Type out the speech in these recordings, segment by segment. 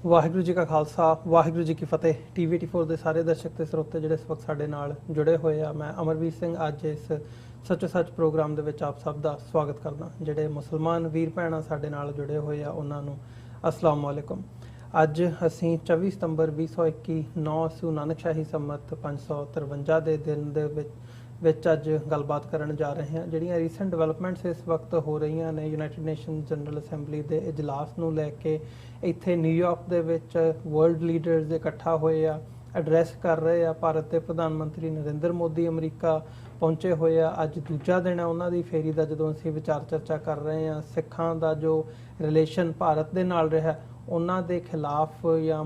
ਵਾਹਿਗੁਰੂ ਜੀ ਕਾ ਖਾਲਸਾ ਵਾਹਿਗੁਰੂ ਜੀ ਕੀ ਫਤਿਹ। TV84 ਦੇ ਸਾਰੇ ਦਰਸ਼ਕ ਤੇ ਸਰੋਤੇ ਜਿਹੜੇ ਇਸ ਵਕਤ ਸਾਡੇ ਨਾਲ ਜੁੜੇ ਹੋਏ ਆ, ਮੈਂ ਅਮਰਵੀਰ ਸਿੰਘ ਅੱਜ ਇਸ ਸੱਚੋ ਸੱਚ ਪ੍ਰੋਗਰਾਮ ਦੇ ਵਿੱਚ ਆਪ ਸਭ ਦਾ ਸਵਾਗਤ ਕਰਦਾ। ਜਿਹੜੇ ਮੁਸਲਮਾਨ ਵੀਰ ਭੈਣਾਂ ਸਾਡੇ ਨਾਲ ਜੁੜੇ ਹੋਏ ਆ ਉਹਨਾਂ ਨੂੰ ਅਸਲਾਮ ਵਾਲੇਕੁਮ। ਅੱਜ ਅਸੀਂ 24 ਸਤੰਬਰ 2021 9 ਸੂ ਨਾਨਕਸ਼ਾਹੀ ਸੰਮਤ 553 ਦੇ ਦਿਨ ਦੇ ਵਿੱਚ ਅੱਜ ਗੱਲਬਾਤ ਕਰਨ ਜਾ ਰਹੇ ਹਾਂ। ਜਿਹੜੀਆਂ ਰੀਸੈਂਟ ਡਿਵੈਲਪਮੈਂਟਸ ਇਸ ਵਕਤ ਹੋ ਰਹੀਆਂ ਨੇ ਯੂਨਾਈਟਿਡ ਨੇਸ਼ਨ ਜਨਰਲ ਅਸੈਂਬਲੀ ਦੇ ਇਜਲਾਸ ਨੂੰ ਲੈ ਕੇ, ਇੱਥੇ ਨਿਊਯਾਰਕ ਦੇ ਵਿੱਚ ਵਰਲਡ ਲੀਡਰਸ ਇਕੱਠਾ ਹੋਏ ਆ, ਐਡਰੈਸ ਕਰ ਰਹੇ ਆ। ਭਾਰਤ ਦੇ ਪ੍ਰਧਾਨ ਮੰਤਰੀ ਨਰਿੰਦਰ ਮੋਦੀ ਅਮਰੀਕਾ ਪਹੁੰਚੇ ਹੋਏ ਆ। ਅੱਜ ਦੂਜਾ ਦਿਨ ਹੈ ਉਹਨਾਂ ਦੀ ਫੇਰੀ ਦਾ, ਜਦੋਂ ਅਸੀਂ ਵਿਚਾਰ ਚਰਚਾ ਕਰ ਰਹੇ ਹਾਂ ਸਿੱਖਾਂ ਦਾ ਜੋ ਰਿਲੇਸ਼ਨ ਭਾਰਤ ਦੇ ਨਾਲ ਰਿਹਾ, ਉਹਨਾਂ ਦੇ ਖਿਲਾਫ ਜਾਂ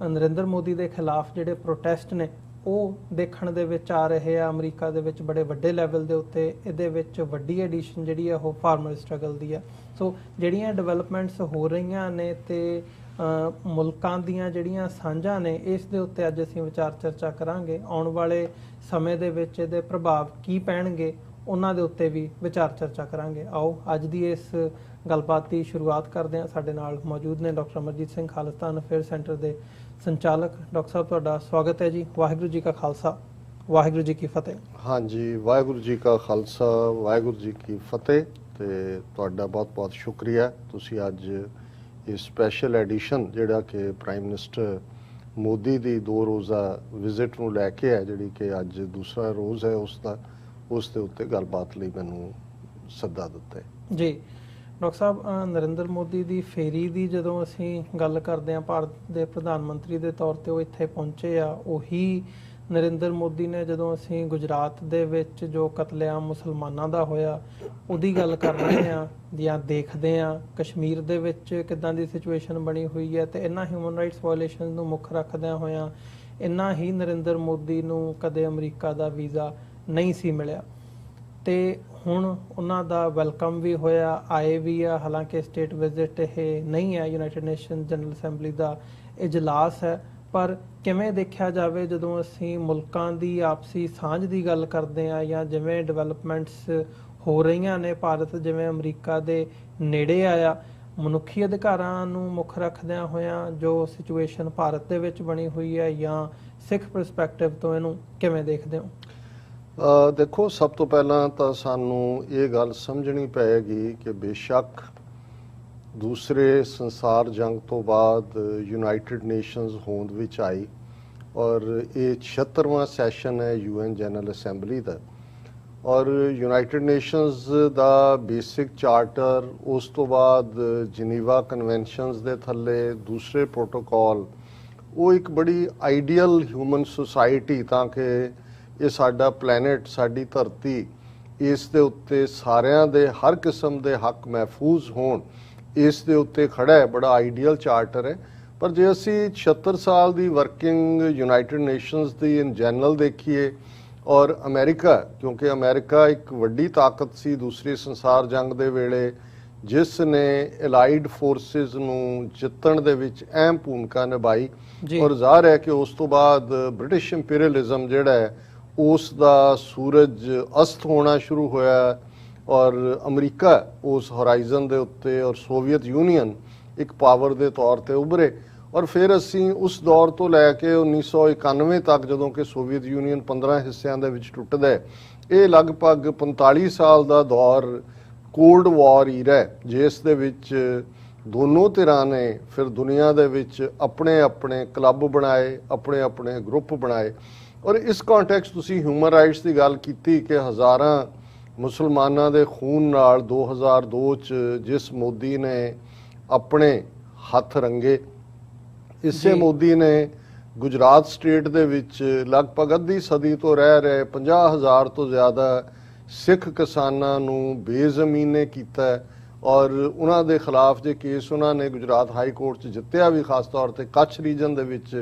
ਨਰਿੰਦਰ ਮੋਦੀ ਦੇ ਖਿਲਾਫ ਜਿਹੜੇ ਪ੍ਰੋਟੈਸਟ ਨੇ ਉਹ ਦੇਖਣ ਦੇ ਵਿੱਚ ਆ ਰਹੇ ਆ ਅਮਰੀਕਾ ਦੇ ਵਿੱਚ ਬੜੇ ਵੱਡੇ ਲੈਵਲ ਦੇ ਉੱਤੇ। ਇਹਦੇ ਵਿੱਚ ਵੱਡੀ ਐਡੀਸ਼ਨ ਜਿਹੜੀ ਆ ਉਹ ਫਾਰਮਰ ਸਟਰਗਲ ਦੀ ਆ। ਸੋ ਜਿਹੜੀਆਂ ਡਿਵੈਲਪਮੈਂਟਸ ਹੋ ਰਹੀਆਂ ਨੇ ਤੇ ਮੁਲਕਾਂ ਦੀਆਂ ਜਿਹੜੀਆਂ ਸਾਂਝਾਂ ਨੇ, ਇਸ ਦੇ ਉੱਤੇ ਅੱਜ ਅਸੀਂ ਵਿਚਾਰ ਚਰਚਾ ਕਰਾਂਗੇ। ਆਉਣ ਵਾਲੇ ਸਮੇਂ ਦੇ ਵਿੱਚ ਇਹਦੇ ਪ੍ਰਭਾਵ ਕੀ ਪੈਣਗੇ ਉਹਨਾਂ ਦੇ ਉੱਤੇ ਵੀ ਵਿਚਾਰ ਚਰਚਾ ਕਰਾਂਗੇ। ਆਓ ਅੱਜ ਦੀ ਇਸ ਗੱਲਬਾਤ ਦੀ ਸ਼ੁਰੂਆਤ ਕਰਦੇ ਹਾਂ। ਸਾਡੇ ਨਾਲ ਮੌਜੂਦ ਨੇ doctor Amarjit Singh, Khalistan affair centre ਦੇ ਸੰਚਾਲਕ। ਡਾਕਟਰ ਸਾਹਿਬ, ਤੁਹਾਡਾ ਸਵਾਗਤ ਹੈ ਜੀ। ਵਾਹਿਗੁਰੂ ਜੀ ਕਾ ਖਾਲਸਾ ਵਾਹਿਗੁਰੂ ਜੀ ਕੀ ਫਤਿਹ। ਹਾਂਜੀ, ਵਾਹਿਗੁਰੂ ਜੀ ਕਾ ਖਾਲਸਾ ਵਾਹਿਗੁਰੂ ਜੀ ਕੀ ਫਤਿਹ। ਤੇ ਤੁਹਾਡਾ ਬਹੁਤ-ਬਹੁਤ ਸ਼ੁਕਰੀਆ, ਤੁਸੀਂ ਅੱਜ ਇਹ ਸਪੈਸ਼ਲ ਐਡੀਸ਼ਨ ਜਿਹੜਾ ਕਿ ਪ੍ਰਾਈਮ ਮਿਨਿਸਟਰ ਮੋਦੀ ਦੀ 2 ਰੋਜ਼ਾ ਵਿਜ਼ਿਟ ਨੂੰ ਲੈ ਕੇ ਹੈ, ਜਿਹੜੀ ਕਿ ਅੱਜ ਦੂਸਰਾ ਰੋਜ਼ ਹੈ ਉਸ ਦੇ ਉੱਤੇ ਗੱਲਬਾਤ ਲਈ ਮੈਨੂੰ ਸੱਦਾ ਦਿੱਤਾ ਹੈ ਜੀ। ਡਾਕਟਰ ਸਾਹਿਬ, ਨਰਿੰਦਰ ਮੋਦੀ ਦੀ ਫੇਰੀ ਦੀ ਜਦੋਂ ਅਸੀਂ ਗੱਲ ਕਰਦੇ ਹਾਂ, ਭਾਰਤ ਦੇ ਪ੍ਰਧਾਨ ਮੰਤਰੀ ਦੇ ਤੌਰ ਤੇ ਉਹ ਇੱਥੇ ਪਹੁੰਚੇ ਆ। ਉਹੀ ਨਰਿੰਦਰ ਮੋਦੀ ਨੇ ਜਦੋਂ ਅਸੀਂ ਗੁਜਰਾਤ ਦੇ ਵਿੱਚ ਜੋ ਕਤਲੇਆਮ ਮੁਸਲਮਾਨਾਂ ਦਾ ਹੋਇਆ ਉਹਦੀ ਗੱਲ ਕਰ ਰਹੇ ਹਾਂ ਜਾਂ ਦੇਖਦੇ ਹਾਂ, ਕਸ਼ਮੀਰ ਦੇ ਵਿੱਚ ਕਿੱਦਾਂ ਦੀ ਸਿਚੁਏਸ਼ਨ ਬਣੀ ਹੋਈ ਹੈ, ਤੇ ਇਹਨਾਂ ਹਿਊਮਨ ਰਾਈਟਸ ਵਾਇਓਲੇਸ਼ਨ ਨੂੰ ਮੁੱਖ ਰੱਖਦਿਆਂ ਹੋਇਆਂ ਇੰਨਾ ਹੀ ਨਰਿੰਦਰ ਮੋਦੀ ਨੂੰ ਕਦੇ ਅਮਰੀਕਾ ਦਾ ਵੀਜ਼ਾ ਨਹੀਂ ਸੀ ਮਿਲਿਆ, ਤੇ ਹੁਣ ਉਹਨਾਂ ਦਾ ਵੈਲਕਮ ਵੀ ਹੋਇਆ, ਆਏ ਵੀ ਆ। ਹਾਲਾਂਕਿ ਸਟੇਟ ਵਿਜ਼ਿਟ ਇਹ ਨਹੀਂ ਹੈ, ਯੂਨਾਈਟਿਡ ਨੇਸ਼ਨ ਜਨਰਲ ਅਸੈਂਬਲੀ ਦਾ ਇਜਲਾਸ ਹੈ। ਪਰ ਕਿਵੇਂ ਦੇਖਿਆ ਜਾਵੇ, ਜਦੋਂ ਅਸੀਂ ਮੁਲਕਾਂ ਦੀ ਆਪਸੀ ਸਾਂਝ ਦੀ ਗੱਲ ਕਰਦੇ ਹਾਂ ਜਾਂ ਜਿਵੇਂ ਡਿਵੈਲਪਮੈਂਟਸ ਹੋ ਰਹੀਆਂ ਨੇ, ਭਾਰਤ ਜਿਵੇਂ ਅਮਰੀਕਾ ਦੇ ਨੇੜੇ ਆਇਆ, ਮਨੁੱਖੀ ਅਧਿਕਾਰਾਂ ਨੂੰ ਮੁੱਖ ਰੱਖਦਿਆਂ ਹੋਇਆਂ ਜੋ ਸਿਚੁਏਸ਼ਨ ਭਾਰਤ ਦੇ ਵਿੱਚ ਬਣੀ ਹੋਈ ਹੈ, ਜਾਂ ਸਿੱਖ ਪਰਸਪੈਕਟਿਵ ਤੋਂ ਇਹਨੂੰ ਕਿਵੇਂ ਦੇਖਦੇ ਹੋ? ਦੇਖੋ, ਸਭ ਤੋਂ ਪਹਿਲਾਂ ਤਾਂ ਸਾਨੂੰ ਇਹ ਗੱਲ ਸਮਝਣੀ ਪਏਗੀ ਕਿ ਬੇਸ਼ੱਕ ਦੂਸਰੇ ਸੰਸਾਰ ਜੰਗ ਤੋਂ ਬਾਅਦ ਯੂਨਾਈਟਿਡ ਨੇਸ਼ਨਸ ਹੋਂਦ ਵਿੱਚ ਆਈ ਔਰ ਇਹ 76ਵਾਂ ਸੈਸ਼ਨ ਹੈ UN ਜਨਰਲ ਅਸੈਂਬਲੀ ਦਾ, ਔਰ ਯੂਨਾਈਟਿਡ ਨੇਸ਼ਨਸ ਦਾ ਬੇਸਿਕ ਚਾਰਟਰ, ਉਸ ਤੋਂ ਬਾਅਦ ਜਨੀਵਾ ਕਨਵੈਨਸ਼ਨਸ ਦੇ ਥੱਲੇ ਦੂਸਰੇ ਪ੍ਰੋਟੋਕਾਲ, ਉਹ ਇੱਕ ਬੜੀ ਆਈਡੀਅਲ ਹਿਊਮਨ ਸੁਸਾਇਟੀ, ਤਾਂ ਕਿ ਇਹ ਸਾਡਾ ਪਲੈਨਟ, ਸਾਡੀ ਧਰਤੀ, ਇਸ ਦੇ ਉੱਤੇ ਸਾਰਿਆਂ ਦੇ ਹਰ ਕਿਸਮ ਦੇ ਹੱਕ ਮਹਿਫੂਜ਼ ਹੋਣ, ਇਸ ਦੇ ਉੱਤੇ ਖੜਾ ਹੈ। ਬੜਾ ਆਈਡੀਅਲ ਚਾਰਟਰ ਹੈ। ਪਰ ਜੇ ਅਸੀਂ 76 ਸਾਲ ਦੀ working United nations the in general ਦੇਖੀਏ, ਔਰ ਅਮਰੀਕਾ, ਕਿਉਂਕਿ ਅਮਰੀਕਾ ਇੱਕ ਵੱਡੀ ਤਾਕਤ ਸੀ ਦੂਸਰੀ ਸੰਸਾਰ ਜੰਗ ਦੇ ਵੇਲੇ, ਜਿਸ ਨੇ ਐਲਾਈਡ ਫੋਰਸਿਸ ਨੂੰ ਜਿੱਤਣ ਦੇ ਵਿੱਚ ਅਹਿਮ ਭੂਮਿਕਾ ਨਿਭਾਈ, ਔਰ ਜ਼ਾਹਰ ਹੈ ਕਿ ਉਸ ਤੋਂ ਬਾਅਦ ਬ੍ਰਿਟਿਸ਼ ਇੰਪੀਰੀਅਲਿਜ਼ਮ ਜਿਹੜਾ ਹੈ ਉਸ ਦਾ ਸੂਰਜ ਅਸਤ ਹੋਣਾ ਸ਼ੁਰੂ ਹੋਇਆ, ਔਰ ਅਮਰੀਕਾ ਉਸ ਹੋਰਾਈਜ਼ਨ ਦੇ ਉੱਤੇ ਔਰ ਸੋਵੀਅਤ ਯੂਨੀਅਨ ਇੱਕ ਪਾਵਰ ਦੇ ਤੌਰ ਤੇ ਉੱਭਰੇ। ਔਰ ਫਿਰ ਅਸੀਂ ਉਸ ਦੌਰ ਤੋਂ ਲੈ ਕੇ 1991 ਤੱਕ, ਜਦੋਂ ਕਿ ਸੋਵੀਅਤ ਯੂਨੀਅਨ 15 ਹਿੱਸਿਆਂ ਦੇ ਵਿੱਚ ਟੁੱਟਦਾ ਹੈ, ਇਹ ਲਗਭਗ 45 ਸਾਲ ਦਾ ਦੌਰ ਕੋਲਡ ਵਾਰ ਈਰਾ, ਜਿਸ ਦੇ ਵਿੱਚ ਦੋਨੋਂ ਧਿਰਾਂ ਨੇ ਫਿਰ ਦੁਨੀਆ ਦੇ ਵਿੱਚ ਆਪਣੇ ਆਪਣੇ ਕਲੱਬ ਬਣਾਏ, ਆਪਣੇ ਆਪਣੇ ਗਰੁੱਪ ਬਣਾਏ। ਔਰ ਇਸ ਕੰਟੈਕਸਟ ਤੁਸੀਂ ਹਿਊਮਨ ਰਾਈਟਸ ਦੀ ਗੱਲ ਕੀਤੀ ਕਿ ਹਜ਼ਾਰਾਂ ਮੁਸਲਮਾਨਾਂ ਦੇ ਖੂਨ ਨਾਲ 2002 ਚ ਜਿਸ ਮੋਦੀ ਨੇ ਆਪਣੇ ਹੱਥ ਰੰਗੇ, ਇਸੇ ਮੋਦੀ ਨੇ ਗੁਜਰਾਤ ਸਟੇਟ ਦੇ ਵਿੱਚ ਲਗਭਗ ਅੱਧੀ ਸਦੀ ਤੋਂ ਰਹਿ ਰਹੇ 50,000 ਤੋਂ ਜ਼ਿਆਦਾ ਸਿੱਖ ਕਿਸਾਨਾਂ ਨੂੰ ਬੇਜ਼ਮੀਨੇ ਕੀਤਾ, ਔਰ ਉਹਨਾਂ ਦੇ ਖਿਲਾਫ ਜੇ ਕੇਸ ਉਹਨਾਂ ਨੇ ਗੁਜਰਾਤ ਹਾਈ ਕੋਰਟ 'ਚ ਜਿੱਤਿਆ ਵੀ, ਖਾਸ ਤੌਰ ਤੇ ਕੱਛ ਰੀਜਨ ਦੇ ਵਿੱਚ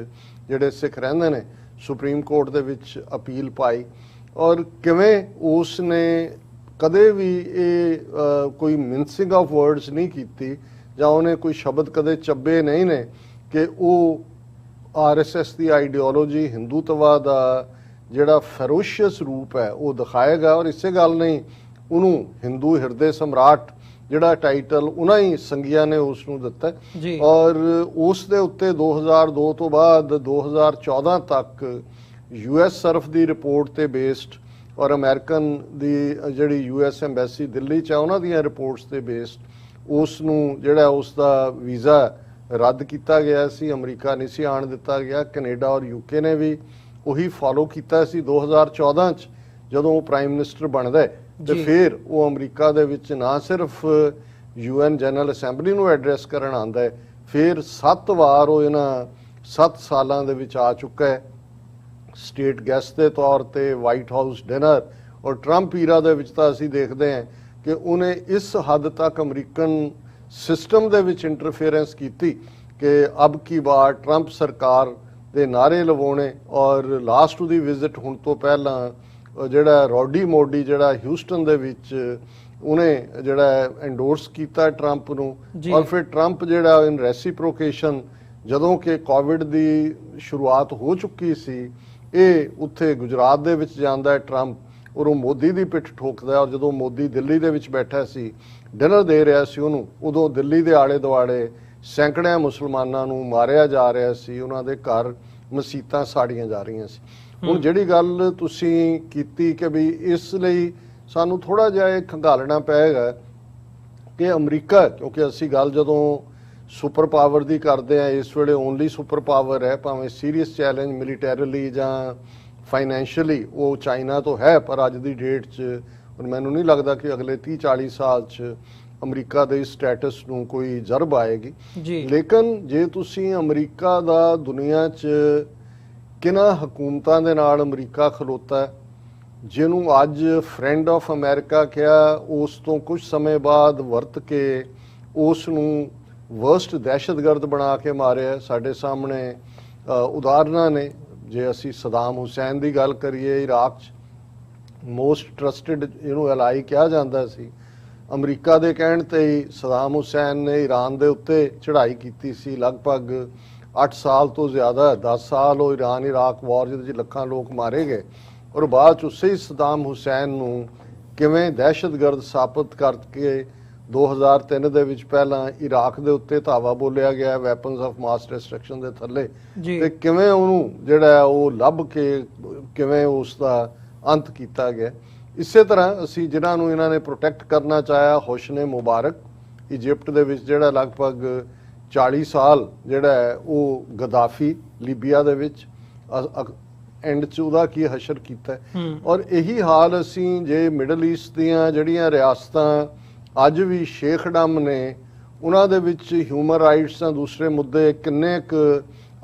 ਜਿਹੜੇ ਸਿੱਖ ਰਹਿੰਦੇ ਨੇ, ਸੁਪਰੀਮ ਕੋਰਟ ਦੇ ਵਿੱਚ ਅਪੀਲ ਪਾਈ। ਔਰ ਕਿਵੇਂ ਉਸ ਨੇ ਕਦੇ ਵੀ ਇਹ ਕੋਈ ਮਿੰਸਿੰਗ ਆਫ ਵਰਡਸ ਨਹੀਂ ਕੀਤੀ, ਜਾਂ ਉਹਨੇ ਕੋਈ ਸ਼ਬਦ ਕਦੇ ਚੱਬੇ ਨਹੀਂ ਨੇ ਕਿ ਉਹ RSS ਦੀ ਆਈਡੀਓਲੋਜੀ, ਹਿੰਦੂਤਵਾ ਦਾ ਜਿਹੜਾ ਫੈਰੋਸ਼ੀਅਸ ਰੂਪ ਹੈ ਉਹ ਦਿਖਾਏਗਾ। ਔਰ ਇਸੇ ਗੱਲ ਨਹੀਂ ਉਹਨੂੰ ਹਿੰਦੂ ਹਿਰਦੇ ਸਮਰਾਟ ਜਿਹੜਾ ਟਾਈਟਲ ਉਹਨਾਂ ਹੀ ਸੰਗੀਆਂ ਨੇ ਉਸ ਨੂੰ ਦਿੱਤਾ ਜੀ। ਔਰ ਉਸ ਦੇ ਉੱਤੇ 2002 ਤੋਂ ਬਾਅਦ 2014 ਤੱਕ US ਸਰਫ ਦੀ ਰਿਪੋਰਟ ਤੇ ਬੇਸਡ ਔਰ ਅਮਰੀਕਨ ਦੀ ਜਿਹੜੀ US ਐਮਬੈਸੀ ਦਿੱਲੀ 'ਚ ਆ ਉਹਨਾਂ ਦੀਆਂ ਰਿਪੋਰਟਸ ਤੇ ਬੇਸਡ ਉਸ ਨੂੰ ਜਿਹੜਾ ਉਸ ਦਾ ਵੀਜ਼ਾ ਰੱਦ ਕੀਤਾ ਗਿਆ ਸੀ। ਅਮਰੀਕਾ ਨਹੀਂ ਸੀ ਆਉਣ ਦਿੱਤਾ ਗਿਆ। ਕੈਨੇਡਾ ਔਰ UK ਨੇ ਵੀ ਉਹੀ ਫਾਲੋ ਕੀਤਾ ਸੀ। 2014 'ਚ ਜਦੋਂ ਉਹ ਪ੍ਰਾਈਮ ਮਿਨਿਸਟਰ ਬਣਦਾ ਹੈ ਤੇ ਫਿਰ ਉਹ ਅਮਰੀਕਾ ਦੇ ਵਿੱਚ ਨਾ ਸਿਰਫ UN ਜਨਰਲ ਅਸੈਂਬਲੀ ਨੂੰ ਐਡਰੈਸ ਕਰਨ ਆਉਂਦਾ ਹੈ, ਫਿਰ 7 ਵਾਰ ਉਹ ਇਹਨਾਂ 7 ਸਾਲਾਂ ਦੇ ਵਿੱਚ ਆ ਚੁੱਕਾ ਹੈ ਸਟੇਟ ਗੈਸਟ ਦੇ ਤੌਰ ਤੇ, ਵਾਈਟ ਹਾਊਸ ਡਿਨਰ। ਔਰ ਟਰੰਪ ਈਰਾ ਦੇ ਵਿੱਚ ਤਾਂ ਅਸੀਂ ਦੇਖਦੇ ਹਾਂ ਕਿ ਉਹਨੇ ਇਸ ਹੱਦ ਤੱਕ ਅਮਰੀਕਨ ਸਿਸਟਮ ਦੇ ਵਿੱਚ ਇੰਟਰਫੇਰੈਂਸ ਕੀਤੀ ਕਿ ਅਬ ਕੀ ਬਾਰ ਟਰੰਪ ਸਰਕਾਰ ਦੇ ਨਾਰੇ ਲਵਾਉਣੇ। ਔਰ ਲਾਸਟ ਦੀ ਵਿਜ਼ਿਟ ਹੁਣ ਤੋਂ ਪਹਿਲਾਂ ਜਿਹੜਾ ਰੋਡੀ ਮੋਡੀ ਜਿਹੜਾ ਹਿਊਸਟਨ ਦੇ ਵਿੱਚ ਉਹਨੇ ਜਿਹੜਾ ਐਂਡੋਰਸ ਕੀਤਾ ਟਰੰਪ ਨੂੰ। ਔਰ ਫਿਰ ਟਰੰਪ ਜਿਹੜਾ ਇਨ ਰੈਸੀਪ੍ਰੋਕੇਸ਼ਨ ਜਦੋਂ ਕਿ ਕੋਵਿਡ ਦੀ ਸ਼ੁਰੂਆਤ ਹੋ ਚੁੱਕੀ ਸੀ, ਇਹ ਉੱਥੇ ਗੁਜਰਾਤ ਦੇ ਵਿੱਚ ਜਾਂਦਾ ਹੈ ਟਰੰਪ ਔਰ ਉਹ ਮੋਦੀ ਦੀ ਪਿੱਠ ਠੋਕਦਾ। ਔਰ ਜਦੋਂ ਮੋਦੀ ਦਿੱਲੀ ਦੇ ਵਿੱਚ ਬੈਠਾ ਸੀ ਡਿਨਰ ਦੇ ਰਿਹਾ ਸੀ ਉਹਨੂੰ, ਉਦੋਂ ਦਿੱਲੀ ਦੇ ਆਲੇ ਦੁਆਲੇ ਸੈਂਕੜਿਆਂ ਮੁਸਲਮਾਨਾਂ ਨੂੰ ਮਾਰਿਆ ਜਾ ਰਿਹਾ ਸੀ, ਉਹਨਾਂ ਦੇ ਘਰ ਮਸੀਤਾਂ ਸਾੜੀਆਂ ਜਾ ਰਹੀਆਂ ਸੀ। ਹੁਣ ਜਿਹੜੀ ਗੱਲ ਤੁਸੀਂ ਕੀਤੀ ਕਿ ਵੀ ਇਸ ਲਈ ਸਾਨੂੰ ਥੋੜਾ ਜਿਹਾ ਇਹ ਖੰਗਾਲਣਾ ਪਏਗਾ ਕਿ ਅਮਰੀਕਾ, ਕਿਉਂਕਿ ਅਸੀਂ ਗੱਲ ਜਦੋਂ ਸੁਪਰ ਪਾਵਰ ਦੀ ਕਰਦੇ ਆ, ਇਸ ਵੇਲੇ ਓਨਲੀ ਸੁਪਰ ਪਾਵਰ ਹੈ, ਭਾਵੇਂ ਸੀਰੀਅਸ ਚੈਲੰਜ ਮਿਲੀਟੈਰੀਲੀ ਜਾਂ ਫਾਈਨੈਂਸ਼ੀਅਲੀ ਉਹ ਚਾਈਨਾ ਤੋਂ ਹੈ, ਪਰ ਅੱਜ ਦੀ ਡੇਟ 'ਚ ਮੈਨੂੰ ਨਹੀਂ ਲੱਗਦਾ ਕਿ ਅਗਲੇ 30-40 ਸਾਲ 'ਚ ਅਮਰੀਕਾ ਦੇ ਸਟੇਟਸ ਨੂੰ ਕੋਈ ਜ਼ਰਬ ਆਏਗੀ। ਲੇਕਿਨ ਜੇ ਤੁਸੀਂ ਅਮਰੀਕਾ ਦਾ ਦੁਨੀਆ 'ਚ ਕਿਹਨਾਂ ਹਕੂਮਤਾਂ ਦੇ ਨਾਲ ਅਮਰੀਕਾ ਖਲੋਤਾ, ਜਿਹਨੂੰ ਅੱਜ ਫਰੈਂਡ ਆਫ ਅਮਰੀਕਾ ਕਿਹਾ, ਉਸ ਤੋਂ ਕੁਝ ਸਮੇਂ ਬਾਅਦ ਵਰਤ ਕੇ ਉਸ ਨੂੰ ਵਰਸਟ ਦਹਿਸ਼ਤਗਰਦ ਬਣਾ ਕੇ ਮਾਰਿਆ। ਸਾਡੇ ਸਾਹਮਣੇ ਉਦਾਹਰਨਾਂ ਨੇ। ਜੇ ਅਸੀਂ ਸਦਾਮ ਹੁਸੈਨ ਦੀ ਗੱਲ ਕਰੀਏ, ਇਰਾਕ 'ਚ ਮੋਸਟ ਟਰਸਟਡ ਇਹਨੂੰ ਐਲਾਈ ਕਿਹਾ ਜਾਂਦਾ ਸੀ। ਅਮਰੀਕਾ ਦੇ ਕਹਿਣ ਤੇ ਹੀ ਸਦਾਮ ਹੁਸੈਨ ਨੇ ਈਰਾਨ ਦੇ ਉੱਤੇ ਚੜ੍ਹਾਈ ਕੀਤੀ ਸੀ। ਲਗਭਗ 8 ਸਾਲ ਤੋਂ ਜ਼ਿਆਦਾ 10 ਸਾਲ ਉਹ ਈਰਾਨ ਇਰਾਕ ਵਾਰ ਜਿਹਦੇ 'ਚ ਲੱਖਾਂ ਲੋਕ ਮਾਰੇ ਗਏ। ਔਰ ਬਾਅਦ 'ਚ ਉਸੇ ਹੀ ਸਦਾਮ ਹੁਸੈਨ ਨੂੰ ਕਿਵੇਂ ਦਹਿਸ਼ਤਗਰਦ ਸਾਬਤ ਕਰਕੇ 2003 ਦੇ ਵਿੱਚ ਪਹਿਲਾਂ ਇਰਾਕ ਦੇ ਉੱਤੇ ਧਾਵਾ ਬੋਲਿਆ ਗਿਆ ਵੈਪਨਸ ਆਫ ਮਾਸ ਡਿਸਟਰਕਸ਼ਨ ਦੇ ਥੱਲੇ, ਤੇ ਕਿਵੇਂ ਉਹਨੂੰ ਜਿਹੜਾ ਉਹ ਲੱਭ ਕੇ ਕਿਵੇਂ ਉਸ ਦਾ ਅੰਤ ਕੀਤਾ ਗਿਆ। ਇਸੇ ਤਰ੍ਹਾਂ ਅਸੀਂ ਜਿਨ੍ਹਾਂ ਨੂੰ ਇਹਨਾਂ ਨੇ ਪ੍ਰੋਟੈਕਟ ਕਰਨਾ ਚਾਹਿਆ, ਹੁਸਨੇ ਮੁਬਾਰਕ ਇਜਿਪਟ ਦੇ ਵਿੱਚ ਜਿਹੜਾ ਲਗਭਗ 40 ਸਾਲ ਜਿਹੜਾ ਹੈ ਉਹ ਗਦਾਫੀ ਲੀਬੀਆ ਦੇ ਵਿੱਚ ਐਂਡ 'ਚ ਉਹਦਾ ਕੀ ਹਸ਼ਰ ਕੀਤਾ। ਔਰ ਇਹੀ ਹਾਲ ਅਸੀਂ ਜੇ ਮਿਡਲ ਈਸਟ ਦੀਆਂ ਜਿਹੜੀਆਂ ਰਿਆਸਤਾਂ ਅੱਜ ਵੀ ਸ਼ੇਖਡਮ ਨੇ, ਉਹਨਾਂ ਦੇ ਵਿੱਚ ਹਿਊਮਨ ਰਾਈਟਸ ਜਾਂ ਦੂਸਰੇ ਮੁੱਦੇ ਕਿੰਨੇ ਕੁ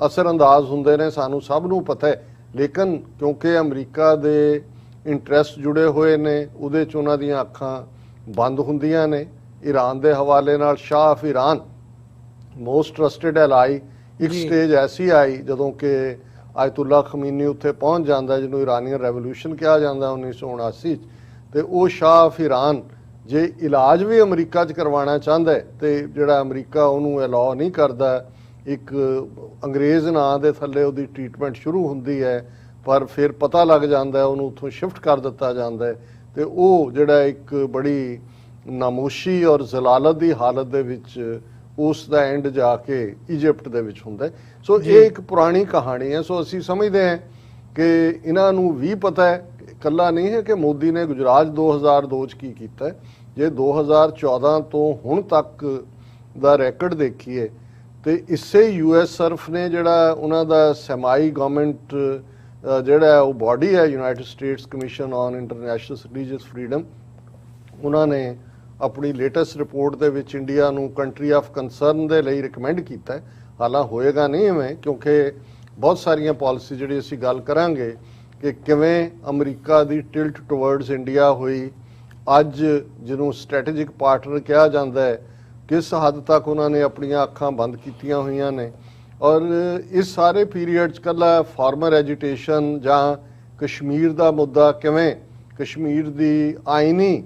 ਅਸਰਅੰਦਾਜ਼ ਹੁੰਦੇ ਨੇ ਸਾਨੂੰ ਸਭ ਨੂੰ ਪਤਾ ਹੈ। ਲੇਕਿਨ ਕਿਉਂਕਿ ਅਮਰੀਕਾ ਦੇ ਇੰਟਰਸਟ ਜੁੜੇ ਹੋਏ ਨੇ, ਉਹਦੇ 'ਚ ਉਹਨਾਂ ਦੀਆਂ ਅੱਖਾਂ ਬੰਦ ਹੁੰਦੀਆਂ ਨੇ। ਈਰਾਨ ਦੇ ਹਵਾਲੇ ਨਾਲ ਸ਼ਾਹ ਆਫ ਈਰਾਨ ਮੋਸਟ ਟਰਸਟਡ ਐਲਾਈ, ਇੱਕ ਸਟੇਜ ਐਸੀ ਆਈ ਜਦੋਂ ਕਿ ਆਇਤੁੱਲਾ ਖਮੀਨੀ ਉੱਥੇ ਪਹੁੰਚ ਜਾਂਦਾ, ਜਿਹਨੂੰ ਇਰਾਨੀਅਨ ਰੈਵੋਲੂਸ਼ਨ ਕਿਹਾ ਜਾਂਦਾ 1979 'ਚ। ਤੇ ਉਹ ਸ਼ਾਹ ਆਫ ਈਰਾਨ ਜੇ ਇਲਾਜ ਵੀ ਅਮਰੀਕਾ 'ਚ ਕਰਵਾਉਣਾ ਚਾਹੁੰਦਾ ਤੇ ਜਿਹੜਾ ਅਮਰੀਕਾ ਉਹਨੂੰ ਅਲਾਉ ਨਹੀਂ ਕਰਦਾ, ਇੱਕ ਅੰਗਰੇਜ਼ ਨਾਂ ਦੇ ਥੱਲੇ ਉਹਦੀ ਟ੍ਰੀਟਮੈਂਟ ਸ਼ੁਰੂ ਹੁੰਦੀ ਹੈ, ਪਰ ਫਿਰ ਪਤਾ ਲੱਗ ਜਾਂਦਾ ਉਹਨੂੰ ਉੱਥੋਂ ਸ਼ਿਫਟ ਕਰ ਦਿੱਤਾ ਜਾਂਦਾ ਹੈ। ਤੇ ਉਹ ਜਿਹੜਾ ਇੱਕ ਬੜੀ ਨਾਮੋਸ਼ੀ ਔਰ ਜ਼ਲਾਲਤ ਦੀ ਹਾਲਤ ਦੇ ਵਿੱਚ ਉਸ ਦਾ ਐਂਡ ਜਾ ਕੇ ਇਜਿਪਟ ਦੇ ਵਿੱਚ ਹੁੰਦਾ ਹੈ। ਸੋ ਇਹ ਇੱਕ ਪੁਰਾਣੀ ਕਹਾਣੀ ਹੈ। ਸੋ ਅਸੀਂ ਸਮਝਦੇ ਹਾਂ ਕਿ ਇਹਨਾਂ ਨੂੰ ਵੀ ਪਤਾ ਹੈ, ਇਕੱਲਾ ਨਹੀਂ ਹੈ ਕਿ ਮੋਦੀ ਨੇ ਗੁਜਰਾਤ 2002 'ਚ ਕੀ ਕੀਤਾ ਹੈ। ਜੇ 2014 ਤੋਂ ਹੁਣ ਤੱਕ ਦਾ ਰੈਕਡ ਦੇਖੀਏ ਤੇ ਇਸੇ US ਸਰਫ ਨੇ ਜਿਹੜਾ ਉਹਨਾਂ ਦਾ ਸੈਮਾਈ ਗਵਰਨਮੈਂਟ ਜਿਹੜਾ ਉਹ ਬਾਡੀ ਹੈ United States commission on international religious freedom, ਉਹਨਾਂ ਨੇ ਆਪਣੀ ਲੇਟੈਸਟ ਰਿਪੋਰਟ ਦੇ ਵਿੱਚ ਇੰਡੀਆ ਨੂੰ ਕੰਟਰੀ ਆਫ ਕੰਸਰਨ ਦੇ ਲਈ ਰਿਕਮੈਂਡ ਕੀਤਾ ਹੈ। ਹਾਲਾਂਕਿ ਹੋਏਗਾ ਨਹੀਂ ਐਵੇਂ, ਕਿਉਂਕਿ ਬਹੁਤ ਸਾਰੀਆਂ ਪਾਲਿਸੀ ਜਿਹੜੀ ਅਸੀਂ ਗੱਲ ਕਰਾਂਗੇ ਕਿ ਕਿਵੇਂ ਅਮਰੀਕਾ ਦੀ ਟਿਲਟ ਟੁਵਰਡਸ ਇੰਡੀਆ ਹੋਈ, ਅੱਜ ਜਿਹਨੂੰ ਸਟ੍ਰੈਟੇਜਿਕ ਪਾਰਟਨਰ ਕਿਹਾ ਜਾਂਦਾ ਹੈ, ਕਿਸ ਹੱਦ ਤੱਕ ਉਹਨਾਂ ਨੇ ਆਪਣੀਆਂ ਅੱਖਾਂ ਬੰਦ ਕੀਤੀਆਂ ਹੋਈਆਂ ਨੇ। ਔਰ ਇਸ ਸਾਰੇ ਪੀਰੀਅਡ 'ਚ ਕੱਲਾ ਫਾਰਮਰ ਐਜੀਟੇਸ਼ਨ ਜਾਂ ਕਸ਼ਮੀਰ ਦਾ ਮੁੱਦਾ, ਕਿਵੇਂ ਕਸ਼ਮੀਰ ਦੀ ਆਇਨੀ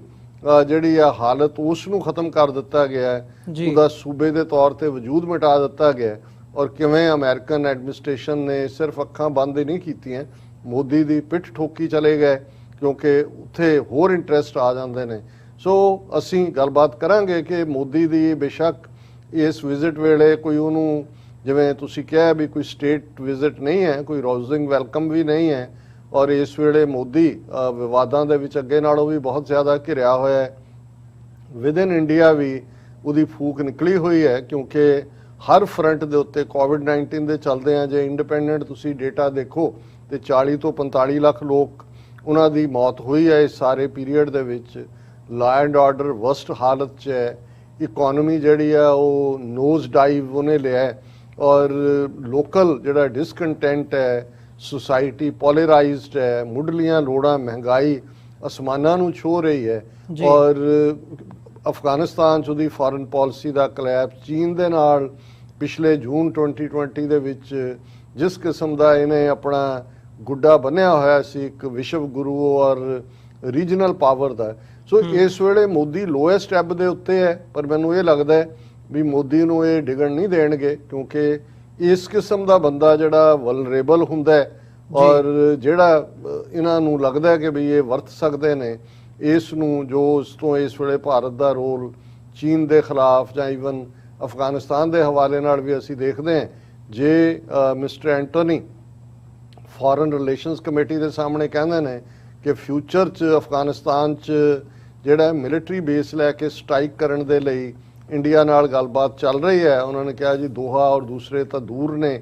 ਜਿਹੜੀ ਆ ਹਾਲਤ ਉਸ ਨੂੰ ਖਤਮ ਕਰ ਦਿੱਤਾ ਗਿਆ ਹੈ, ਉਹਦਾ ਸੂਬੇ ਦੇ ਤੌਰ ਤੇ ਵਜੂਦ ਮਿਟਾ ਦਿੱਤਾ ਗਿਆ। ਔਰ ਕਿਵੇਂ ਅਮਰੀਕਨ ਐਡਮਿਨਿਸਟ੍ਰੇਸ਼ਨ ਨੇ ਸਿਰਫ ਅੱਖਾਂ ਬੰਦ ਹੀ ਨਹੀਂ ਕੀਤੀਆਂ, ਮੋਦੀ ਦੀ ਪਿੱਠ ਠੋਕੀ ਚਲੇ ਗਏ, ਕਿਉਂਕਿ ਉੱਥੇ ਹੋਰ ਇੰਟਰਸਟ ਆ ਜਾਂਦੇ ਨੇ। ਸੋ ਅਸੀਂ ਗੱਲਬਾਤ ਕਰਾਂਗੇ ਕਿ ਮੋਦੀ ਦੀ ਬੇਸ਼ੱਕ ਇਸ ਵਿਜ਼ਿਟ ਵੇਲੇ ਕੋਈ ਉਹਨੂੰ ਜਿਵੇਂ ਤੁਸੀਂ ਕਿਹਾ ਵੀ ਕੋਈ ਸਟੇਟ ਵਿਜ਼ਿਟ ਨਹੀਂ ਹੈ, ਕੋਈ ਰੋਜ਼ਿੰਗ ਵੈਲਕਮ ਵੀ ਨਹੀਂ ਹੈ, ਔਰ ਇਸ ਵੇਲੇ ਮੋਦੀ ਵਿਵਾਦਾਂ ਦੇ ਵਿੱਚ ਅੱਗੇ ਨਾਲੋਂ ਵੀ ਬਹੁਤ ਜ਼ਿਆਦਾ ਘਿਰਿਆ ਹੋਇਆ ਹੈ। ਵਿਦਨ ਇੰਡੀਆ ਵੀ ਉਹਦੀ ਫੂਕ ਨਿਕਲੀ ਹੋਈ ਹੈ, ਕਿਉਂਕਿ ਹਰ ਫਰੰਟ ਦੇ ਉੱਤੇ ਕੋਵਿਡ-19 ਦੇ ਚੱਲਦੇ ਆ ਜੇ ਇੰਡੀਪੈਂਡੈਂਟ ਤੁਸੀਂ ਡੇਟਾ ਦੇਖੋ ਤੇ 40 ਤੋਂ 45 ਲੱਖ ਲੋਕ ਉਹਨਾਂ ਦੀ ਮੌਤ ਹੋਈ ਹੈ ਇਸ ਸਾਰੇ ਪੀਰੀਅਡ ਦੇ ਵਿੱਚ। ਲਾ ਐਂਡ ਆਰਡਰ ਵਰਸਟ ਹਾਲਤ 'ਚ ਹੈ, ਇਕਨੋਮੀ ਜਿਹੜੀ ਆ ਉਹ ਨੋਜ਼ ਡਾਈਵ ਉਹਨੇ ਲਿਆ ਹੈ, ਔਰ ਲੋਕਲ ਜਿਹੜਾ ਡਿਸਕੰਟੈਂਟ ਹੈ, ਸੁਸਾਇਟੀ ਪੋਲਰਾਈਜ਼ਡ ਹੈ, ਮੁੱਢਲੀਆਂ ਲੋੜਾਂ ਮਹਿੰਗਾਈ ਅਸਮਾਨਾਂ ਨੂੰ ਛੂਹ ਰਹੀ ਹੈ, ਔਰ ਅਫਗਾਨਿਸਤਾਨ 'ਚ ਉਹਦੀ ਫੋਰਨ ਪਾਲਿਸੀ ਦਾ ਕਲੈਪਸ, ਚੀਨ ਦੇ ਨਾਲ ਪਿਛਲੇ ਜੂਨ 2020 ਦੇ ਵਿੱਚ ਜਿਸ ਕਿਸਮ ਦਾ ਇਹਨੇ ਆਪਣਾ ਗੁੱਡਾ ਬੰਨਿਆ ਹੋਇਆ ਸੀ ਇੱਕ ਵਿਸ਼ਵ ਗੁਰੂ ਔਰ ਰੀਜਨਲ ਪਾਵਰ ਦਾ। ਸੋ ਇਸ ਵੇਲੇ ਮੋਦੀ ਲੋਐਸਟ ਐਬ ਦੇ ਉੱਤੇ ਹੈ, ਪਰ ਮੈਨੂੰ ਇਹ ਲੱਗਦਾ ਹੈ ਵੀ ਮੋਦੀ ਨੂੰ ਇਹ ਡਿਗਣ ਨਹੀਂ ਦੇਣਗੇ, ਕਿਉਂਕਿ ਇਸ ਕਿਸਮ ਦਾ ਬੰਦਾ ਜਿਹੜਾ ਵਲਨਰੇਬਲ ਹੁੰਦਾ ਹੈ ਔਰ ਜਿਹੜਾ ਇਹਨਾਂ ਨੂੰ ਲੱਗਦਾ ਹੈ ਕਿ ਵੀ ਇਹ ਵਰਤ ਸਕਦੇ ਨੇ ਇਸ ਨੂੰ, ਜੋ ਉਸ ਤੋਂ ਇਸ ਵੇਲੇ ਭਾਰਤ ਦਾ ਰੋਲ ਚੀਨ ਦੇ ਖਿਲਾਫ ਜਾਂ ਈਵਨ ਅਫਗਾਨਿਸਤਾਨ ਦੇ ਹਵਾਲੇ ਨਾਲ ਵੀ ਅਸੀਂ ਦੇਖਦੇ ਹਾਂ। ਜੇ ਮਿਸਟਰ ਐਂਟੋਨੀ ਫੋਰਨ ਰਿਲੇਸ਼ਨਸ ਕਮੇਟੀ ਦੇ ਸਾਹਮਣੇ ਕਹਿੰਦੇ ਨੇ ਕਿ ਫਿਊਚਰ 'ਚ ਅਫਗਾਨਿਸਤਾਨ 'ਚ ਜਿਹੜਾ ਮਿਲਟਰੀ ਬੇਸ ਲੈ ਕੇ ਸਟ੍ਰਾਈਕ ਕਰਨ ਦੇ ਲਈ ਇੰਡੀਆ ਨਾਲ ਗੱਲਬਾਤ ਚੱਲ ਰਹੀ ਹੈ, ਉਹਨਾਂ ਨੇ ਕਿਹਾ ਜੀ ਦੋਹਾ ਔਰ ਦੂਸਰੇ ਤਾਂ ਦੂਰ ਨੇ,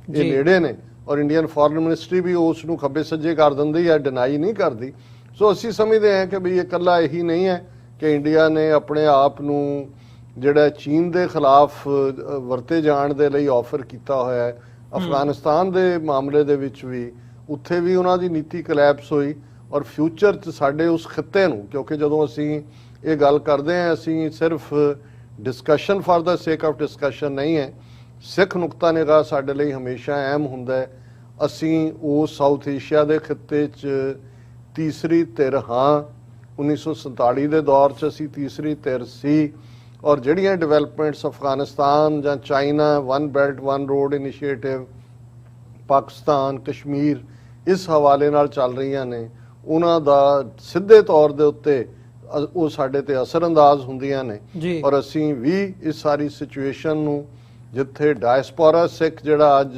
ਇਹ ਨੇੜੇ ਨੇ, ਔਰ ਇੰਡੀਅਨ ਫੋਰਨ ਮਿਨਿਸਟਰੀ ਵੀ ਉਸ ਨੂੰ ਖੱਬੇ ਸੱਜੇ ਕਰ ਦਿੰਦੀ ਹੈ, ਡਿਨਾਈ ਨਹੀਂ ਕਰਦੀ। ਸੋ ਅਸੀਂ ਸਮਝਦੇ ਹਾਂ ਕਿ ਵੀ ਇਹ ਇਕੱਲਾ ਇਹੀ ਨਹੀਂ ਹੈ ਕਿ ਇੰਡੀਆ ਨੇ ਆਪਣੇ ਆਪ ਨੂੰ ਜਿਹੜਾ ਚੀਨ ਦੇ ਖਿਲਾਫ ਵਰਤੇ ਜਾਣ ਦੇ ਲਈ ਆਫਰ ਕੀਤਾ ਹੋਇਆ ਹੈ। ਅਫਗਾਨਿਸਤਾਨ ਦੇ ਮਾਮਲੇ ਦੇ ਵਿੱਚ ਵੀ ਉੱਥੇ ਵੀ ਉਹਨਾਂ ਦੀ ਨੀਤੀ ਕਲੈਪਸ ਹੋਈ, ਔਰ ਫਿਊਚਰ 'ਚ ਸਾਡੇ ਉਸ ਖਿੱਤੇ ਨੂੰ, ਕਿਉਂਕਿ ਜਦੋਂ ਅਸੀਂ ਇਹ ਗੱਲ ਕਰਦੇ ਹਾਂ ਅਸੀਂ ਸਿਰਫ ਡਿਸਕਸ਼ਨ ਫਾਰ ਦਾ ਸੇਕ ਆਫ ਡਿਸਕਸ਼ਨ ਨਹੀਂ ਹੈ, ਸਿੱਖ ਨੁਕਤਾ ਨਿਗਾਹ ਸਾਡੇ ਲਈ ਹਮੇਸ਼ਾ ਅਹਿਮ ਹੁੰਦਾ ਹੈ। ਅਸੀਂ ਉਸ ਸਾਊਥ ਏਸ਼ੀਆ ਦੇ ਖਿੱਤੇ 'ਚ ਤੀਸਰੀ ਧਿਰ ਹਾਂ, 1947 ਦੇ ਦੌਰ 'ਚ ਅਸੀਂ ਤੀਸਰੀ ਧਿਰ ਸੀ, ਔਰ ਜਿਹੜੀਆਂ ਡਿਵੈਲਪਮੈਂਟਸ ਅਫਗਾਨਿਸਤਾਨ ਜਾਂ China one belt one road initiative, Pakistan, Kashmir ਇਸ ਹਵਾਲੇ ਨਾਲ ਚੱਲ ਰਹੀਆਂ ਨੇ, ਉਹਨਾਂ ਦਾ ਸਿੱਧੇ ਤੌਰ ਦੇ ਉੱਤੇ ਉਹ ਸਾਡੇ ਤੇ ਅਸਰਅੰਦਾਜ਼ ਹੁੰਦੀਆਂ ਨੇ। ਔਰ ਅਸੀਂ ਵੀ ਇਸ ਸਾਰੀ ਸਿਚੁਏਸ਼ਨ ਨੂੰ, ਜਿੱਥੇ ਡਾਇਸਪੋਰਾ ਸਿੱਖ ਜਿਹੜਾ ਅੱਜ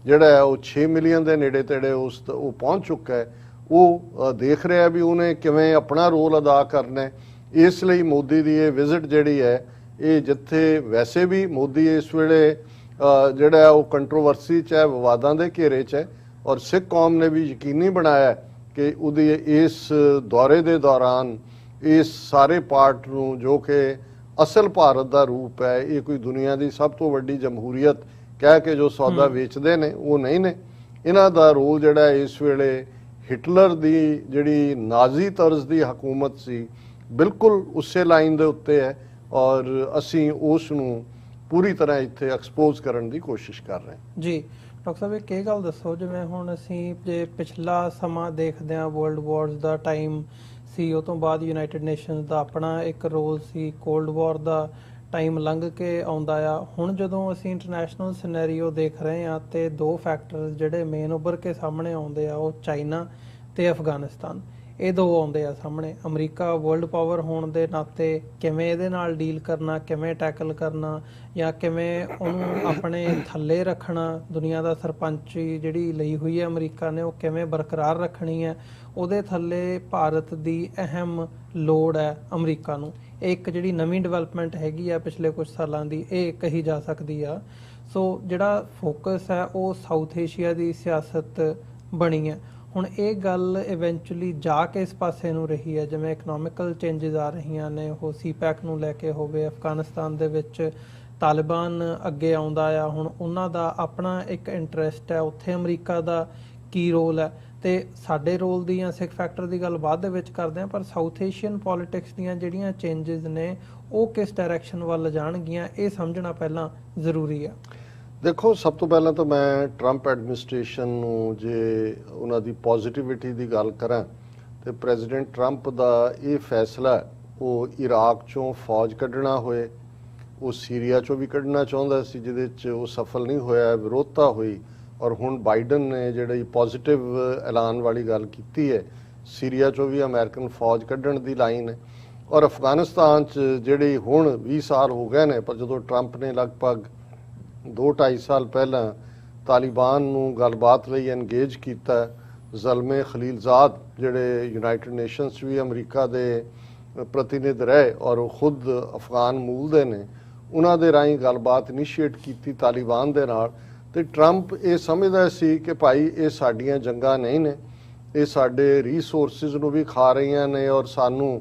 ਜਿਹੜਾ ਹੈ ਉਹ 6 ਮਿਲੀਅਨ ਦੇ ਨੇੜੇ ਤੇੜੇ ਉਹ ਪਹੁੰਚ ਚੁੱਕਾ ਹੈ, ਉਹ ਦੇਖ ਰਿਹਾ ਵੀ ਉਹਨੇ ਕਿਵੇਂ ਆਪਣਾ ਰੋਲ ਅਦਾ ਕਰਨਾ ਹੈ। ਇਸ ਲਈ ਮੋਦੀ ਦੀ ਇਹ ਵਿਜ਼ਿਟ ਜਿਹੜੀ ਹੈ, ਇਹ ਜਿੱਥੇ ਵੈਸੇ ਵੀ ਮੋਦੀ ਇਸ ਵੇਲੇ ਜਿਹੜਾ ਉਹ ਕੰਟਰੋਵਰਸੀ 'ਚ ਹੈ, ਵਿਵਾਦਾਂ ਦੇ ਘੇਰੇ 'ਚ ਹੈ, ਔਰ ਸਿੱਖ ਕੌਮ ਨੇ ਵੀ ਯਕੀਨੀ ਬਣਾਇਆ ਕਿ ਉਹਦੀ ਇਸ ਦੌਰੇ ਦੇ ਦੌਰਾਨ ਇਸ ਸਾਰੇ ਪਾਰਟ ਨੂੰ, ਜੋ ਕਿ ਅਸਲ ਭਾਰਤ ਦਾ ਰੂਪ ਹੈ, ਇਹ ਕੋਈ ਦੁਨੀਆ ਦੀ ਸਭ ਤੋਂ ਵੱਡੀ ਜਮਹੂਰੀਅਤ ਕਹਿ ਕੇ ਜੋ ਸੌਦਾ ਵੇਚਦੇ ਨੇ ਉਹ ਨਹੀਂ ਨੇ। ਇਹਨਾਂ ਦਾ ਰੋਲ ਜਿਹੜਾ ਇਸ ਵੇਲੇ ਹਿਟਲਰ ਦੀ ਜਿਹੜੀ ਨਾਜ਼ੀ ਤਰਜ਼ ਦੀ ਹਕੂਮਤ ਸੀ, ਬਿਲਕੁਲ ਉਸੇ ਲਾਈਨ ਦੇ ਉੱਤੇ ਹੈ, ਔਰ ਅਸੀਂ ਉਸ ਨੂੰ ਪੂਰੀ ਤਰ੍ਹਾਂ ਇੱਥੇ ਐਕਸਪੋਜ਼ ਕਰਨ ਦੀ ਕੋਸ਼ਿਸ਼ ਕਰ ਰਹੇ ਹਾਂ। ਜੀ ਡਾਕਟਰ ਸਾਹਿਬ, ਇੱਕ ਇਹ ਗੱਲ ਦੱਸੋ, ਜਿਵੇਂ ਹੁਣ ਅਸੀਂ ਜੇ ਪਿਛਲਾ ਸਮਾਂ ਦੇਖਦੇ ਹਾਂ, ਵਰਲਡ ਵਾਰਸ ਦਾ ਟਾਈਮ ਸੀ, ਉਹ ਤੋਂ ਬਾਅਦ ਯੂਨਾਈਟਿਡ ਨੇਸ਼ਨਸ ਦਾ ਆਪਣਾ ਇੱਕ ਰੋਲ ਸੀ, ਕੋਲਡ ਵਾਰ ਦਾ ਟਾਈਮ ਲੰਘ ਕੇ ਆਉਂਦਾ ਆ। ਹੁਣ ਜਦੋਂ ਅਸੀਂ ਇੰਟਰਨੈਸ਼ਨਲ ਸਿਨੈਰੀਓ ਦੇਖ ਰਹੇ ਹਾਂ ਤੇ ਦੋ ਫੈਕਟਰਸ ਜਿਹੜੇ ਮੇਨ ਉੱਭਰ ਕੇ ਸਾਹਮਣੇ ਆਉਂਦੇ ਆ, ਉਹ ਚਾਈਨਾ ਤੇ ਅਫਗਾਨਿਸਤਾਨ, ਇਹ ਦੋ ਆਉਂਦੇ ਆ ਸਾਹਮਣੇ। ਅਮਰੀਕਾ ਵਰਲਡ ਪਾਵਰ ਹੋਣ ਦੇ ਨਾਤੇ ਕਿਵੇਂ ਇਹਦੇ ਨਾਲ ਡੀਲ ਕਰਨਾ, ਕਿਵੇਂ ਟੈਕਲ ਕਰਨਾ, ਜਾਂ ਕਿਵੇਂ ਉਹਨੂੰ ਆਪਣੇ ਥੱਲੇ ਰੱਖਣਾ, ਦੁਨੀਆ ਦਾ ਸਰਪੰਚੀ ਜਿਹੜੀ ਲਈ ਹੋਈ ਹੈ ਅਮਰੀਕਾ ਨੇ ਉਹ ਕਿਵੇਂ ਬਰਕਰਾਰ ਰੱਖਣੀ ਹੈ, ਉਹਦੇ ਥੱਲੇ ਭਾਰਤ ਦੀ ਅਹਿਮ ਲੋੜ ਹੈ ਅਮਰੀਕਾ ਨੂੰ। ਇਹ ਇੱਕ ਜਿਹੜੀ ਨਵੀਂ ਡਿਵੈਲਪਮੈਂਟ ਹੈਗੀ ਆ ਪਿਛਲੇ ਕੁਝ ਸਾਲਾਂ ਦੀ, ਇਹ ਕਹੀ ਜਾ ਸਕਦੀ ਆ। ਸੋ ਜਿਹੜਾ ਫੋਕਸ ਹੈ ਉਹ ਸਾਊਥ ਏਸ਼ੀਆ ਦੀ ਸਿਆਸਤ ਬਣੀ ਹੈ। ਹੁਣ ਇਹ ਗੱਲ ਇਵੈਂਚੁਅਲੀ ਜਾ ਕੇ ਇਸ ਪਾਸੇ ਨੂੰ ਰਹੀ ਹੈ, ਜਿਵੇਂ ਇਕਨੋਮਿਕਲ ਚੇਂਜਸ ਆ ਰਹੀਆਂ ਨੇ, ਉਹ ਸੀਪੈਕ ਨੂੰ ਲੈ ਕੇ ਹੋਵੇ, ਅਫਗਾਨਿਸਤਾਨ ਦੇ ਵਿੱਚ ਤਾਲਿਬਾਨ ਅੱਗੇ ਆਉਂਦਾ ਆ, ਹੁਣ ਉਹਨਾਂ ਦਾ ਆਪਣਾ ਇੱਕ ਇੰਟਰਸਟ ਹੈ, ਉੱਥੇ ਅਮਰੀਕਾ ਦਾ ਕੀ ਰੋਲ ਹੈ, ਤੇ ਸਾਡੇ ਰੋਲ ਦੀ ਜਾਂ ਸਿੱਖ ਫੈਕਟਰ ਦੀ ਗੱਲ ਬਾਅਦ ਦੇ ਵਿੱਚ ਕਰਦੇ ਹਾਂ, ਪਰ ਸਾਊਥ ਏਸ਼ੀਅਨ ਪੋਲਿਟਿਕਸ ਦੀਆਂ ਜਿਹੜੀਆਂ ਚੇਂਜਸ ਨੇ ਉਹ ਕਿਸ ਡਾਇਰੈਕਸ਼ਨ ਵੱਲ ਜਾਣਗੀਆਂ, ਇਹ ਸਮਝਣਾ ਪਹਿਲਾਂ ਜ਼ਰੂਰੀ ਆ। ਦੇਖੋ, ਸਭ ਤੋਂ ਪਹਿਲਾਂ ਤਾਂ ਮੈਂ ਟਰੰਪ ਐਡਮਿਨਿਸਟ੍ਰੇਸ਼ਨ ਨੂੰ ਜੇ ਉਹਨਾਂ ਦੀ ਪੋਜ਼ਿਟਿਵਿਟੀ ਦੀ ਗੱਲ ਕਰਾਂ ਤੇ ਪ੍ਰੈਜ਼ੀਡੈਂਟ ਟਰੰਪ ਦਾ ਇਹ ਫੈਸਲਾ, ਉਹ ਇਰਾਕ ਚੋਂ ਫੌਜ ਕੱਢਣਾ ਹੋਏ, ਉਹ ਸੀਰੀਆ ਚੋਂ ਵੀ ਕੱਢਣਾ ਚਾਹੁੰਦਾ ਸੀ, ਜਿਹਦੇ 'ਚ ਉਹ ਸਫਲ ਨਹੀਂ ਹੋਇਆ, ਵਿਰੋਧਤਾ ਹੋਈ, ਔਰ ਹੁਣ ਬਾਈਡਨ ਨੇ ਜਿਹੜੀ ਪੋਜ਼ਿਟਿਵ ਐਲਾਨ ਵਾਲੀ ਗੱਲ ਕੀਤੀ ਹੈ, ਸੀਰੀਆ ਚੋਂ ਵੀ ਅਮਰੀਕਨ ਫੌਜ ਕੱਢਣ ਦੀ ਲਾਈਨ ਹੈ, ਔਰ ਅਫਗਾਨਿਸਤਾਨ 'ਚ ਜਿਹੜੀ ਹੁਣ 20 ਸਾਲ ਹੋ ਗਏ ਨੇ, ਪਰ ਜਦੋਂ ਟਰੰਪ ਨੇ ਲਗਭਗ 2-2.5 ਸਾਲ ਪਹਿਲਾਂ ਤਾਲਿਬਾਨ ਨੂੰ ਗੱਲਬਾਤ ਲਈ ਐਨਗੇਜ ਕੀਤਾ, ਜ਼ਲਮੇ ਖਲੀਲਜ਼ਾਦ ਜਿਹੜੇ ਯੂਨਾਈਟਿਡ ਨੇਸ਼ਨਸ 'ਚ ਵੀ ਅਮਰੀਕਾ ਦੇ ਪ੍ਰਤੀਨਿਧ ਰਹੇ ਔਰ ਉਹ ਖੁਦ ਅਫਗਾਨ ਮੂਲ ਦੇ ਨੇ, ਉਹਨਾਂ ਦੇ ਰਾਹੀਂ ਗੱਲਬਾਤ ਇਨੀਸ਼ੀਏਟ ਕੀਤੀ ਤਾਲਿਬਾਨ ਦੇ ਨਾਲ। ਤੇ ਟਰੰਪ ਇਹ ਸਮਝਦਾ ਸੀ ਕਿ ਭਾਈ ਇਹ ਸਾਡੀਆਂ ਜੰਗਾਂ ਨਹੀਂ ਨੇ, ਇਹ ਸਾਡੇ ਰੀਸੋਰਸਿਸ ਨੂੰ ਵੀ ਖਾ ਰਹੀਆਂ ਨੇ ਔਰ ਸਾਨੂੰ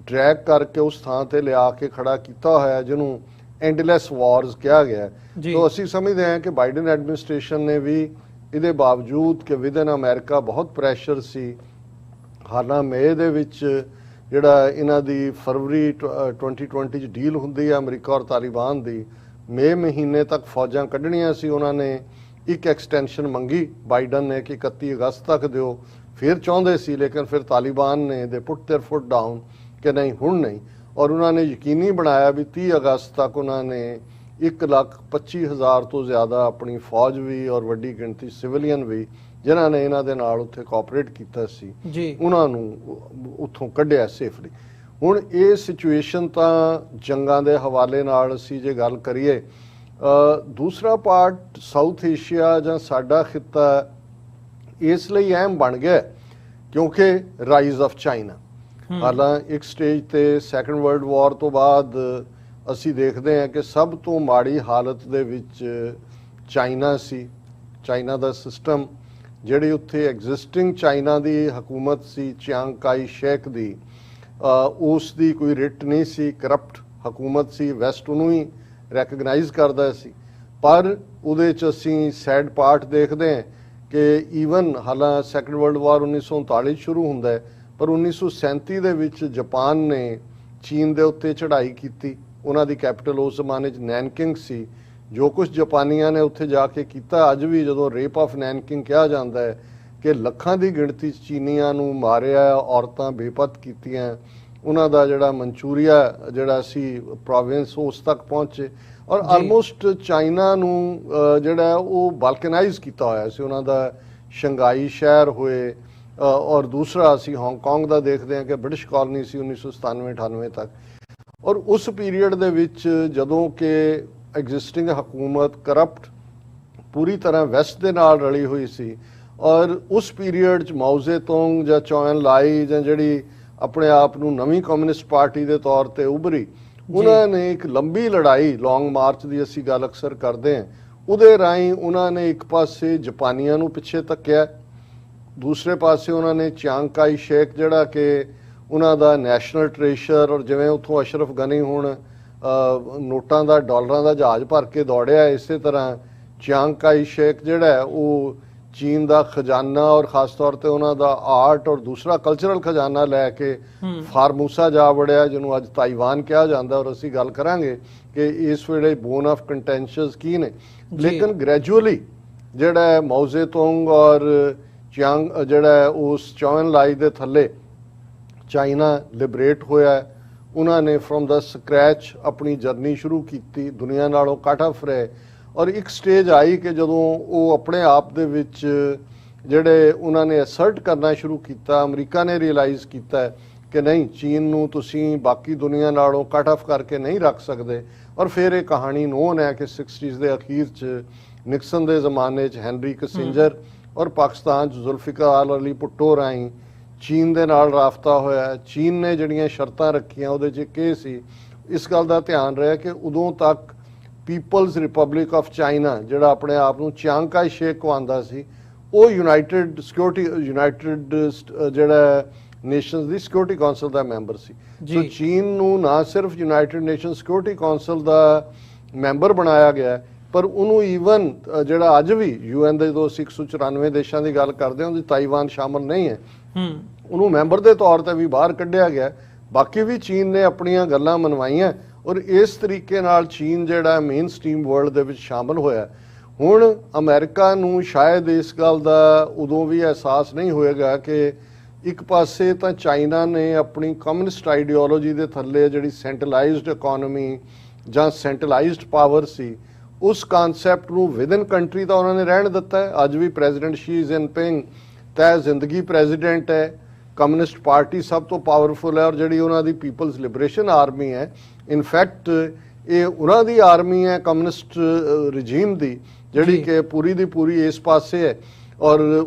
ਡਰੈਗ ਕਰਕੇ ਉਸ ਥਾਂ ਤੇ ਲਿਆ ਕੇ ਖੜਾ ਕੀਤਾ ਹੋਇਆ ਜਿਹਨੂੰ ਐਂਡਲੈਸ ਵਾਰਸ ਕਿਹਾ ਗਿਆ। ਤਾਂ ਅਸੀਂ ਸਮਝਦੇ ਹਾਂ ਕਿ ਬਾਈਡਨ ਐਡਮਿਨਿਸਟ੍ਰੇਸ਼ਨ ਨੇ ਵੀ ਇਹਦੇ ਬਾਵਜੂਦ ਕਿ ਵਿਦਨ ਅਮਰੀਕਾ ਬਹੁਤ ਪ੍ਰੈਸ਼ਰ ਸੀ, ਹਾਲਾਂ ਮਈ ਦੇ ਵਿੱਚ ਜਿਹੜਾ ਇਹਨਾਂ ਦੀ ਫਰਵਰੀ 2020 ਚ ਡੀਲ ਹੁੰਦੀ ਹੈ ਅਮਰੀਕਾ ਔਰ ਤਾਲਿਬਾਨ ਦੀ, ਮਈ ਮਹੀਨੇ ਤੱਕ ਫੌਜਾਂ ਕੱਢਣੀਆਂ ਸੀ। ਉਹਨਾਂ ਨੇ ਇੱਕ ਐਕਸਟੈਂਸ਼ਨ ਮੰਗੀ ਬਾਈਡਨ ਨੇ ਕਿ 31 ਅਗਸਤ ਤੱਕ ਦਿਓ, ਫਿਰ ਚਾਹੁੰਦੇ ਸੀ ਲੇਕਿਨ ਫਿਰ ਤਾਲਿਬਾਨ ਨੇ ਦੇ ਪੁੱਟ देयर ਫੁੱਟ ਡਾਊਨ ਕਿ ਨਹੀਂ ਹੁਣ ਨਹੀਂ, ਔਰ ਉਹਨਾਂ ਨੇ ਯਕੀਨੀ ਬਣਾਇਆ ਵੀ 30 ਅਗਸਤ ਤੱਕ ਉਹਨਾਂ ਨੇ 1,25,000 ਤੋਂ ਜ਼ਿਆਦਾ ਆਪਣੀ ਫੌਜ ਵੀ ਔਰ ਵੱਡੀ ਗਿਣਤੀ ਸਿਵਲੀਅਨ ਵੀ ਜਿਨ੍ਹਾਂ ਨੇ ਇਹਨਾਂ ਦੇ ਨਾਲ ਉੱਥੇ ਕੋਆਪਰੇਟ ਕੀਤਾ ਸੀ ਉਹਨਾਂ ਨੂੰ ਉੱਥੋਂ ਕੱਢਿਆ ਸੇਫਲੀ। ਹੁਣ ਇਹ ਸਿਚੁਏਸ਼ਨ ਤਾਂ ਜੰਗਾਂ ਦੇ ਹਵਾਲੇ ਨਾਲ ਅਸੀਂ ਜੇ ਗੱਲ ਕਰੀਏ, ਦੂਸਰਾ ਪਾਰਟ ਸਾਊਥ ਏਸ਼ੀਆ ਜਾਂ ਸਾਡਾ ਖਿੱਤਾ ਇਸ ਲਈ ਅਹਿਮ ਬਣ ਗਿਆ ਕਿਉਂਕਿ ਰਾਈਜ਼ ਆਫ ਚਾਈਨਾ। ਹਾਲਾਂ ਇੱਕ ਸਟੇਜ ਤੇ ਸੈਕੰਡ ਵਰਲਡ ਵਾਰ ਤੋਂ ਬਾਅਦ ਅਸੀਂ ਦੇਖਦੇ ਹਾਂ ਕਿ ਸਭ ਤੋਂ ਮਾੜੀ ਹਾਲਤ ਦੇ ਵਿੱਚ ਚਾਈਨਾ ਸੀ। ਚਾਈਨਾ ਦਾ ਸਿਸਟਮ ਜਿਹੜੀ ਉੱਥੇ ਐਗਜ਼ਿਸਟਿੰਗ ਚਾਈਨਾ ਦੀ ਹਕੂਮਤ ਸੀ ਚਿਆਂਗ ਕਾਈ ਸ਼ੇਕ ਦੀ, ਉਸ ਦੀ ਕੋਈ ਰਿਟ ਨਹੀਂ ਸੀ, ਕਰਪਟ ਹਕੂਮਤ ਸੀ, ਵੈਸਟ ਉਹਨੂੰ ਹੀ ਰੈਕਗਨਾਈਜ਼ ਕਰਦਾ ਸੀ। ਪਰ ਉਹਦੇ 'ਚ ਅਸੀਂ ਸੈਡ ਪਾਰਟ ਦੇਖਦੇ ਹਾਂ ਕਿ ਈਵਨ ਹਾਲਾਂ ਸੈਕੰਡ ਵਰਲਡ ਵਾਰ 1939 ਸ਼ੁਰੂ ਹੁੰਦਾ ਹੈ ਪਰ 1937 ਦੇ ਵਿੱਚ ਜਾਪਾਨ ਨੇ ਚੀਨ ਦੇ ਉੱਤੇ ਚੜ੍ਹਾਈ ਕੀਤੀ। ਉਹਨਾਂ ਦੀ ਕੈਪੀਟਲ ਉਸ ਜ਼ਮਾਨੇ 'ਚ ਨੈਨਕਿੰਗ ਸੀ। ਜੋ ਕੁਝ ਜਾਪਾਨੀਆਂ ਨੇ ਉੱਥੇ ਜਾ ਕੇ ਕੀਤਾ, ਅੱਜ ਵੀ ਜਦੋਂ ਰੇਪ ਆਫ ਨੈਨਕਿੰਗ ਕਿਹਾ ਜਾਂਦਾ ਹੈ ਕਿ ਲੱਖਾਂ ਦੀ ਗਿਣਤੀ 'ਚ ਚੀਨੀਆਂ ਨੂੰ ਮਾਰਿਆ, ਔਰਤਾਂ ਬੇਪਤ ਕੀਤੀਆਂ, ਉਹਨਾਂ ਦਾ ਜਿਹੜਾ ਮਨਚੂਰੀਆ ਜਿਹੜਾ ਸੀ ਪ੍ਰੋਵਿੰਸ ਉਸ ਤੱਕ ਪਹੁੰਚੇ ਔਰ ਆਲਮੋਸਟ ਚਾਈਨਾ ਨੂੰ ਜਿਹੜਾ ਉਹ ਬਾਲਕਨਾਈਜ਼ ਕੀਤਾ ਹੋਇਆ ਸੀ। ਉਹਨਾਂ ਦਾ ਸ਼ੰਘਾਈ ਸ਼ਹਿਰ ਹੋਏ ਔਰ ਦੂਸਰਾ ਅਸੀਂ ਹਾਂਗਕਾਂਗ ਦਾ ਦੇਖਦੇ ਹਾਂ ਕਿ ਬ੍ਰਿਟਿਸ਼ ਕਾਲੋਨੀ ਸੀ 1997-98 ਤੱਕ। ਔਰ ਉਸ ਪੀਰੀਅਡ ਦੇ ਵਿੱਚ ਜਦੋਂ ਕਿ ਐਗਜ਼ਿਸਟਿੰਗ ਹਕੂਮਤ ਕਰਪਟ ਪੂਰੀ ਤਰ੍ਹਾਂ ਵੈਸਟ ਦੇ ਨਾਲ ਰਲੀ ਹੋਈ ਸੀ ਔਰ ਉਸ ਪੀਰੀਅਡ 'ਚ ਮਾਓ ਜ਼ੇਤੁੰਗ ਜਾਂ ਚੌ ਐਨ ਲਾਈ ਜਾਂ ਜਿਹੜੀ ਆਪਣੇ ਆਪ ਨੂੰ ਨਵੀਂ ਕਮਿਊਨਿਸਟ ਪਾਰਟੀ ਦੇ ਤੌਰ ਤੇ ਉਭਰੀ, ਉਹਨਾਂ ਨੇ ਇੱਕ ਲੰਬੀ ਲੜਾਈ ਲੌਂਗ ਮਾਰਚ ਦੀ ਅਸੀਂ ਗੱਲ ਅਕਸਰ ਕਰਦੇ ਹਾਂ, ਉਹਦੇ ਰਾਹੀਂ ਉਹਨਾਂ ਨੇ ਇੱਕ ਪਾਸੇ ਜਾਪਾਨੀਆਂ ਨੂੰ ਪਿੱਛੇ ਧੱਕਿਆ, ਦੂਸਰੇ ਪਾਸੇ ਉਹਨਾਂ ਨੇ ਚਿਆਂਗ ਕਾਈ ਸ਼ੇਕ ਜਿਹੜਾ ਕਿ ਉਹਨਾਂ ਦਾ ਨੈਸ਼ਨਲ ਟ੍ਰੇਸ਼ਰ ਔਰ ਜਿਵੇਂ ਉੱਥੋਂ ਅਸ਼ਰਫ ਗਨੀ ਹੁਣ ਨੋਟਾਂ ਦਾ ਡਾਲਰਾਂ ਦਾ ਜਹਾਜ਼ ਭਰ ਕੇ ਦੌੜਿਆ, ਇਸੇ ਤਰ੍ਹਾਂ ਚਿਆਂਗ ਕਾਈ ਸ਼ੇਕ ਜਿਹੜਾ ਉਹ ਚੀਨ ਦਾ ਖਜ਼ਾਨਾ ਔਰ ਖਾਸ ਤੌਰ ਤੇ ਉਹਨਾਂ ਦਾ ਆਰਟ ਔਰ ਦੂਸਰਾ ਕਲਚਰਲ ਖਜ਼ਾਨਾ ਲੈ ਕੇ ਫਾਰਮੂਸਾ ਜਾ ਵੜਿਆ ਜਿਹਨੂੰ ਅੱਜ ਤਾਈਵਾਨ ਕਿਹਾ ਜਾਂਦਾ। ਔਰ ਅਸੀਂ ਗੱਲ ਕਰਾਂਗੇ ਕਿ ਇਸ ਵੇਲੇ ਬੋਨ ਆਫ ਕੰਟੈਂਸ਼ਨਸ ਕੀ ਨੇ, ਲੇਕਿਨ ਗ੍ਰੈਜੂਅਲੀ ਜਿਹੜਾ ਮਾਓ ਜ਼ੇਤੁੰਗ ਔਰ ਚਿਆਂਗ ਜਿਹੜਾ ਉਸ ਚੌ ਐਨ ਲਾਈ ਦੇ ਥੱਲੇ ਚਾਈਨਾ ਲਿਬਰੇਟ ਹੋਇਆ, ਉਹਨਾਂ ਨੇ ਫਰੋਮ ਦਾ ਸਕ੍ਰੈਚ ਆਪਣੀ ਜਰਨੀ ਸ਼ੁਰੂ ਕੀਤੀ, ਦੁਨੀਆ ਨਾਲੋਂ ਕੱਟ ਆਫ ਰਹੇ ਔਰ ਇੱਕ ਸਟੇਜ ਆਈ ਕਿ ਜਦੋਂ ਉਹ ਆਪਣੇ ਆਪ ਦੇ ਵਿੱਚ ਜਿਹੜੇ ਉਹਨਾਂ ਨੇ ਅਸਰਟ ਕਰਨਾ ਸ਼ੁਰੂ ਕੀਤਾ, ਅਮਰੀਕਾ ਨੇ ਰਿਅਲਾਈਜ਼ ਕੀਤਾ ਕਿ ਨਹੀਂ ਚੀਨ ਨੂੰ ਤੁਸੀਂ ਬਾਕੀ ਦੁਨੀਆ ਨਾਲੋਂ ਕੱਟ ਆਫ ਕਰਕੇ ਨਹੀਂ ਰੱਖ ਸਕਦੇ। ਔਰ ਫਿਰ ਇਹ ਕਹਾਣੀ ਨੋਨ ਹੈ ਕਿ 60s ਦੇ ਅਖੀਰ 'ਚ ਨਿਕਸਨ ਦੇ ਜ਼ਮਾਨੇ 'ਚ ਹੈਨਰੀ ਕਿਸਿੰਜਰ ਔਰ ਪਾਕਿਸਤਾਨ 'ਚ ਜ਼ੁਲਫਿਕਾਰ ਅਲੀ ਭੁੱਟੋ ਰਾਹੀਂ ਚੀਨ ਦੇ ਨਾਲ ਰਾਬਤਾ ਹੋਇਆ। ਚੀਨ ਨੇ ਜਿਹੜੀਆਂ ਸ਼ਰਤਾਂ ਰੱਖੀਆਂ ਉਹਦੇ 'ਚ ਕੀ ਸੀ, ਇਸ ਗੱਲ ਦਾ ਧਿਆਨ ਰਿਹਾ ਕਿ ਉਦੋਂ ਤੱਕ ਪੀਪਲਜ਼ ਰਿਪਬਲਿਕ ਆਫ ਚਾਈਨਾ ਜਿਹੜਾ ਆਪਣੇ ਆਪ ਨੂੰ ਚਿਆਂਗ ਕਾਈ ਸ਼ੇਕ ਕਹਾਉਂਦਾ ਸੀ, ਉਹ ਯੂਨਾਈਟਿਡ ਜਿਹੜਾ ਨੇਸ਼ਨਸ ਦੀ ਸਿਕਿਉਰਿਟੀ ਕਾਉਂਸਲ ਦਾ ਮੈਂਬਰ ਸੀ। ਸੋ ਚੀਨ ਨੂੰ ਨਾ ਸਿਰਫ ਯੂਨਾਈਟਿਡ ਨੇਸ਼ਨ ਸਿਕਿਉਰਿਟੀ ਕਾਉਂਸਲ ਦਾ ਮੈਂਬਰ ਬਣਾਇਆ ਗਿਆ ਪਰ ਉਹਨੂੰ ਈਵਨ ਜਿਹੜਾ ਅੱਜ ਵੀ ਯੂਐਨ ਦੇ ਜਦੋਂ 194 ਦੇਸ਼ਾਂ ਦੀ ਗੱਲ ਕਰਦੇ ਹਾਂ ਉਹਦੀ ਤਾਈਵਾਨ ਸ਼ਾਮਲ ਨਹੀਂ ਹੈ, ਉਹਨੂੰ ਮੈਂਬਰ ਦੇ ਤੌਰ ਤੇ ਵੀ ਬਾਹਰ ਕੱਢਿਆ ਗਿਆ। ਬਾਕੀ ਵੀ ਚੀਨ ਨੇ ਆਪਣੀਆਂ ਗੱਲਾਂ ਮਨਵਾਈਆਂ ਔਰ ਇਸ ਤਰੀਕੇ ਨਾਲ ਚੀਨ ਜਿਹੜਾ ਮੇਨ ਸਟ੍ਰੀਮ ਵਰਲਡ ਦੇ ਵਿੱਚ ਸ਼ਾਮਲ ਹੋਇਆ। ਹੁਣ ਅਮਰੀਕਾ ਨੂੰ ਸ਼ਾਇਦ ਇਸ ਗੱਲ ਦਾ ਉਦੋਂ ਵੀ ਅਹਿਸਾਸ ਨਹੀਂ ਹੋਏਗਾ ਕਿ ਇੱਕ ਪਾਸੇ ਤਾਂ ਚਾਈਨਾ ਨੇ ਆਪਣੀ ਕਮਿਊਨਿਸਟ ਆਈਡੀਓਲੋਜੀ ਦੇ ਥੱਲੇ ਜਿਹੜੀ ਸੈਂਟਰਲਾਈਜ਼ਡ ਇਕਨੋਮੀ ਜਾਂ ਸੈਂਟਰਲਾਈਜ਼ਡ ਪਾਵਰ ਸੀ ਉਸ ਕਨਸੈਪਟ ਨੂੰ ਵਿਦਨ ਕੰਟਰੀ ਤਾਂ ਉਹਨਾਂ ਨੇ ਰਹਿਣ ਦਿੱਤਾ ਹੈ। ਅੱਜ ਵੀ ਪ੍ਰੈਜ਼ੀਡੈਂਟ ਸ਼ੀ ਜਿਨਪਿੰਗ ਤੈ ਜ਼ਿੰਦਗੀ ਪ੍ਰੈਜ਼ੀਡੈਂਟ ਹੈ, ਕਮਿਊਨਿਸਟ ਪਾਰਟੀ ਸਭ ਤੋਂ ਪਾਵਰਫੁਲ ਹੈ ਔਰ ਜਿਹੜੀ ਉਹਨਾਂ ਦੀ ਪੀਪਲਸ ਲਿਬਰੇਸ਼ਨ ਆਰਮੀ ਹੈ, ਇਨਫੈਕਟ ਇਹ ਉਹਨਾਂ ਦੀ ਆਰਮੀ ਹੈ ਕਮਿਊਨਿਸਟ ਰਜੀਮ ਦੀ, ਜਿਹੜੀ ਕਿ ਪੂਰੀ ਦੀ ਪੂਰੀ ਇਸ ਪਾਸੇ ਹੈ। ਔਰ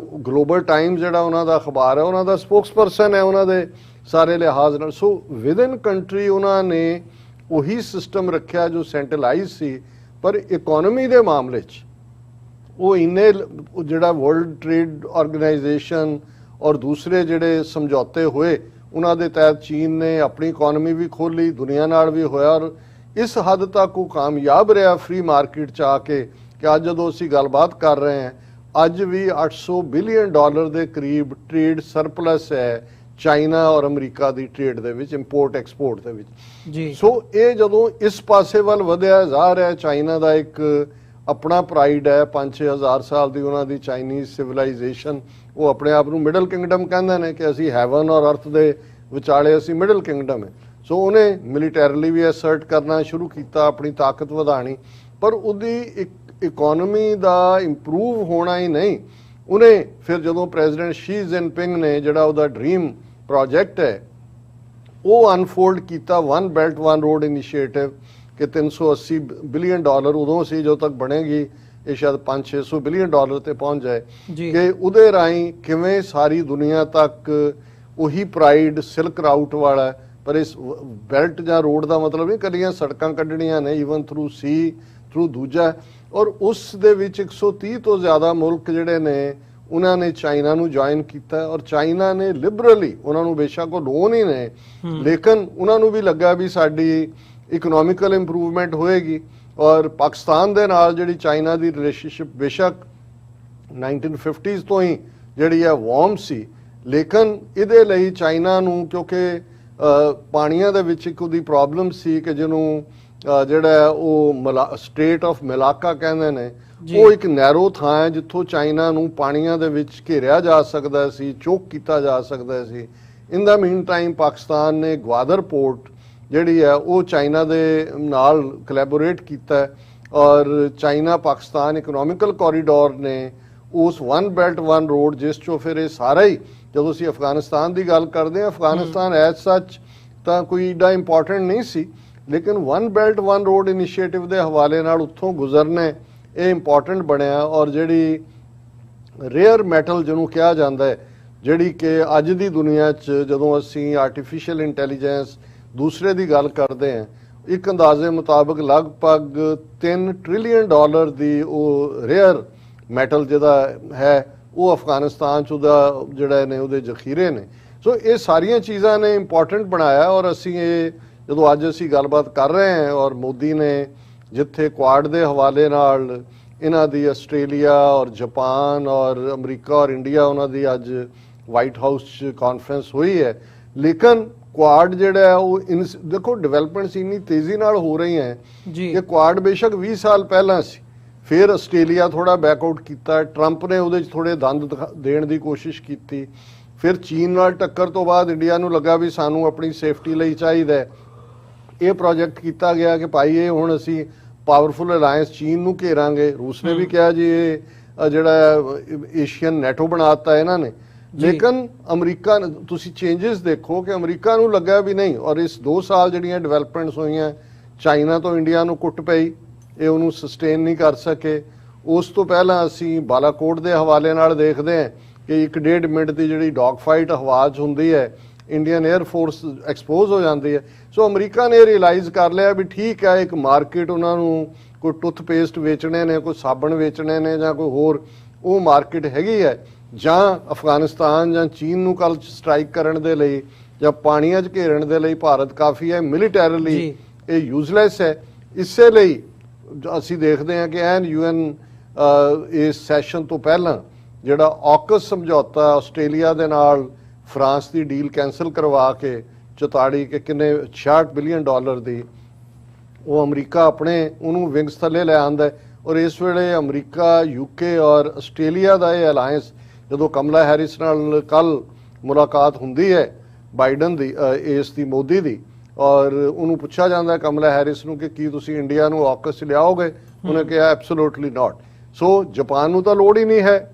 ਗਲੋਬਲ ਟਾਈਮਸ ਜਿਹੜਾ ਉਹਨਾਂ ਦਾ ਅਖਬਾਰ ਹੈ, ਉਹਨਾਂ ਦਾ ਸਪੋਕਸਪਰਸਨ ਹੈ ਉਹਨਾਂ ਦੇ ਸਾਰੇ ਲਿਹਾਜ਼ ਨਾਲ। ਸੋ ਵਿਦਨ ਕੰਟਰੀ ਉਹਨਾਂ ਨੇ ਉਹੀ ਸਿਸਟਮ ਰੱਖਿਆ ਜੋ ਸੈਂਟਰਲਾਈਜ਼ ਸੀ, ਪਰ ਇਕਨੋਮੀ ਦੇ ਮਾਮਲੇ 'ਚ ਉਹ ਇੰਨੇ ਜਿਹੜਾ ਵਰਲਡ ਟ੍ਰੇਡ ਆਰਗੇਨਾਈਜੇਸ਼ਨ ਔਰ ਦੂਸਰੇ ਜਿਹੜੇ ਸਮਝੌਤੇ ਹੋਏ ਉਹਨਾਂ ਦੇ ਤਹਿਤ ਚੀਨ ਨੇ ਆਪਣੀ ਇਕਨੋਮੀ ਵੀ ਖੋਲ੍ਹੀ, ਦੁਨੀਆ ਨਾਲ ਵੀ ਹੋਇਆ ਔਰ ਇਸ ਹੱਦ ਤੱਕ ਉਹ ਕਾਮਯਾਬ ਰਿਹਾ ਫ੍ਰੀ ਮਾਰਕੀਟ 'ਚ ਆ ਕੇ ਕਿ ਅੱਜ ਜਦੋਂ ਅਸੀਂ ਗੱਲਬਾਤ ਕਰ ਰਹੇ ਹਾਂ, ਅੱਜ ਵੀ $800 ਬਿਲੀਅਨ ਦੇ ਕਰੀਬ ਟ੍ਰੇਡ ਸਰਪਲਸ ਹੈ ਚਾਈਨਾ ਔਰ ਅਮਰੀਕਾ ਦੀ ਟ੍ਰੇਡ ਦੇ ਵਿੱਚ, ਇੰਪੋਰਟ ਐਕਸਪੋਰਟ ਦੇ ਵਿੱਚ ਜੀ। ਸੋ ਇਹ ਜਦੋਂ ਇਸ ਪਾਸੇ ਵੱਲ ਵਧਿਆ ਜਾ ਰਿਹਾ, ਚਾਈਨਾ ਦਾ ਇੱਕ ਆਪਣਾ ਪ੍ਰਾਈਡ ਹੈ, 5-6 ਹਜ਼ਾਰ ਸਾਲ ਦੀ ਉਹਨਾਂ ਦੀ ਚਾਈਨੀਜ਼ ਸਿਵਲਾਈਜੇਸ਼ਨ, ਉਹ ਆਪਣੇ ਆਪ ਨੂੰ ਮਿਡਲ ਕਿੰਗਡਮ ਕਹਿੰਦੇ ਨੇ ਕਿ ਅਸੀਂ ਹੈਵਨ ਔਰ ਅਰਥ ਦੇ ਵਿਚਾਲੇ ਅਸੀਂ ਮਿਡਲ ਕਿੰਗਡਮ ਹੈ। ਸੋ ਉਹਨੇ ਮਿਲੀਟੈਰਲੀ ਵੀ ਅਸਰਟ ਕਰਨਾ ਸ਼ੁਰੂ ਕੀਤਾ, ਆਪਣੀ ਤਾਕਤ ਵਧਾਣੀ, ਪਰ ਉਹਦੀ ਇਕਨੋਮੀ ਦਾ ਇੰਪਰੂਵ ਹੋਣਾ ਹੀ ਨਹੀਂ, ਉਹਨੇ ਫਿਰ ਜਦੋਂ ਪ੍ਰੈਜ਼ੀਡੈਂਟ ਸ਼ੀ ਜਿਨਪਿੰਗ ਨੇ ਜਿਹੜਾ ਉਹਦਾ ਡ੍ਰੀਮ ਪ੍ਰੋਜੈਕਟ ਹੈ ਉਹ ਅਨਫੋਲਡ ਕੀਤਾ, one belt one road initiative, ਕਿ $380 ਬਿਲੀਅਨ ਉਦੋਂ ਸੀ, ਜਦੋਂ ਤੱਕ ਬਣੇਗੀ ਇਹ ਸ਼ਾਇਦ $500-600 ਬਿਲੀਅਨ ਤੇ ਪਹੁੰਚ ਜਾਏ, ਕਿ ਉਹਦੇ ਰਾਹੀਂ ਕਿਵੇਂ ਸਾਰੀ ਦੁਨੀਆ ਤੱਕ ਉਹੀ ਪ੍ਰਾਈਡ ਸਿਲਕ ਰਾਊਟ ਵਾਲਾ। ਪਰ ਇਸ ਬੈਲਟ ਜਾਂ ਰੋਡ ਦਾ ਮਤਲਬ ਨਹੀਂ ਕੱਲੀਆਂ ਸੜਕਾਂ ਕੱਢਣੀਆਂ ਨੇ, ਈਵਨ ਥਰੂ ਸੀ, ਥਰੂ ਦੂਜਾ, ਔਰ ਉਸ ਦੇ ਵਿੱਚ 130 ਤੋਂ ਜ਼ਿਆਦਾ ਮੁਲਕ ਜਿਹੜੇ ਨੇ ਉਹਨਾਂ ਨੇ ਚਾਈਨਾ ਨੂੰ ਜੁਆਇਨ ਕੀਤਾ ਔਰ ਚਾਈਨਾ ਨੇ ਲਿਬਰਲੀ ਉਹਨਾਂ ਨੂੰ ਬੇਸ਼ੱਕ ਉਹ ਲੋਨ ਹੀ ਨੇ, ਲੇਕਿਨ ਉਹਨਾਂ ਨੂੰ ਵੀ ਲੱਗਾ ਵੀ ਸਾਡੀ ਇਕਨੋਮਿਕਲ ਇੰਪਰੂਵਮੈਂਟ ਹੋਏਗੀ। ਔਰ ਪਾਕਿਸਤਾਨ ਦੇ ਨਾਲ ਜਿਹੜੀ ਚਾਈਨਾ ਦੀ ਰਿਲੇਸ਼ਨਸ਼ਿਪ ਬੇਸ਼ੱਕ 1950s ਤੋਂ ਹੀ ਜਿਹੜੀ ਹੈ ਵਾਰਮ ਸੀ, ਲੇਕਿਨ ਇਹਦੇ ਲਈ ਚਾਈਨਾ ਨੂੰ ਕਿਉਂਕਿ ਪਾਣੀਆਂ ਦੇ ਵਿੱਚ ਇੱਕ ਉਹਦੀ ਪ੍ਰੋਬਲਮ ਸੀ ਕਿ ਜਿਹਨੂੰ ਜਿਹੜਾ ਉਹ ਸਟੇਟ ਆਫ ਮਲਾਕਾ ਕਹਿੰਦੇ ਨੇ, ਉਹ ਇੱਕ ਨੈਰੋ ਥਾਂ ਹੈ ਜਿੱਥੋਂ ਚਾਈਨਾ ਨੂੰ ਪਾਣੀਆਂ ਦੇ ਵਿੱਚ ਘੇਰਿਆ ਜਾ ਸਕਦਾ ਸੀ, ਚੋਕ ਕੀਤਾ ਜਾ ਸਕਦਾ ਸੀ। ਇਨ ਦਾ ਮੀਨ ਟਾਈਮ ਪਾਕਿਸਤਾਨ ਨੇ ਗਵਾਦਰ ਪੋਰਟ ਜਿਹੜੀ ਹੈ ਉਹ ਚਾਈਨਾ ਦੇ ਨਾਲ ਕੋਲੈਬੋਰੇਟ ਕੀਤਾ ਔਰ ਚਾਈਨਾ ਪਾਕਿਸਤਾਨ ਇਕਨੋਮਿਕਲ ਕੋਰੀਡੋਰ ਨੇ ਉਸ ਵਨ ਬੈਲਟ ਵਨ ਰੋਡ, ਜਿਸ ਚੋਂ ਫਿਰ ਇਹ ਸਾਰਾ ਹੀ, ਜਦੋਂ ਅਸੀਂ ਅਫਗਾਨਿਸਤਾਨ ਦੀ ਗੱਲ ਕਰਦੇ ਹਾਂ, ਅਫਗਾਨਿਸਤਾਨ ਐਜ਼ ਸੱਚ ਤਾਂ ਕੋਈ ਏਡਾ ਇੰਪੋਰਟੈਂਟ ਨਹੀਂ ਸੀ, ਲੇਕਿਨ one belt one road initiative ਦੇ ਹਵਾਲੇ ਨਾਲ ਉੱਥੋਂ ਗੁਜ਼ਰਨੇ ਇਹ ਇੰਪੋਰਟੈਂਟ ਬਣਿਆ। ਔਰ ਜਿਹੜੀ ਰੇਅਰ ਮੈਟਲ ਜਿਹਨੂੰ ਕਿਹਾ ਜਾਂਦਾ ਹੈ, ਜਿਹੜੀ ਕਿ ਅੱਜ ਦੀ ਦੁਨੀਆ 'ਚ ਜਦੋਂ ਅਸੀਂ ਆਰਟੀਫਿਸ਼ੀਅਲ ਇੰਟੈਲੀਜੈਂਸ ਦੂਸਰੇ ਦੀ ਗੱਲ ਕਰਦੇ ਹਾਂ, ਇੱਕ ਅੰਦਾਜ਼ੇ ਮੁਤਾਬਕ ਲਗਭਗ $3 ਟ੍ਰਿਲੀਅਨ ਦੀ ਉਹ ਰੇਅਰ ਮੈਟਲ ਜਿਹਦਾ ਹੈ ਉਹ ਅਫਗਾਨਿਸਤਾਨ 'ਚ ਉਹਦਾ ਜਿਹੜਾ ਨੇ ਉਹਦੇ ਜ਼ਖੀਰੇ ਨੇ। ਸੋ ਇਹ ਸਾਰੀਆਂ ਚੀਜ਼ਾਂ ਨੇ ਇੰਪੋਰਟੈਂਟ ਬਣਾਇਆ ਔਰ ਅਸੀਂ ਇਹ ਜਦੋਂ ਅੱਜ ਅਸੀਂ ਗੱਲਬਾਤ ਕਰ ਰਹੇ ਹਾਂ ਔਰ ਮੋਦੀ ਨੇ ਜਿੱਥੇ ਕੁਆਡ ਦੇ ਹਵਾਲੇ ਨਾਲ ਇਹਨਾਂ ਦੀ ਆਸਟ੍ਰੇਲੀਆ ਔਰ ਜਾਪਾਨ ਔਰ ਅਮਰੀਕਾ ਔਰ ਇੰਡੀਆ ਉਹਨਾਂ ਦੀ ਅੱਜ ਵਾਈਟ ਹਾਊਸ 'ਚ ਕਾਨਫਰੰਸ ਹੋਈ ਹੈ, ਲੇਕਿਨ ਕੁਆਡ ਜਿਹੜਾ ਉਹ ਦੇਖੋ ਡਿਵੈਲਪਮੈਂਟਸ ਇੰਨੀ ਤੇਜ਼ੀ ਨਾਲ ਹੋ ਰਹੀਆਂ ਹੈ ਕਿ ਕੁਆਡ ਬੇਸ਼ੱਕ 20 ਸਾਲ ਪਹਿਲਾਂ ਸੀ, ਫਿਰ ਆਸਟ੍ਰੇਲੀਆ ਥੋੜਾ ਬੈਕਆਊਟ ਕੀਤਾ, ਟਰੰਪ ਨੇ ਉਹਦੇ 'ਚ ਥੋੜੇ ਦੰਦ ਦੇਣ ਦੀ ਕੋਸ਼ਿਸ਼ ਕੀਤੀ, ਫਿਰ ਚੀਨ ਨਾਲ ਟੱਕਰ ਤੋਂ ਬਾਅਦ ਇੰਡੀਆ ਨੂੰ ਲੱਗਾ ਵੀ ਸਾਨੂੰ ਆਪਣੀ ਸੇਫਟੀ ਲਈ ਚਾਹੀਦਾ, ਇਹ ਪ੍ਰੋਜੈਕਟ ਕੀਤਾ ਗਿਆ ਕਿ ਭਾਈ ਇਹ ਹੁਣ ਅਸੀਂ ਪਾਵਰਫੁਲ ਅਲਾਇੰਸ ਚੀਨ ਨੂੰ ਘੇਰਾਂਗੇ। ਰੂਸ ਨੇ ਵੀ ਕਿਹਾ ਜੀ ਇਹ ਜਿਹੜਾ ਏਸ਼ੀਅਨ ਨੈਟੋ ਬਣਾਤਾ ਇਹਨਾਂ ਨੇ, ਲੇਕਿਨ ਅਮਰੀਕਾ ਤੁਸੀਂ ਚੇਂਜਸ ਦੇਖੋ ਕਿ ਅਮਰੀਕਾ ਨੂੰ ਲੱਗਾ ਵੀ ਨਹੀਂ। ਔਰ ਇਸ 2 ਸਾਲ ਜਿਹੜੀਆਂ ਡਿਵੈਲਪਮੈਂਟਸ ਹੋਈਆਂ, ਚਾਈਨਾ ਤੋਂ ਇੰਡੀਆ ਨੂੰ ਕੁੱਟ ਪਈ, ਇਹ ਉਹਨੂੰ ਸਸਟੇਨ ਨਹੀਂ ਕਰ ਸਕੇ। ਉਸ ਤੋਂ ਪਹਿਲਾਂ ਅਸੀਂ ਬਾਲਾਕੋਟ ਦੇ ਹਵਾਲੇ ਨਾਲ ਦੇਖਦੇ ਹਾਂ ਕਿ 1.5 ਮਿੰਟ ਦੀ ਜਿਹੜੀ ਡੌਗ ਫਾਈਟ ਹਵਾ 'ਚ ਹੁੰਦੀ ਹੈ, ਇੰਡੀਅਨ 에ਅਰ ਫੋਰਸ ਐਕਸਪੋਜ਼ ਹੋ ਜਾਂਦੀ ਹੈ। ਸੋ ਅਮਰੀਕਾ ਨੇ ਰਿਅਲਾਈਜ਼ ਕਰ ਲਿਆ ਵੀ ਠੀਕ ਹੈ, ਇੱਕ ਮਾਰਕੀਟ ਉਹਨਾਂ ਨੂੰ ਕੋਈ ਟੁੱਥਪੇਸਟ ਵੇਚਣੇ ਨੇ, ਕੋਈ ਸਾਬਣ ਵੇਚਣੇ ਨੇ ਜਾਂ ਕੋਈ ਹੋਰ, ਉਹ ਮਾਰਕੀਟ ਹੈਗੀ ਹੈ। ਜਾਂ ਅਫਗਾਨਿਸਤਾਨ ਜਾਂ ਚੀਨ ਨੂੰ ਕੱਲ ਸਟ੍ਰਾਈਕ ਕਰਨ ਦੇ ਲਈ ਜਾਂ ਪਾਣੀਆਂ 'ਚ ਘੇਰਨ ਦੇ ਲਈ ਭਾਰਤ ਕਾਫੀ ਹੈ, ਮਿਲੀਟੈਰਲੀ ਇਹ ਯੂਜ਼ਲੈਸ ਹੈ। ਇਸੇ ਲਈ ਅਸੀਂ ਦੇਖਦੇ ਹਾਂ ਕਿ ਐਨ UN ਇਸ ਸੈਸ਼ਨ ਤੋਂ ਪਹਿਲਾਂ ਜਿਹੜਾ ਔਕਸ ਸਮਝੌਤਾ ਆਸਟ੍ਰੇਲੀਆ ਦੇ ਨਾਲ ਫਰਾਂਸ ਦੀ ਡੀਲ ਕੈਂਸਲ ਕਰਵਾ ਕੇ 44 ਕਿ ਕਿੰਨੇ $66 ਬਿਲੀਅਨ ਦੀ ਉਹ ਅਮਰੀਕਾ ਆਪਣੇ ਉਹਨੂੰ ਵਿੰਗਸ ਥੱਲੇ ਲੈ ਆਂਦਾ। ਔਰ ਇਸ ਵੇਲੇ ਅਮਰੀਕਾ, UK ਔਰ ਆਸਟ੍ਰੇਲੀਆ ਦਾ ਇਹ ਅਲਾਇੰਸ, ਜਦੋਂ ਕਮਲਾ ਹੈਰਿਸ ਨਾਲ ਕੱਲ ਮੁਲਾਕਾਤ ਹੁੰਦੀ ਹੈ ਬਾਈਡਨ ਦੀ, ਇਸ ਦੀ ਮੋਦੀ ਦੀ, ਔਰ ਉਹਨੂੰ ਪੁੱਛਿਆ ਜਾਂਦਾ ਕਮਲਾ ਹੈਰਿਸ ਨੂੰ ਕਿ ਕੀ ਤੁਸੀਂ ਇੰਡੀਆ ਨੂੰ ਔਕਸ ਲਿਆਓਗੇ, ਉਹਨੇ ਕਿਹਾ ਐਬਸੋਲੂਟਲੀ ਨਾਟ। ਸੋ ਜਾਪਾਨ ਨੂੰ ਤਾਂ ਲੋੜ ਹੀ ਨਹੀਂ ਹੈ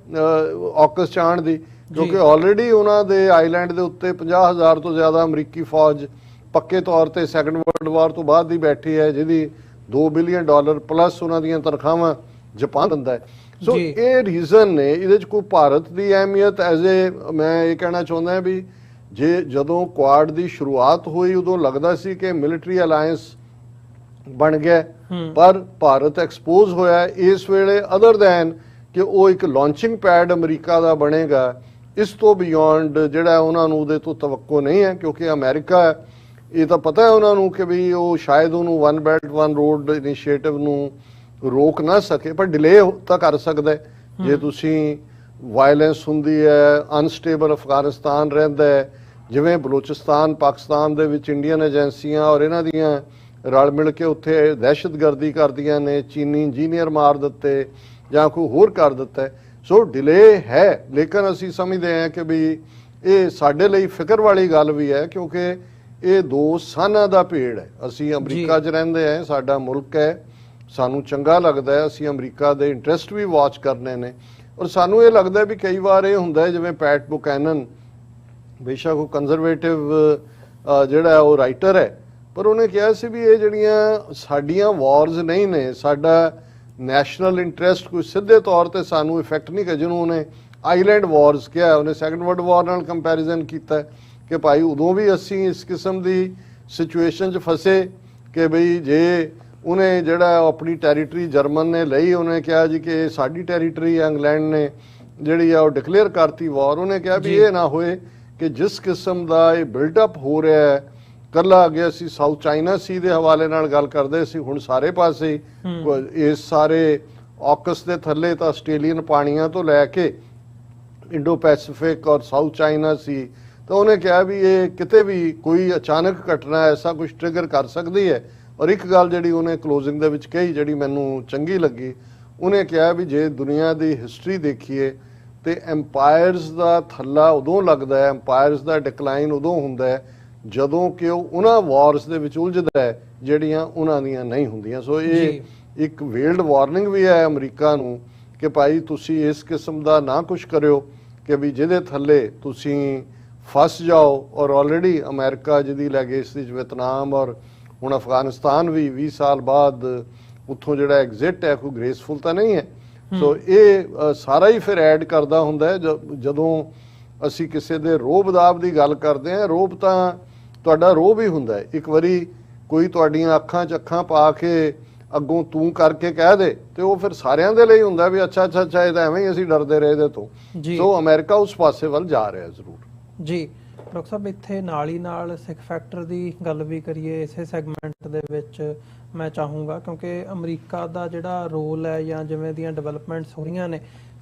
ਔਕਸ ਚਾਣ ਦੀ, ਕਿਉਂਕਿ ਆਲਰੇਡੀ ਉਹਨਾਂ ਦੇ ਆਈਲੈਂਡ ਦੇ ਉੱਤੇ 50,000 ਤੋਂ ਜ਼ਿਆਦਾ ਅਮਰੀਕੀ ਫੌਜ ਪੱਕੇ ਤੌਰ ਤੇ ਸੈਕੰਡ ਵਰਲਡ ਵਾਰ ਤੋਂ ਬਾਅਦ ਦੀ ਬੈਠੀ ਹੈ, ਜਿਹਦੀ $2 ਬਿਲੀਅਨ ਪਲੱਸ ਉਹਨਾਂ ਦੀਆਂ ਤਨਖਾਹਾਂ ਜਾਪਾਨ ਦਿੰਦਾ ਹੈ। ਸੋ ਇਹ ਰੀਜ਼ਨ ਨੇ, ਇਹਦੇ ਚ ਕੋਈ ਭਾਰਤ ਦੀ ਅਹਿਮੀਅਤ ਮੈਂ ਇਹ ਕਹਿਣਾ ਚਾਹੁੰਦਾ ਵੀ ਜਦੋਂ ਕੁਆਡ ਦੀ ਸ਼ੁਰੂਆਤ ਹੋਈ ਉਦੋਂ ਲੱਗਦਾ ਸੀ ਕਿ ਮਿਲਟਰੀ ਅਲਾਇੰਸ ਬਣ ਗਿਆ, ਪਰ ਭਾਰਤ ਐਕਸਪੋਜ਼ ਹੋਇਆ ਇਸ ਵੇਲੇ, ਅਦਰ ਦੈਨ ਕਿ ਉਹ ਇੱਕ ਲਾਂਚਿੰਗ ਪੈਡ ਅਮਰੀਕਾ ਦਾ ਬਣੇਗਾ, ਇਸ ਤੋਂ ਬਿਯੋਂਡ ਜਿਹੜਾ ਉਹਨਾਂ ਨੂੰ ਉਹਦੇ ਤੋਂ ਤਵੱਕੋ ਨਹੀਂ ਹੈ, ਕਿਉਂਕਿ ਅਮਰੀਕਾ ਇਹ ਤਾਂ ਪਤਾ ਹੈ ਉਹਨਾਂ ਨੂੰ ਕਿ ਵੀ ਉਹ ਸ਼ਾਇਦ ਉਹਨੂੰ one belt one road initiative ਨੂੰ ਰੋਕ ਨਾ ਸਕੇ, ਪਰ ਡਿਲੇ ਤਾਂ ਕਰ ਸਕਦਾ ਜੇ ਤੁਸੀਂ ਵਾਇਲੈਂਸ ਹੁੰਦੀ ਹੈ, ਅਨਸਟੇਬਲ ਅਫਗਾਨਿਸਤਾਨ ਰਹਿੰਦਾ ਹੈ, ਜਿਵੇਂ ਬਲੋਚਿਸਤਾਨ ਪਾਕਿਸਤਾਨ ਦੇ ਵਿੱਚ ਇੰਡੀਅਨ ਏਜੰਸੀਆਂ ਔਰ ਇਹਨਾਂ ਦੀਆਂ ਰਲ ਮਿਲ ਕੇ ਉੱਥੇ ਦਹਿਸ਼ਤਗਰਦੀ ਕਰਦੀਆਂ ਨੇ, ਚੀਨੀ ਇੰਜੀਨੀਅਰ ਮਾਰ ਦਿੱਤੇ ਜਾਂ ਕੋਈ ਹੋਰ ਕਰ ਦਿੱਤਾ। ਸੋ ਡਿਲੇ ਹੈ, ਲੇਕਿਨ ਅਸੀਂ ਸਮਝਦੇ ਹਾਂ ਕਿ ਵੀ ਇਹ ਸਾਡੇ ਲਈ ਫਿਕਰ ਵਾਲੀ ਗੱਲ ਵੀ ਹੈ, ਕਿਉਂਕਿ ਇਹ ਦੋ ਸਾਨਾਂ ਦਾ ਭੇੜ ਹੈ। ਅਸੀਂ ਅਮਰੀਕਾ 'ਚ ਰਹਿੰਦੇ ਹਾਂ, ਸਾਡਾ ਮੁਲਕ ਹੈ, ਸਾਨੂੰ ਚੰਗਾ ਲੱਗਦਾ ਹੈ, ਅਸੀਂ ਅਮਰੀਕਾ ਦੇ ਇੰਟਰਸਟ ਵੀ ਵਾਚ ਕਰਨੇ ਨੇ, ਔਰ ਸਾਨੂੰ ਇਹ ਲੱਗਦਾ ਵੀ ਕਈ ਵਾਰ ਇਹ ਹੁੰਦਾ ਜਿਵੇਂ ਪੈਟ ਬੁਕੈਨਨ, ਬੇਸ਼ੱਕ ਉਹ ਕੰਜ਼ਰਵੇਟਿਵ ਜਿਹੜਾ ਉਹ ਰਾਈਟਰ ਹੈ, ਪਰ ਉਹਨੇ ਕਿਹਾ ਸੀ ਵੀ ਇਹ ਜਿਹੜੀਆਂ ਸਾਡੀਆਂ ਵਾਰਜ਼ ਨਹੀਂ ਨੇ, ਸਾਡਾ ਨੈਸ਼ਨਲ ਇੰਟਰਸਟ ਕੋਈ ਸਿੱਧੇ ਤੌਰ ਤੇ ਸਾਨੂੰ ਇਫੈਕਟ ਨਹੀਂ ਕਰ, ਜਿਹਨੂੰ ਉਹਨੇ ਆਈਲੈਂਡ ਵਾਰਜ਼ ਕਿਹਾ, ਉਹਨੇ ਸੈਕੰਡ ਵਰਲਡ ਵਾਰ ਨਾਲ ਕੰਪੈਰੀਜ਼ਨ ਕੀਤਾ ਕਿ ਭਾਈ ਉਦੋਂ ਵੀ ਅਸੀਂ ਇਸ ਕਿਸਮ ਦੀ ਸਿਚੁਏਸ਼ਨ 'ਚ ਫਸੇ ਕਿ ਬਈ ਜੇ ਉਹਨੇ ਜਿਹੜਾ ਆਪਣੀ ਟੈਰੀਟਰੀ ਜਰਮਨ ਨੇ ਲਈ, ਉਹਨੇ ਕਿਹਾ ਜੀ ਕਿ ਸਾਡੀ ਟੈਰੀਟਰੀ ਇੰਗਲੈਂਡ ਨੇ ਜਿਹੜੀ ਆ ਉਹ ਡਿਕਲੇਅਰ ਕਰਤੀ ਵਾਰ। ਉਹਨੇ ਕਿਹਾ ਵੀ ਇਹ ਨਾ ਹੋਏ ਕਿ ਜਿਸ ਕਿਸਮ ਦਾ ਇਹ ਬਿਲਡਅਪ ਹੋ ਰਿਹਾ ਹੈ, ਕੱਲਾ ਅੱਗੇ ਅਸੀਂ ਸਾਊਥ ਚਾਈਨਾ ਸੀ ਦੇ ਹਵਾਲੇ ਨਾਲ ਗੱਲ ਕਰਦੇ ਸੀ, ਹੁਣ ਸਾਰੇ ਪਾਸੇ ਇਸ ਸਾਰੇ ਔਕਸ ਦੇ ਥੱਲੇ ਤਾਂ ਆਸਟ੍ਰੇਲੀਅਨ ਪਾਣੀਆਂ ਤੋਂ ਲੈ ਕੇ ਇੰਡੋ ਪੈਸੀਫਿਕ ਔਰ ਸਾਊਥ ਚਾਈਨਾ ਸੀ, ਤਾਂ ਉਹਨੇ ਕਿਹਾ ਵੀ ਇਹ ਕਿਤੇ ਵੀ ਕੋਈ ਅਚਾਨਕ ਘਟਨਾ ਐਸਾ ਕੁਝ ਟ੍ਰਿਗਰ ਕਰ ਸਕਦੀ ਹੈ। ਔਰ ਇੱਕ ਗੱਲ ਜਿਹੜੀ ਉਹਨੇ ਕਲੋਜ਼ਿੰਗ ਦੇ ਵਿੱਚ ਕਹੀ ਜਿਹੜੀ ਮੈਨੂੰ ਚੰਗੀ ਲੱਗੀ, ਉਹਨੇ ਕਿਹਾ ਵੀ ਜੇ ਦੁਨੀਆ ਦੀ ਹਿਸਟਰੀ ਦੇਖੀਏ ਤੇ ਐਮਪਾਇਰਸ ਦਾ ਥੱਲਾ ਉਦੋਂ ਲੱਗਦਾ ਹੈ, ਐਮਪਾਇਰਸ ਦਾ ਡਿਕਲਾਈਨ ਉਦੋਂ ਹੁੰਦਾ ਹੈ ਜਦੋਂ ਕਿ ਉਹ ਉਹਨਾਂ ਵਾਰਸ ਦੇ ਵਿੱਚ ਉਲਝਦਾ ਹੈ ਜਿਹੜੀਆਂ ਉਹਨਾਂ ਦੀਆਂ ਨਹੀਂ ਹੁੰਦੀਆਂ। ਸੋ ਇਹ ਇੱਕ ਵੇਲਡ ਵਾਰਨਿੰਗ ਵੀ ਹੈ ਅਮਰੀਕਾ ਨੂੰ ਕਿ ਭਾਈ ਤੁਸੀਂ ਇਸ ਕਿਸਮ ਦਾ ਨਾ ਕੁਝ ਕਰਿਓ ਕਿ ਵੀ ਜਿਹਦੇ ਥੱਲੇ ਤੁਸੀਂ ਫਸ ਜਾਓ। ਔਰ ਆਲਰੇਡੀ ਅਮਰੀਕਾ ਜਿਹਦੀ ਲੈਗੇਸੀ 'ਚ ਵਿਤਨਾਮ ਔਰ ਹੁਣ ਅਫਗਾਨਿਸਤਾਨ ਵੀ 20 ਸਾਲ ਬਾਅਦ ਉੱਥੋਂ ਜਿਹੜਾ ਐਗਜ਼ਿਟ ਹੈ ਕੋਈ ਗ੍ਰੇਸਫੁਲ ਤਾਂ ਨਹੀਂ ਹੈ। ਸੋ ਇਹ ਸਾਰਾ ਹੀ ਫਿਰ ਐਡ ਕਰਦਾ ਹੁੰਦਾ ਹੈ। ਜਦੋਂ ਅਸੀਂ ਕਿਸੇ ਦੇ ਰੋਬ ਦਾਬ ਦੀ ਗੱਲ ਕਰਦੇ ਹਾਂ, ਰੋਬ ਤਾਂ ਤੁਹਾਡਾ ਰੋਬ ਹੀ ਹੁੰਦਾ ਹੈ। ਇੱਕ ਵਾਰੀ ਕੋਈ ਤੁਹਾਡੀਆਂ ਅੱਖਾਂ 'ਚ ਅੱਖਾਂ ਪਾ ਕੇ ਅੱਗੋਂ ਤੂੰ ਕਰਕੇ ਕਹਿ ਦੇ ਤੇ ਉਹ ਫਿਰ ਸਾਰਿਆਂ ਦੇ ਲਈ ਹੁੰਦਾ ਵੀ ਅੱਛਾ ਅੱਛਾ ਅੱਛਾ ਇਹ ਤਾਂ ਐਵੇਂ ਹੀ ਅਸੀਂ ਡਰਦੇ ਰਹੇ ਇਹਦੇ ਤੋਂ। ਸੋ ਅਮਰੀਕਾ ਉਸ ਪਾਸੇ ਵੱਲ ਜਾ ਰਿਹਾ ਜ਼ਰੂਰ ਜੀ। ਡਾਕਟਰ ਸਾਹਿਬ ਇੱਥੇ ਨਾਲ ਹੀ ਨਾਲ ਸਿੱਖ ਫੈਕਟਰ ਦੀ ਗੱਲ ਵੀ ਕਰੀਏ ਇਸੇ ਸੈਗਮੈਂਟ ਦੇ ਵਿੱਚ ਮੈਂ ਚਾਹੂੰਗਾ, ਕਿਉਂਕਿ ਅਮਰੀਕਾ ਦਾ ਜਿਹੜਾ ਰੋਲ ਹੈ ਜਾਂ ਜਿਵੇਂ ਦੀਆਂ ਡਿਵੈਲਪਮੈਂਟਸ ਹੋ ਰਹੀਆਂ ਨੇ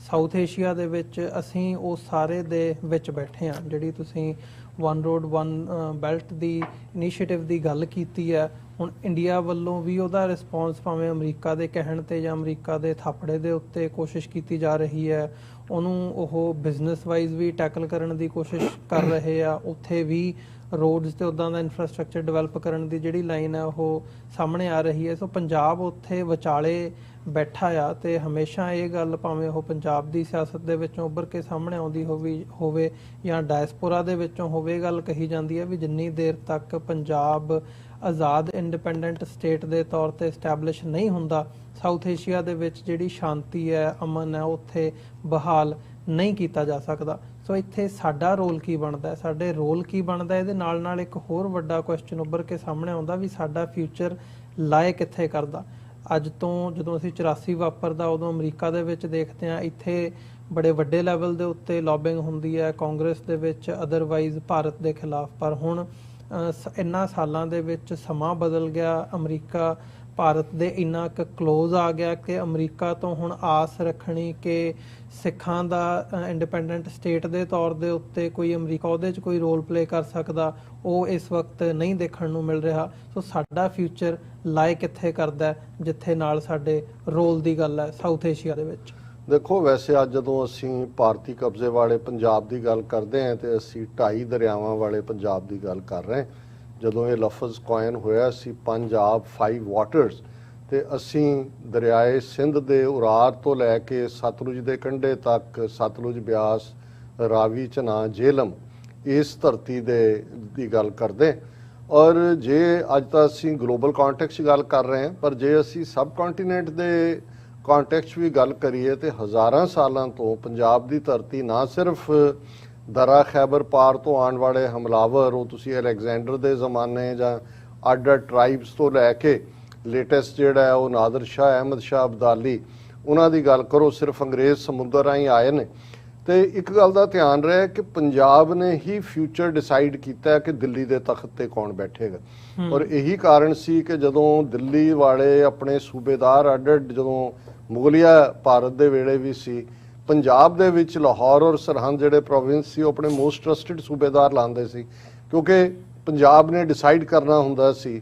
ਸਾਊਥ ਏਸ਼ੀਆ ਦੇ ਵਿੱਚ, ਅਸੀਂ ਉਹ ਸਾਰੇ ਦੇ ਵਿੱਚ ਬੈਠੇ ਹਾਂ। ਜਿਹੜੀ ਤੁਸੀਂ ਵਨ ਰੋਡ ਵਨ ਬੈਲਟ ਦੀ ਇਨੀਸ਼ੀਏਟਿਵ ਦੀ ਗੱਲ ਕੀਤੀ ਹੈ, ਹੁਣ ਇੰਡੀਆ ਵੱਲੋਂ ਵੀ ਉਹਦਾ ਰਿਸਪੌਂਸ ਭਾਵੇਂ ਅਮਰੀਕਾ ਦੇ ਕਹਿਣ ਤੇ ਜਾਂ ਅਮਰੀਕਾ ਦੇ ਥਾਪੜੇ ਦੇ ਉੱਤੇ ਕੋਸ਼ਿਸ਼ ਕੀਤੀ ਜਾ ਰਹੀ ਹੈ, ਉਹਨੂੰ ਉਹ ਬਿਜ਼ਨਸ ਵਾਈਜ਼ ਵੀ ਟੈਕਲ ਕਰਨ ਦੀ ਕੋਸ਼ਿਸ਼ ਕਰ ਰਹੇ ਆ। ਉੱਥੇ ਵੀ ਰੋਡਸ ਤੇ ਉੱਦਾਂ ਦਾ ਇਨਫਰਾਸਟ੍ਰਕਚਰ ਡਿਵੈਲਪ ਕਰਨ ਦੀ ਜਿਹੜੀ ਲਾਈਨ ਹੈ ਉਹ ਸਾਹਮਣੇ ਆ ਰਹੀ ਹੈ। ਸੋ ਪੰਜਾਬ ਉੱਥੇ ਵਿਚਾਲੇ ਬੈਠਾ ਆ ਤੇ ਹਮੇਸ਼ਾ ਇਹ ਗੱਲ ਭਾਵੇਂ ਉਹ ਪੰਜਾਬ ਦੀ ਸਿਆਸਤ ਦੇ ਵਿੱਚੋਂ ਉੱਭਰ ਕੇ ਸਾਹਮਣੇ ਆਉਂਦੀ ਹੋਵੇ ਜਾਂ ਡਾਇਸਪੋਰਾ ਦੇ ਵਿੱਚੋਂ ਹੋਵੇ, ਗੱਲ ਕਹੀ ਜਾਂਦੀ ਹੈ ਵੀ ਜਿੰਨੀ ਦੇਰ ਤੱਕ ਪੰਜਾਬ ਆਜ਼ਾਦ ਇੰਡੀਪੈਂਡੈਂਟ ਸਟੇਟ ਦੇ ਤੌਰ ਤੇ ਐਸਟੈਬਲਿਸ਼ ਨਹੀਂ ਹੁੰਦਾ, ਸਾਊਥ ਏਸ਼ੀਆ ਦੇ ਵਿੱਚ ਜਿਹੜੀ ਸ਼ਾਂਤੀ ਹੈ, ਅਮਨ ਹੈ, ਉੱਥੇ ਬਹਾਲ ਨਹੀਂ ਕੀਤਾ ਜਾ ਸਕਦਾ। ਸੋ ਇੱਥੇ ਸਾਡਾ ਰੋਲ ਕੀ ਬਣਦਾ, ਸਾਡੇ ਰੋਲ ਕੀ ਬਣਦਾ? ਇਹਦੇ ਨਾਲ ਨਾਲ ਇੱਕ ਹੋਰ ਵੱਡਾ ਕੁਐਸਚਨ ਉੱਭਰ ਕੇ ਸਾਹਮਣੇ ਆਉਂਦਾ ਵੀ ਸਾਡਾ ਫਿਊਚਰ ਲਾਏ ਕਿੱਥੇ ਕਰਦਾ। ਅੱਜ ਤੋਂ ਜਦੋਂ ਅਸੀਂ 84 ਵਾਪਰਦਾ ਉਦੋਂ ਅਮਰੀਕਾ ਦੇ ਵਿੱਚ ਦੇਖਦੇ ਹਾਂ ਇੱਥੇ ਬੜੇ ਵੱਡੇ ਲੈਵਲ ਦੇ ਉੱਤੇ ਲੌਬਿੰਗ ਹੁੰਦੀ ਹੈ ਕਾਂਗਰਸ ਦੇ ਵਿੱਚ, ਅਦਰਵਾਈਜ਼ ਭਾਰਤ ਦੇ ਖਿਲਾਫ। ਪਰ ਹੁਣ ਇਹਨਾਂ ਸਾਲਾਂ ਦੇ ਵਿੱਚ ਸਮਾਂ ਬਦਲ ਗਿਆ, ਅਮਰੀਕਾ ਭਾਰਤ ਦੇ ਇੰਨਾ ਕੁ ਕਲੋਜ਼ ਆ ਗਿਆ ਕਿ ਅਮਰੀਕਾ ਤੋਂ ਹੁਣ ਆਸ ਰੱਖਣੀ ਕਿ ਸਿੱਖਾਂ ਦਾ ਇੰਡੀਪੈਂਡੈਂਟ ਸਟੇਟ ਦੇ ਤੌਰ ਦੇ ਉੱਤੇ ਕੋਈ ਅਮਰੀਕਾ ਉਹਦੇ 'ਚ ਕੋਈ ਰੋਲ ਪਲੇ ਕਰ ਸਕਦਾ, ਉਹ ਇਸ ਵਕਤ ਨਹੀਂ ਦੇਖਣ ਨੂੰ ਮਿਲ ਰਿਹਾ। ਸੋ ਸਾਡਾ ਫਿਊਚਰ ਲਾਏ ਕਿੱਥੇ ਕਰਦਾ ਜਿੱਥੇ ਨਾਲ ਸਾਡੇ ਰੋਲ ਦੀ ਗੱਲ ਹੈ ਸਾਊਥ ਏਸ਼ੀਆ ਦੇ ਵਿੱਚ? ਦੇਖੋ, ਵੈਸੇ ਅੱਜ ਜਦੋਂ ਅਸੀਂ ਭਾਰਤੀ ਕਬਜ਼ੇ ਵਾਲੇ ਪੰਜਾਬ ਦੀ ਗੱਲ ਕਰਦੇ ਹਾਂ ਤੇ ਅਸੀਂ 2.5 ਦਰਿਆਵਾਂ ਵਾਲੇ ਪੰਜਾਬ ਦੀ ਗੱਲ ਕਰ ਰਹੇ ਹਾਂ। ਜਦੋਂ ਇਹ ਲਫ਼ਜ਼ ਕੋਇਨ ਹੋਇਆ ਸੀ ਪੰਜਾਬ 5 ਵਾਟਰਸ, ਤੇ ਅਸੀਂ ਦਰਿਆਏ ਸਿੰਧ ਦੇ ਉਰਾਰ ਤੋਂ ਲੈ ਕੇ ਸਤਲੁਜ ਦੇ ਕੰਢੇ ਤੱਕ, ਸਤਲੁਜ, ਬਿਆਸ, ਰਾਵੀ, ਝਨਾ, ਜੇਹਲਮ, ਇਸ ਧਰਤੀ ਦੀ ਗੱਲ ਕਰਦੇ। ਔਰ ਜੇ ਅੱਜ ਤਾਂ ਅਸੀਂ ਗਲੋਬਲ ਕੰਟੈਕਸਟ 'ਚ ਗੱਲ ਕਰ ਰਹੇ ਹਾਂ, ਪਰ ਜੇ ਅਸੀਂ ਸਬ ਕੰਟੀਨੈਂਟ ਦੇ ਕੰਟੈਕਸਟ ਵੀ ਗੱਲ ਕਰੀਏ ਤੇ ਹਜ਼ਾਰਾਂ ਸਾਲਾਂ ਤੋਂ ਪੰਜਾਬ ਦੀ ਧਰਤੀ ਨਾ ਸਿਰਫ ਦਰਾ ਖੈਬਰ ਪਾਰ ਤੋਂ ਆਉਣ ਵਾਲੇ ਹਮਲਾਵਰ, ਉਹ ਤੁਸੀਂ ਅਲੈਗਜ਼ੈਂਡਰ ਦੇ ਜ਼ਮਾਨੇ ਜਾਂ ਅੱਡ ਟਰਾਈਬਸ ਤੋਂ ਲੈ ਕੇ ਲੇਟੈਸਟ ਜਿਹੜਾ ਹੈ ਉਹ ਨਾਦਰ ਸ਼ਾਹ, ਅਹਿਮਦ ਸ਼ਾਹ ਅਬਦਾਲੀ, ਉਹਨਾਂ ਦੀ ਗੱਲ ਕਰੋ, ਸਿਰਫ ਅੰਗਰੇਜ਼ ਸਮੁੰਦਰ ਰਾਹੀਂ ਆਏ ਨੇ। ਤੇ ਇੱਕ ਗੱਲ ਦਾ ਧਿਆਨ ਰਹੇ ਕਿ ਪੰਜਾਬ ਨੇ ਹੀ ਫਿਊਚਰ ਡਿਸਾਈਡ ਕੀਤਾ ਕਿ ਦਿੱਲੀ ਦੇ ਤਖਤ ਤੇ ਕੌਣ ਬੈਠੇਗਾ। ਔਰ ਇਹੀ ਕਾਰਨ ਸੀ ਕਿ ਜਦੋਂ ਦਿੱਲੀ ਵਾਲੇ ਆਪਣੇ ਸੂਬੇਦਾਰ ਅੱਡ ਜਦੋਂ ਮੁਗਲਿਆ ਭਾਰਤ ਦੇ ਵੇਲੇ ਵੀ ਸੀ, ਪੰਜਾਬ ਦੇ ਵਿੱਚ ਲਾਹੌਰ ਔਰ ਸਰਹੰਦ ਜਿਹੜੇ ਪ੍ਰੋਵਿੰਸ ਸੀ ਉਹ ਆਪਣੇ ਮੋਸਟ ਟਰਸਟਡ ਸੂਬੇਦਾਰ ਲਾਉਂਦੇ ਸੀ, ਕਿਉਂਕਿ ਪੰਜਾਬ ਨੇ ਡਿਸਾਈਡ ਕਰਨਾ ਹੁੰਦਾ ਸੀ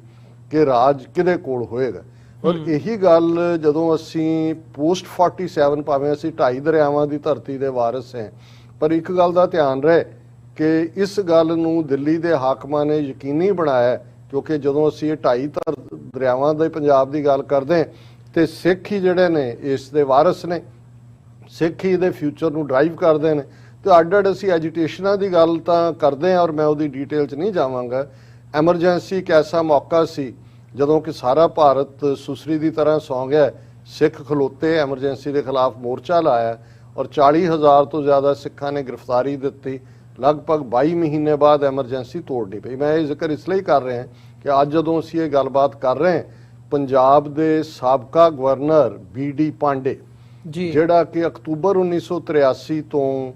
ਕਿ ਰਾਜ ਕਿਹਦੇ ਕੋਲ ਹੋਏਗਾ। ਔਰ ਇਹੀ ਗੱਲ ਜਦੋਂ ਅਸੀਂ ਪੋਸਟ 47, ਭਾਵੇਂ ਅਸੀਂ 2.5 ਦਰਿਆਵਾਂ ਦੀ ਧਰਤੀ ਦੇ ਵਾਰਿਸ ਹਾਂ, ਪਰ ਇੱਕ ਗੱਲ ਦਾ ਧਿਆਨ ਰਹੇ ਕਿ ਇਸ ਗੱਲ ਨੂੰ ਦਿੱਲੀ ਦੇ ਹਾਕਮਾਂ ਨੇ ਯਕੀਨੀ ਬਣਾਇਆ, ਕਿਉਂਕਿ ਜਦੋਂ ਅਸੀਂ ਇਹ 2.5 ਦਰਿਆਵਾਂ ਦੇ ਪੰਜਾਬ ਦੀ ਗੱਲ ਕਰਦੇ ਤੇ ਸਿੱਖ ਹੀ ਜਿਹੜੇ ਨੇ ਇਸ ਦੇ ਵਾਰਿਸ ਨੇ, ਸਿੱਖ ਹੀ ਇਹਦੇ ਫਿਊਚਰ ਨੂੰ ਡਰਾਈਵ ਕਰਦੇ ਨੇ। ਤੇ ਅੱਡ ਅਸੀਂ ਐਜੀਟੇਸ਼ਨਾਂ ਦੀ ਗੱਲ ਤਾਂ ਕਰਦੇ ਹਾਂ, ਔਰ ਮੈਂ ਉਹਦੀ ਡਿਟੇਲ 'ਚ ਨਹੀਂ ਜਾਵਾਂਗਾ। ਐਮਰਜੈਂਸੀ ਇੱਕ ਐਸਾ ਮੌਕਾ ਸੀ ਜਦੋਂ ਕਿ ਸਾਰਾ ਭਾਰਤ ਸੁਸਰੀ ਦੀ ਤਰ੍ਹਾਂ ਸੌਂ ਗਿਆ, ਸਿੱਖ ਖਲੋਤੇ, ਐਮਰਜੈਂਸੀ ਦੇ ਖਿਲਾਫ ਮੋਰਚਾ ਲਾਇਆ ਔਰ 40,000 ਤੋਂ ਜ਼ਿਆਦਾ ਸਿੱਖਾਂ ਨੇ ਗ੍ਰਿਫਤਾਰੀ ਦਿੱਤੀ। ਲਗਭਗ 22 ਮਹੀਨੇ ਬਾਅਦ ਐਮਰਜੈਂਸੀ ਤੋੜਨੀ ਪਈ। ਮੈਂ ਇਹ ਜ਼ਿਕਰ ਇਸ ਲਈ ਕਰ ਰਿਹਾ ਕਿ ਅੱਜ ਜਦੋਂ ਅਸੀਂ ਇਹ ਗੱਲਬਾਤ ਕਰ ਰਹੇ ਹਾਂ, ਪੰਜਾਬ ਦੇ ਸਾਬਕਾ ਗਵਰਨਰ BD ਪਾਂਡੇ, ਜਿਹੜਾ ਕਿ ਅਕਤੂਬਰ 1983 ਤੋਂ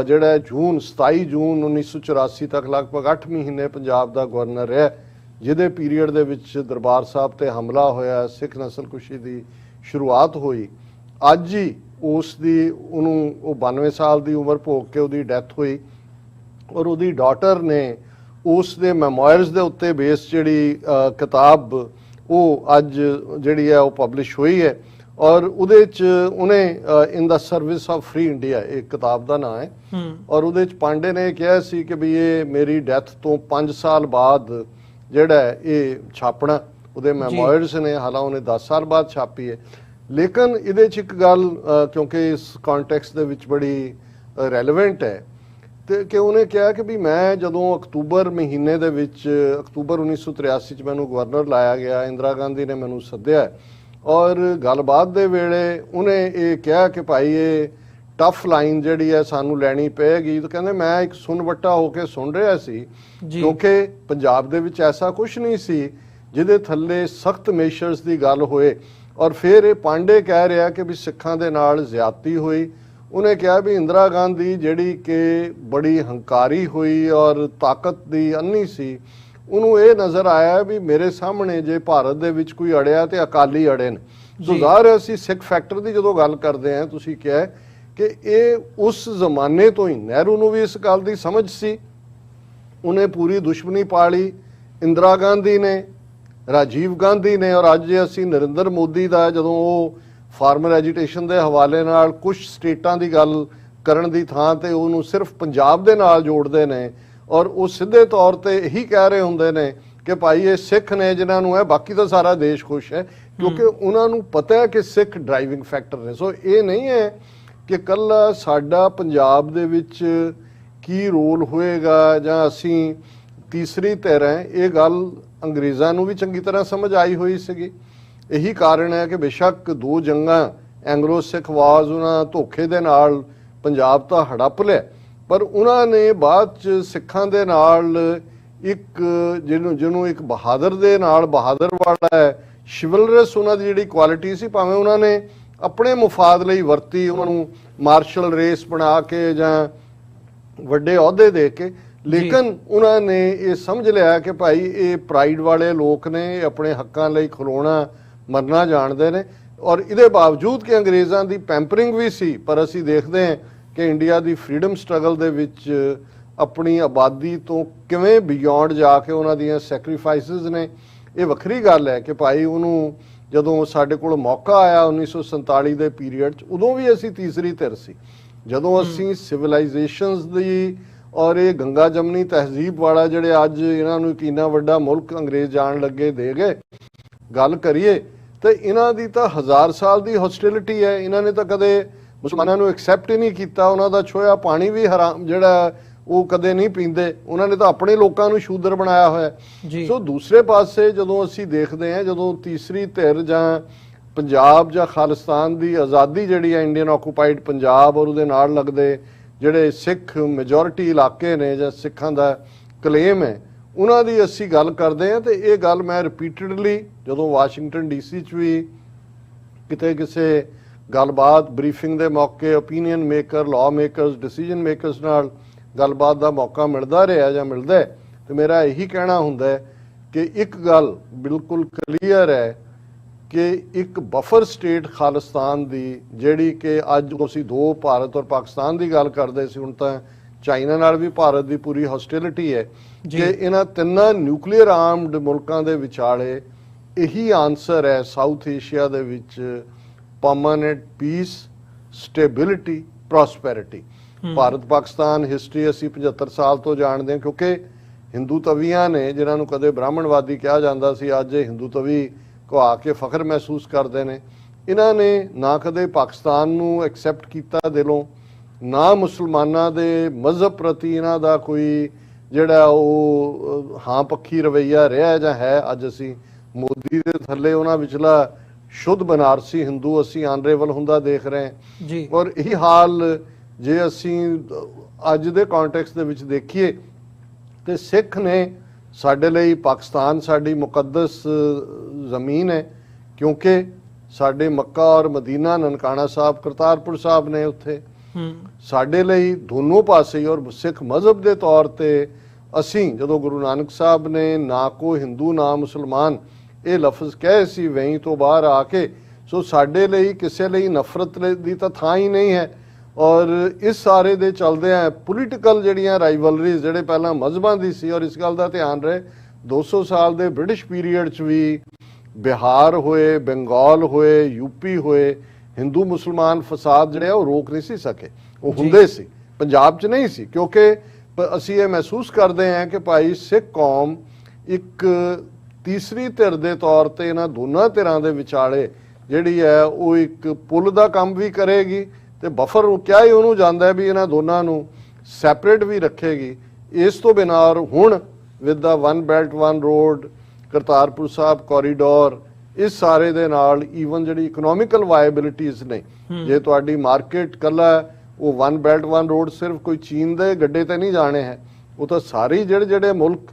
ਜਿਹੜਾ 27 ਜੂਨ 1984 ਤੱਕ ਲਗਭਗ 8 ਮਹੀਨੇ ਪੰਜਾਬ ਦਾ ਗਵਰਨਰ ਰਿਹਾ, ਜਿਹਦੇ ਪੀਰੀਅਡ ਦੇ ਵਿੱਚ ਦਰਬਾਰ ਸਾਹਿਬ ਤੇ ਹਮਲਾ ਹੋਇਆ, ਸਿੱਖ ਨਸਲਕੁਸ਼ੀ ਦੀ ਸ਼ੁਰੂਆਤ ਹੋਈ। ਅੱਜ ਹੀ ਉਹ 92 ਸਾਲ ਦੀ ਉਮਰ ਭੋਗ ਕੇ ਉਹਦੀ ਡੈਥ ਹੋਈ ਔਰ ਉਹਦੀ ਡਾਟਰ ਨੇ ਉਸ ਦੇ ਮੈਮੋਇਰਸ ਦੇ ਉੱਤੇ ਬੇਸ ਜਿਹੜੀ ਕਿਤਾਬ ਉਹ ਅੱਜ ਜਿਹੜੀ ਹੈ ਉਹ ਪਬਲਿਸ਼ ਹੋਈ ਹੈ। ਔਰ ਉਹਦੇ 'ਚ ਉਹਨੇ ਇਨ ਦਾ ਸਰਵਿਸ ਆਫ ਫ੍ਰੀ ਇੰਡੀਆ, ਇਹ ਕਿਤਾਬ ਦਾ ਨਾਮ ਹੈ। ਔਰ ਉਹਦੇ 'ਚ ਪਾਂਡੇ ਨੇ ਕਿਹਾ ਸੀ ਕਿ ਵੀ ਇਹ ਮੇਰੀ ਡੈਥ ਤੋਂ 5 ਸਾਲ ਬਾਅਦ ਜਿਹੜਾ ਇਹ ਛਾਪਣਾ, ਉਹਦੇ ਮੈਮੋਇਰਸ ਨੇ, ਹਾਲਾਂਕਿ ਉਹਨੇ 10 ਸਾਲ ਬਾਅਦ ਛਾਪੀ ਹੈ। ਲੇਕਿਨ ਇਹਦੇ 'ਚ ਇੱਕ ਗੱਲ ਕਿਉਂਕਿ ਇਸ ਕੰਟੈਕਸਟ ਦੇ ਵਿੱਚ ਬੜੀ ਰੈਲੇਵੈਂਟ ਹੈ ਤੇ ਕਿ ਉਹਨੇ ਕਿਹਾ ਕਿ ਵੀ ਮੈਂ ਜਦੋਂ ਅਕਤੂਬਰ ਮਹੀਨੇ ਦੇ ਵਿੱਚ, ਅਕਤੂਬਰ 1983 'ਚ ਮੈਨੂੰ ਗਵਰਨਰ ਲਾਇਆ ਗਿਆ, ਇੰਦਰਾ ਗਾਂਧੀ ਨੇ ਮੈਨੂੰ ਸੱਦਿਆ ਔਰ ਗੱਲਬਾਤ ਦੇ ਵੇਲੇ ਉਹਨੇ ਇਹ ਕਿਹਾ ਕਿ ਭਾਈ ਇਹ ਟਫ ਲਾਈਨ ਜਿਹੜੀ ਹੈ ਸਾਨੂੰ ਲੈਣੀ ਪਏਗੀ। ਤਾਂ ਕਹਿੰਦੇ ਮੈਂ ਇੱਕ ਸੁਣਵੱਟਾ ਹੋ ਕੇ ਸੁਣ ਰਿਹਾ ਸੀ, ਕਿਉਂਕਿ ਪੰਜਾਬ ਦੇ ਵਿੱਚ ਐਸਾ ਕੁਝ ਨਹੀਂ ਸੀ ਜਿਹਦੇ ਥੱਲੇ ਸਖਤ ਮੇਸ਼ਰਸ ਦੀ ਗੱਲ ਹੋਏ। ਔਰ ਫਿਰ ਇਹ ਪਾਂਡੇ ਕਹਿ ਰਿਹਾ ਕਿ ਵੀ ਸਿੱਖਾਂ ਦੇ ਨਾਲ ਜ਼ਿਆਦਤੀ ਹੋਈ। ਉਹਨੇ ਕਿਹਾ ਵੀ ਇੰਦਰਾ ਗਾਂਧੀ ਜਿਹੜੀ ਕਿ ਬੜੀ ਹੰਕਾਰੀ ਹੋਈ ਔਰ ਤਾਕਤ ਦੀ ਅੰਨੀ ਸੀ, ਉਹਨੂੰ ਇਹ ਨਜ਼ਰ ਆਇਆ ਵੀ ਮੇਰੇ ਸਾਹਮਣੇ ਜੇ ਭਾਰਤ ਦੇ ਵਿੱਚ ਕੋਈ ਅੜਿਆ ਤੇ ਅਕਾਲੀ ਅੜੇ ਨੇ। ਸੋ ਜ਼ਾਹਿਰ ਅਸੀਂ ਸਿੱਖ ਫੈਕਟਰ ਦੀ ਜਦੋਂ ਗੱਲ ਕਰਦੇ ਹਾਂ, ਤੁਸੀਂ ਕਿਹਾ ਕਿ ਇਹ ਉਸ ਜ਼ਮਾਨੇ ਤੋਂ ਹੀ ਨਹਿਰੂ ਨੂੰ ਵੀ ਇਸ ਗੱਲ ਦੀ ਸਮਝ ਸੀ, ਉਹਨੇ ਪੂਰੀ ਦੁਸ਼ਮਣੀ ਪਾਲੀ ਇੰਦਰਾ ਗਾਂਧੀ ਨੇ, ਰਾਜੀਵ ਗਾਂਧੀ ਨੇ। ਔਰ ਅੱਜ ਜੇ ਅਸੀਂ ਨਰਿੰਦਰ ਮੋਦੀ ਦਾ ਜਦੋਂ ਉਹ ਫਾਰਮਰ ਐਜੀਟੇਸ਼ਨ ਦੇ ਹਵਾਲੇ ਨਾਲ ਕੁਝ ਸਟੇਟਾਂ ਦੀ ਗੱਲ ਕਰਨ ਦੀ ਥਾਂ ਤੇ ਉਹਨੂੰ ਸਿਰਫ ਪੰਜਾਬ ਦੇ ਨਾਲ ਜੋੜਦੇ ਨੇ ਔਰ ਉਹ ਸਿੱਧੇ ਤੌਰ ਤੇ ਇਹੀ ਕਹਿ ਰਹੇ ਹੁੰਦੇ ਨੇ ਕਿ ਭਾਈ ਇਹ ਸਿੱਖ ਨੇ ਜਿਨ੍ਹਾਂ ਨੂੰ ਹੈ, ਬਾਕੀ ਤਾਂ ਸਾਰਾ ਦੇਸ਼ ਖੁਸ਼ ਹੈ, ਕਿਉਂਕਿ ਉਹਨਾਂ ਨੂੰ ਪਤਾ ਹੈ ਕਿ ਸਿੱਖ ਡਰਾਈਵਿੰਗ ਫੈਕਟਰ ਨੇ। ਸੋ ਇਹ ਨਹੀਂ ਹੈ ਕਿ ਕੱਲਾ ਸਾਡਾ ਪੰਜਾਬ ਦੇ ਵਿੱਚ ਕੀ ਰੋਲ ਹੋਏਗਾ ਜਾਂ ਅਸੀਂ ਤੀਸਰੀ ਧਿਰ ਹੈ। ਇਹ ਗੱਲ ਅੰਗਰੇਜ਼ਾਂ ਨੂੰ ਵੀ ਚੰਗੀ ਤਰ੍ਹਾਂ ਸਮਝ ਆਈ ਹੋਈ ਸੀਗੀ। ਇਹੀ ਕਾਰਨ ਹੈ ਕਿ ਬੇਸ਼ੱਕ 2 ਜੰਗਾਂ ਐਂਗਲੋ ਸਿੱਖ ਵਾਜ਼ ਉਹਨਾਂ ਧੋਖੇ ਦੇ ਨਾਲ ਪੰਜਾਬ ਤਾਂ ਹੜੱਪ ਲਿਆ, ਪਰ ਉਹਨਾਂ ਨੇ ਬਾਅਦ 'ਚ ਸਿੱਖਾਂ ਦੇ ਨਾਲ ਇੱਕ ਜਿਹਨੂੰ ਇੱਕ ਬਹਾਦਰ ਦੇ ਨਾਲ, ਬਹਾਦਰ ਵਾਲਾ ਹੈ, ਸ਼ਿਵਲਰਸ ਉਹਨਾਂ ਦੀ ਜਿਹੜੀ ਕੁਆਲਿਟੀ ਸੀ, ਭਾਵੇਂ ਉਹਨਾਂ ਨੇ ਆਪਣੇ ਮੁਫਾਦ ਲਈ ਵਰਤੀ, ਉਹਨਾਂ ਨੂੰ ਮਾਰਸ਼ਲ ਰੇਸ ਬਣਾ ਕੇ ਜਾਂ ਵੱਡੇ ਅਹੁਦੇ ਦੇ ਕੇ, ਲੇਕਿਨ ਉਹਨਾਂ ਨੇ ਇਹ ਸਮਝ ਲਿਆ ਕਿ ਭਾਈ ਇਹ ਪ੍ਰਾਈਡ ਵਾਲੇ ਲੋਕ ਨੇ, ਇਹ ਆਪਣੇ ਹੱਕਾਂ ਲਈ ਖਲੋਣਾ ਮਰਨਾ ਜਾਣਦੇ ਨੇ। ਔਰ ਇਹਦੇ ਬਾਵਜੂਦ ਕਿ ਅੰਗਰੇਜ਼ਾਂ ਦੀ ਪੈਂਪਰਿੰਗ ਵੀ ਸੀ, ਪਰ ਅਸੀਂ ਦੇਖਦੇ ਹਾਂ ਕਿ ਇੰਡੀਆ ਦੀ ਫਰੀडम ਸਟਰਗਲ ਦੇ ਵਿੱਚ ਆਪਣੀ ਆਬਾਦੀ ਤੋਂ ਕਿਵੇਂ ਬਿਯੋਂਡ ਜਾ ਕੇ ਉਹਨਾਂ ਦੀਆਂ ਸੈਕਰੀਫਾਈਸਿਸ ਨੇ। ਇਹ ਵੱਖਰੀ ਗੱਲ ਹੈ ਕਿ ਭਾਈ ਉਹਨੂੰ ਜਦੋਂ ਸਾਡੇ ਕੋਲ ਮੌਕਾ ਆਇਆ 1947 ਦੇ ਪੀਰੀਅਡ 'ਚ, ਉਦੋਂ ਵੀ ਅਸੀਂ ਤੀਸਰੀ ਧਿਰ ਸੀ। ਜਦੋਂ ਅਸੀਂ ਸਿਵਲਾਈਜੇਸ਼ਨਸ ਦੀ ਔਰ ਇਹ ਗੰਗਾ ਜਮਨੀ ਤਹਿਜ਼ੀਬ ਵਾਲਾ ਜਿਹੜੇ ਅੱਜ ਇਹਨਾਂ ਨੂੰ ਇੱਕ ਇੰਨਾ ਵੱਡਾ ਮੁਲਕ ਅੰਗਰੇਜ਼ ਜਾਣ ਲੱਗੇ ਦੇ ਗਏ ਗੱਲ ਕਰੀਏ, ਤੇ ਇਹਨਾਂ ਦੀ ਤਾਂ 1000 ਸਾਲ ਦੀ ਹੌਸਟਿਲਿਟੀ ਹੈ। ਇਹਨਾਂ ਨੇ ਤਾਂ ਕਦੇ ਮੁਸਲਮਾਨਾਂ ਨੂੰ ਐਕਸੈਪਟ ਹੀ ਨਹੀਂ ਕੀਤਾ। ਉਹਨਾਂ ਦਾ ਛੋਇਆ ਪਾਣੀ ਵੀ ਹਰਾਮ ਜਿਹੜਾ ਉਹ ਕਦੇ ਨਹੀਂ ਪੀਂਦੇ। ਉਹਨਾਂ ਨੇ ਤਾਂ ਆਪਣੇ ਲੋਕਾਂ ਨੂੰ ਸ਼ੂਦਰ ਬਣਾਇਆ ਹੋਇਆ। ਸੋ ਦੂਸਰੇ ਪਾਸੇ ਜਦੋਂ ਅਸੀਂ ਦੇਖਦੇ ਹਾਂ, ਜਦੋਂ ਤੀਸਰੀ ਧਿਰ ਜਾਂ ਪੰਜਾਬ ਜਾਂ ਖਾਲਿਸਤਾਨ ਦੀ ਆਜ਼ਾਦੀ ਜਿਹੜੀ ਹੈ, ਇੰਡੀਅਨ ਆਕੂਪਾਈਡ ਪੰਜਾਬ ਔਰ ਉਹਦੇ ਨਾਲ ਲੱਗਦੇ ਜਿਹੜੇ ਸਿੱਖ ਮੈਜੋਰਿਟੀ ਇਲਾਕੇ ਨੇ ਜਾਂ ਸਿੱਖਾਂ ਦਾ ਕਲੇਮ ਹੈ, ਉਹਨਾਂ ਦੀ ਅਸੀਂ ਗੱਲ ਕਰਦੇ ਹਾਂ। ਤੇ ਇਹ ਗੱਲ ਮੈਂ ਰਿਪੀਟਡਲੀ ਜਦੋਂ ਵਾਸ਼ਿੰਗਟਨ DC 'ਚ ਵੀ ਕਿਤੇ ਕਿਸੇ ਗੱਲਬਾਤ ਬਰੀਫਿੰਗ ਦੇ ਮੌਕੇ opinion maker, law makers, decision makers ਨਾਲ ਗੱਲਬਾਤ ਦਾ ਮੌਕਾ ਮਿਲਦਾ ਰਿਹਾ ਜਾਂ ਮਿਲਦਾ ਹੈ, ਤੇ ਮੇਰਾ ਇਹੀ ਕਹਿਣਾ ਹੁੰਦਾ ਹੈ ਕਿ ਇੱਕ ਗੱਲ ਬਿਲਕੁਲ ਕਲੀਅਰ ਹੈ ਕਿ ਇੱਕ ਬਫਰ ਸਟੇਟ ਖਾਲਿਸਤਾਨ ਦੀ, ਜਿਹੜੀ ਕਿ ਅੱਜ ਅਸੀਂ ਦੋ ਭਾਰਤ ਔਰ ਪਾਕਿਸਤਾਨ ਦੀ ਗੱਲ ਕਰਦੇ ਸੀ, ਹੁਣ ਤਾਂ ਚਾਈਨਾ ਨਾਲ ਵੀ ਭਾਰਤ ਦੀ ਪੂਰੀ ਹੌਸਟਿਲਿਟੀ ਹੈ, ਕਿ ਇਹਨਾਂ ਤਿੰਨਾਂ ਨਿਊਕਲੀਅਰ ਆਰਮਡ ਮੁਲਕਾਂ ਦੇ ਵਿਚਾਲੇ ਇਹੀ ਆਨਸਰ ਹੈ ਸਾਊਥ ਏਸ਼ੀਆ ਦੇ ਵਿੱਚ permanent piece, stability, prosperity. Bharat Pakistan history ਅਸੀਂ 75 ਸਾਲ ਤੋਂ ਜਾਣਦੇ ਹਾਂ, ਕਿਉਂਕਿ ਹਿੰਦੂ ਤਵੀਆਂ ਨੇ, ਜਿਨ੍ਹਾਂ ਨੂੰ ਕਦੇ ਬ੍ਰਾਹਮਣਵਾਦੀ ਕਿਹਾ ਜਾਂਦਾ ਸੀ, ਅੱਜ ਇਹ ਹਿੰਦੂ ਤਵੀ ਕਹਾ ਕੇ ਫਖਰ ਮਹਿਸੂਸ ਕਰਦੇ ਨੇ। ਇਹਨਾਂ ਨੇ ਨਾ ਕਦੇ ਪਾਕਿਸਤਾਨ ਨੂੰ ਐਕਸੈਪਟ ਕੀਤਾ ਦਿਲੋਂ, ਨਾ ਮੁਸਲਮਾਨਾਂ ਦੇ ਮਜ਼ਹਬ ਪ੍ਰਤੀ ਇਹਨਾਂ ਦਾ ਕੋਈ ਜਿਹੜਾ ਉਹ ਹਾਂ ਪੱਖੀ ਰਵੱਈਆ ਰਿਹਾ ਜਾਂ ਹੈ। ਅੱਜ ਅਸੀਂ ਮੋਦੀ ਦੇ ਥੱਲੇ ਉਹਨਾਂ ਵਿਚਲਾ ਸ਼ੁੱਧ ਬਨਾਰਸੀ ਹਿੰਦੂ ਅਸੀਂ ਆਨਰੇਬਲ ਹੁੰਦਾ ਦੇਖ ਰਹੇ ਹਾਂ ਜੀ। ਔਰ ਇਹੀ ਹਾਲ ਜੇ ਅਸੀਂ ਅੱਜ ਦੇ ਕੰਟੈਕਸਟ ਦੇ ਵਿੱਚ ਦੇਖੀਏ ਤੇ ਸਿੱਖ ਨੇ ਸਾਡੇ ਲਈ, ਪਾਕਿਸਤਾਨ ਸਾਡੀ ਮੁਕੱਦਸ ਜ਼ਮੀਨ ਹੈ, ਕਿਉਂਕਿ ਸਾਡੇ ਮੱਕਾ ਔਰ ਮਦੀਨਾ, ਨਨਕਾਣਾ ਸਾਹਿਬ, ਕਰਤਾਰਪੁਰ ਸਾਹਿਬ ਨੇ ਉੱਥੇ। ਸਾਡੇ ਲਈ ਦੋਨੋਂ ਪਾਸੇ ਹੀ, ਔਰ ਸਿੱਖ ਮਜ਼ਹਬ ਦੇ ਤੌਰ ਤੇ ਅਸੀਂ ਜਦੋਂ ਗੁਰੂ ਨਾਨਕ ਸਾਹਿਬ ਨੇ ਨਾ ਕੋ ਹਿੰਦੂ ਨਾ ਮੁਸਲਮਾਨ ਇਹ ਲਫ਼ਜ਼ ਕਹੇ ਸੀ ਵਹੀਂ ਤੋਂ ਬਾਹਰ ਆ ਕੇ, ਸੋ ਸਾਡੇ ਲਈ ਕਿਸੇ ਲਈ ਨਫ਼ਰਤ ਦੀ ਤਾਂ ਥਾਂ ਹੀ ਨਹੀਂ ਹੈ। ਔਰ ਇਸ ਸਾਰੇ ਦੇ ਚਲਦੇ ਆ ਪੋਲੀਟੀਕਲ ਜਿਹੜੀਆਂ ਰਾਈਵਲਰੀਜ਼ ਜਿਹੜੇ ਪਹਿਲਾਂ ਮਜ਼ਹਬਾਂ ਦੀ ਸੀ, ਔਰ ਇਸ ਗੱਲ ਦਾ ਧਿਆਨ ਰਹੇ 200 ਸਾਲ ਦੇ ਬ੍ਰਿਟਿਸ਼ ਪੀਰੀਅਡ 'ਚ ਵੀ ਬਿਹਾਰ ਹੋਏ, ਬੰਗਾਲ ਹੋਏ, ਯੂਪੀ ਹੋਏ, ਹਿੰਦੂ ਮੁਸਲਮਾਨ ਫਸਾਦ ਜਿਹੜੇ ਆ ਉਹ ਰੋਕ ਨਹੀਂ ਸੀ ਸਕੇ। ਉਹ ਹੁੰਦੇ ਸੀ, ਪੰਜਾਬ 'ਚ ਨਹੀਂ ਸੀ, ਕਿਉਂਕਿ ਅਸੀਂ ਇਹ ਮਹਿਸੂਸ ਕਰਦੇ ਹਾਂ ਕਿ ਭਾਈ ਸਿੱਖ ਕੌਮ ਇੱਕ ਤੀਸਰੀ ਧਿਰ ਦੇ ਤੌਰ ਤੇ ਇਹਨਾਂ ਦੋਨਾਂ ਧਿਰਾਂ ਦੇ ਵਿਚਾਲੇ ਜਿਹੜੀ ਹੈ ਉਹ ਇੱਕ ਪੁਲ ਦਾ ਕੰਮ ਵੀ ਕਰੇਗੀ, ਤੇ ਬਫਰ ਕਿਹਾ ਹੀ ਉਹਨੂੰ ਜਾਂਦਾ ਹੈ ਵੀ ਇਹਨਾਂ ਦੋਨਾਂ ਨੂੰ ਸੈਪਰੇਟ ਵੀ ਰੱਖੇਗੀ। ਇਸ ਤੋਂ ਬਿਨਾਂ ਹੁਣ with the one belt one road, Kartarpur Sahib corridor, ਇਸ ਸਾਰੇ ਦੇ ਨਾਲ ਈਵਨ ਜਿਹੜੀ ਇਕਨੋਮਿਕਲ ਵਾਇਬਿਲਿਟੀਜ਼ ਨੇ, ਜੇ ਤੁਹਾਡੀ ਮਾਰਕੀਟ ਕੱਲਾ ਉਹ ਵਨ ਬੈਲਟ ਵਨ ਰੋਡ ਸਿਰਫ ਕੋਈ ਚੀਨ ਦੇ ਗੱਡੇ ਤੇ ਨਹੀਂ ਜਾਣੇ ਹੈ, ਉਹ ਤਾਂ ਸਾਰੇ ਜਿਹੜੇ ਮੁਲਕ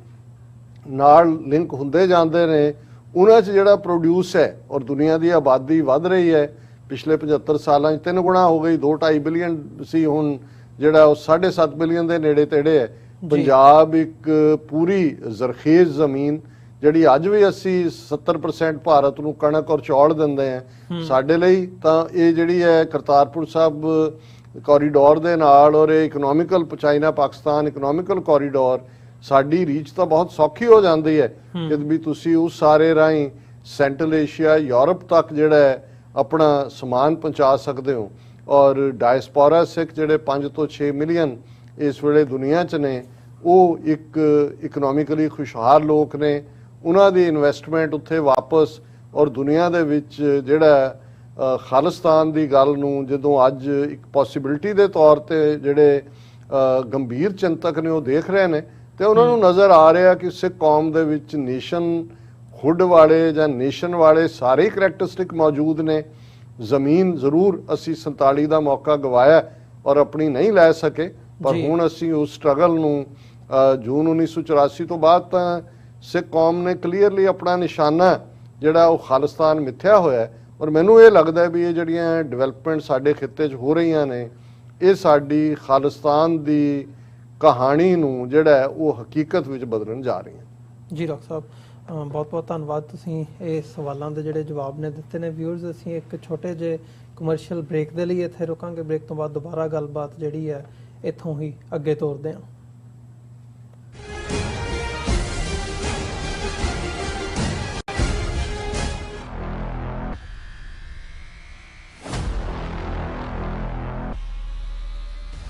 ਨਾਲ ਲਿੰਕ ਹੁੰਦੇ ਜਾਂਦੇ ਨੇ, ਉਹਨਾਂ 'ਚ ਜਿਹੜਾ ਪ੍ਰੋਡਿਊਸ ਹੈ, ਔਰ ਦੁਨੀਆ ਦੀ ਆਬਾਦੀ ਵੱਧ ਰਹੀ ਹੈ, ਪਿਛਲੇ 75 ਸਾਲਾਂ 'ਚ 3 ਗੁਣਾ ਹੋ ਗਈ। 2-2.5 ਬਿਲੀਅਨ ਸੀ, ਹੁਣ ਜਿਹੜਾ ਉਹ 7.5 ਬਿਲੀਅਨ ਦੇ ਨੇੜੇ ਤੇੜੇ ਹੈ। ਪੰਜਾਬ ਇੱਕ ਪੂਰੀ ਜ਼ਰਖੇਜ਼ ਜ਼ਮੀਨ, ਜਿਹੜੀ ਅੱਜ ਵੀ ਅਸੀਂ 70% ਭਾਰਤ ਨੂੰ ਕਣਕ ਔਰ ਚੌਲ ਦਿੰਦੇ ਹਾਂ। ਸਾਡੇ ਲਈ ਤਾਂ ਇਹ ਜਿਹੜੀ ਹੈ ਕਰਤਾਰਪੁਰ ਸਾਹਿਬ ਕੋਰੀਡੋਰ ਦੇ ਨਾਲ, ਔਰ ਇਹ economical China Pakistan economical corridor, ਸਾਡੀ ਰੀਚ ਤਾਂ ਬਹੁਤ ਸੌਖੀ ਹੋ ਜਾਂਦੀ ਹੈ ਕਿ ਵੀ ਤੁਸੀਂ ਉਸ ਸਾਰੇ ਰਾਹੀਂ ਸੈਂਟਰਲ ਏਸ਼ੀਆ, ਯੂਰਪ ਤੱਕ ਜਿਹੜਾ ਹੈ ਆਪਣਾ ਸਮਾਨ ਪਹੁੰਚਾ ਸਕਦੇ ਹੋ। ਔਰ ਡਾਇਸਪੋਰਾ ਸਿੱਖ ਜਿਹੜੇ 5 ਤੋਂ 6 ਮਿਲੀਅਨ ਇਸ ਵੇਲੇ ਦੁਨੀਆ 'ਚ ਨੇ, ਉਹ ਇੱਕ ਇਕਨੋਮਿਕਲੀ ਖੁਸ਼ਹਾਲ ਲੋਕ ਨੇ। ਉਹਨਾਂ ਦੀ ਇਨਵੈਸਟਮੈਂਟ ਉੱਥੇ ਵਾਪਸ, ਔਰ ਦੁਨੀਆ ਦੇ ਵਿੱਚ ਜਿਹੜਾ ਖਾਲਿਸਤਾਨ ਦੀ ਗੱਲ ਨੂੰ ਜਦੋਂ ਅੱਜ ਇੱਕ ਪੋਸੀਬਿਲਿਟੀ ਦੇ ਤੌਰ ਤੇ ਜਿਹੜੇ ਗੰਭੀਰ ਚਿੰਤਕ ਨੇ ਉਹ ਦੇਖ ਰਹੇ ਨੇ, ਤੇ ਉਹਨਾਂ ਨੂੰ ਨਜ਼ਰ ਆ ਰਿਹਾ ਕਿ ਸਿੱਖ ਕੌਮ ਦੇ ਵਿੱਚ ਨੇਸ਼ਨ ਹੁੱਡ ਵਾਲੇ ਜਾਂ ਨੇਸ਼ਨ ਵਾਲੇ ਸਾਰੇ ਕਰੈਕਟਰਿਸਟਿਕ ਮੌਜੂਦ ਨੇ। ਜ਼ਮੀਨ ਜ਼ਰੂਰ ਅਸੀਂ 47 ਦਾ ਮੌਕਾ ਗਵਾਇਆ ਔਰ ਆਪਣੀ ਨਹੀਂ ਲੈ ਸਕੇ, ਪਰ ਹੁਣ ਅਸੀਂ ਉਸ ਸਟਰਗਲ ਨੂੰ ਜੂਨ 1984 ਤੋਂ ਬਾਅਦ ਤਾਂ ਸਿੱਖ ਕੌਮ ਨੇ ਕਲੀਅਰਲੀ ਆਪਣਾ ਨਿਸ਼ਾਨਾ ਜਿਹੜਾ ਉਹ ਖਾਲਿਸਤਾਨ ਮਿੱਥਿਆ ਹੋਇਆ। ਔਰ ਮੈਨੂੰ ਇਹ ਲੱਗਦਾ ਵੀ ਇਹ ਜਿਹੜੀਆਂ ਡਿਵੈਲਪਮੈਂਟ ਸਾਡੇ ਖਿੱਤੇ 'ਚ ਹੋ ਰਹੀਆਂ ਨੇ, ਇਹ ਸਾਡੀ ਖਾਲਿਸਤਾਨ ਦੀ ਕਹਾਣੀ ਨੂੰ ਜਿਹੜਾ ਉਹ ਹਕੀਕਤ ਵਿੱਚ ਬਦਲਣ ਜਾ ਰਹੀਆਂ। ਜੀ ਡਾਕਟਰ ਸਾਹਿਬ, ਬਹੁਤ ਬਹੁਤ ਧੰਨਵਾਦ, ਤੁਸੀਂ ਇਹ ਸਵਾਲਾਂ ਦੇ ਜਿਹੜੇ ਜਵਾਬ ਨੇ ਦਿੱਤੇ ਨੇ। ਵਿਊਅਰਸ, ਅਸੀਂ ਇੱਕ ਛੋਟੇ ਜਿਹੇ ਕਮਰਸ਼ੀਅਲ ਬ੍ਰੇਕ ਦੇ ਲਈ ਇੱਥੇ ਰੁਕਾਂਗੇ। ਬ੍ਰੇਕ ਤੋਂ ਬਾਅਦ ਦੁਬਾਰਾ ਗੱਲਬਾਤ ਜਿਹੜੀ ਹੈ ਇੱਥੋਂ ਹੀ ਅੱਗੇ ਤੋਰਦੇ ਹਾਂ।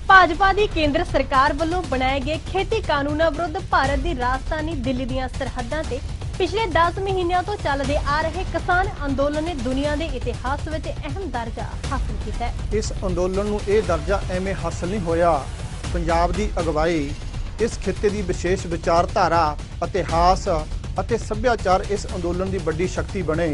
ਭਾਜਪਾ ਦੀ ਕੇਂਦਰ ਸਰਕਾਰ ਵੱਲੋਂ ਬਣਾਏ ਗਏ ਖੇਤੀ ਕਾਨੂੰਨਾਂ ਵਿਰੁੱਧ ਭਾਰਤ ਦੀ ਰਾਜਧਾਨੀ ਦਿੱਲੀ ਦੀਆਂ ਸਰਹੱਦਾਂ ਤੇ ਪਿਛਲੇ 10 ਮਹੀਨਿਆਂ ਤੋਂ ਚੱਲਦੇ ਆ ਰਹੇ ਕਿਸਾਨ ਅੰਦੋਲਨ ਨੇ ਦੁਨੀਆ ਦੇ ਇਤਿਹਾਸ ਵਿੱਚ ਅਹਿਮ ਦਰਜਾ ਹਾਸਲ ਕੀਤਾ ਹੈ। ਇਸ ਅੰਦੋਲਨ ਨੂੰ ਇਹ ਦਰਜਾ ਐਵੇਂ ਹਾਸਲ ਨਹੀਂ ਹੋਇਆ। ਪੰਜਾਬ ਦੀ ਅਗਵਾਈ, ਇਸ ਖਿੱਤੇ ਦੀ ਵਿਸ਼ੇਸ਼ ਵਿਚਾਰਧਾਰਾ, ਇਤਿਹਾਸ ਅਤੇ ਸੱਭਿਆਚਾਰ ਇਸ ਅੰਦੋਲਨ ਦੀ ਵੱਡੀ ਸ਼ਕਤੀ ਬਣੇ।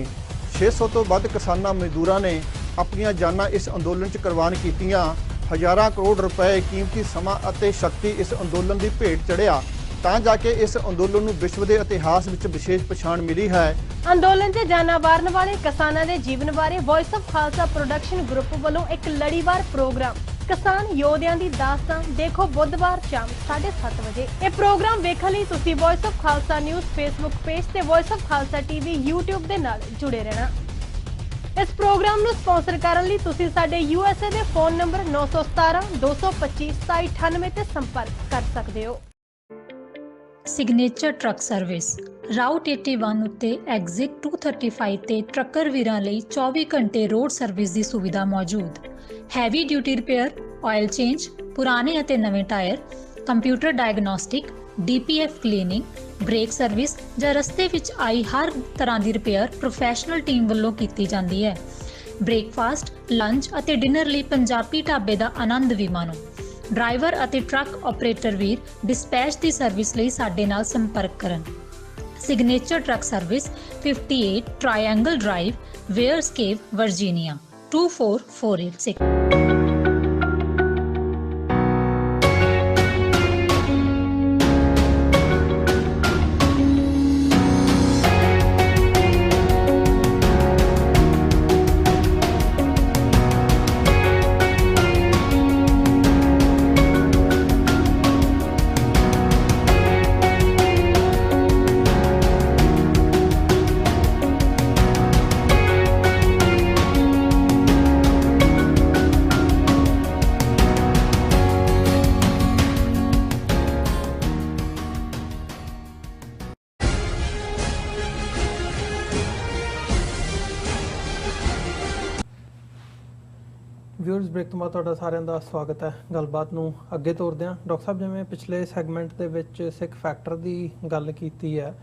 600 ਤੋਂ ਵੱਧ ਕਿਸਾਨਾਂ ਮਜ਼ਦੂਰਾਂ ਨੇ ਆਪਣੀਆਂ ਜਾਨਾਂ ਇਸ ਅੰਦੋਲਨ 'ਚ ਕੁਰਬਾਨ ਕੀਤੀਆਂ। ਹਜ਼ਾਰਾਂ ਕਰੋੜ ਰੁਪਏ ਕੀਮਤੀ ਸਮਾਂ ਅਤੇ ਸ਼ਕਤੀ ਇਸ ਅੰਦੋਲਨ ਦੀ ਭੇਟ ਚੜਿਆ, ਤਾਂ ਜਾ ਕੇ ਇਸ ਅੰਦੋਲਨ ਨੂੰ ਵਿਸ਼ਵ ਦੇ ਇਤਿਹਾਸ ਵਿੱਚ ਵਿਸ਼ੇਸ਼ ਪਛਾਣ ਮਿਲੀ ਹੈ। ਅੰਦੋਲਨ 'ਚ ਜਾਨਾਂ ਵਾਰਨ ਵਾਲੇ ਕਿਸਾਨਾਂ ਦੇ ਜੀਵਨ ਬਾਰੇ voice of Khalsa production group ਵੱਲੋਂ ਇੱਕ ਲੜੀਵਾਰ ਪ੍ਰੋਗਰਾਮ ਕਿਸਾਨ ਯੋਧਿਆਂ ਦੀ ਦਾਸਤਾਨ ਦੇਖੋ ਬੁੱਧਵਾਰ ਸ਼ਾਮ 7:30 ਵਜੇ। ਇਹ ਪ੍ਰੋਗਰਾਮ ਵੇਖਣ ਲਈ ਤੁਸੀਂ voice of Khalsa news Facebook page ਤੇ voice of Khalsa TV YouTube ਦੇ ਨਾਲ ਜੁੜੇ ਰਹਿਣਾ। ਇਸ ਪ੍ਰੋਗਰਾਮ ਨੂੰ ਸਪਾਂਸਰ ਕਰਨ ਲਈ ਤੁਸੀਂ ਸਾਡੇ USA ਦੇ ਫੋਨ ਨੰਬਰ 917 225 2798 ਤੇ ਸੰਪਰਕ ਕਰ ਸਕਦੇ ਹੋ। ਸਿਗਨੇਚਰ ਟਰੱਕ ਸਰਵਿਸ ਰਾਊਟ 81 ਉੱਤੇ ਐਗਜ਼ਿਟ 235 ਤੇ ਟਰੱਕਰ ਵੀਰਾਂ ਲਈ 24 ਘੰਟੇ ਰੋਡ ਸਰਵਿਸ ਦੀ ਸੁਵਿਧਾ ਮੌਜੂਦ। Heavy duty repair, oil change, ਪੁਰਾਣੇ ਅਤੇ ਨਵੇਂ tyre, computer diagnostic, DPF cleaning, brake service ਜਾਂ ਰਸਤੇ ਵਿੱਚ ਆਈ ਹਰ ਤਰ੍ਹਾਂ ਦੀ ਰਿਪੇਅਰ ਪ੍ਰੋਫੈਸ਼ਨਲ ਟੀਮ ਵੱਲੋਂ ਕੀਤੀ ਜਾਂਦੀ ਹੈ। ਬ੍ਰੇਕਫਾਸਟ, ਲੰਚ ਅਤੇ ਡਿਨਰ ਲਈ ਪੰਜਾਬੀ ਢਾਬੇ ਦਾ ਆਨੰਦ ਵੀ ਮਾਣੋ। ਡਰਾਈਵਰ ਅਤੇ ਟਰੱਕ ਆਪਰੇਟਰ ਵੀਰ ਡਿਸਪੈਚ ਦੀ ਸਰਵਿਸ ਲਈ ਸਾਡੇ ਨਾਲ ਸੰਪਰਕ ਕਰਨ। Signature truck service 58 triangle drive, Weyers Cave, Virginia 24486। Viewers, break ਤੋਂ ਬਾਅਦ ਤੁਹਾਡਾ ਸਾਰਿਆਂ ਦਾ ਸਵਾਗਤ ਹੈ। ਗੱਲਬਾਤ ਨੂੰ ਅੱਗੇ ਤੋਰਦੇ ਹਾਂ। ਡਾਕਟਰ ਸਾਹਿਬ, ਜਿਵੇਂ ਪਿਛਲੇ ਸੈਗਮੈਂਟ ਦੇ ਵਿੱਚ ਸਿੱਖ ਫੈਕਟਰ ਦੀ ਗੱਲ ਕੀਤੀ ਹੈ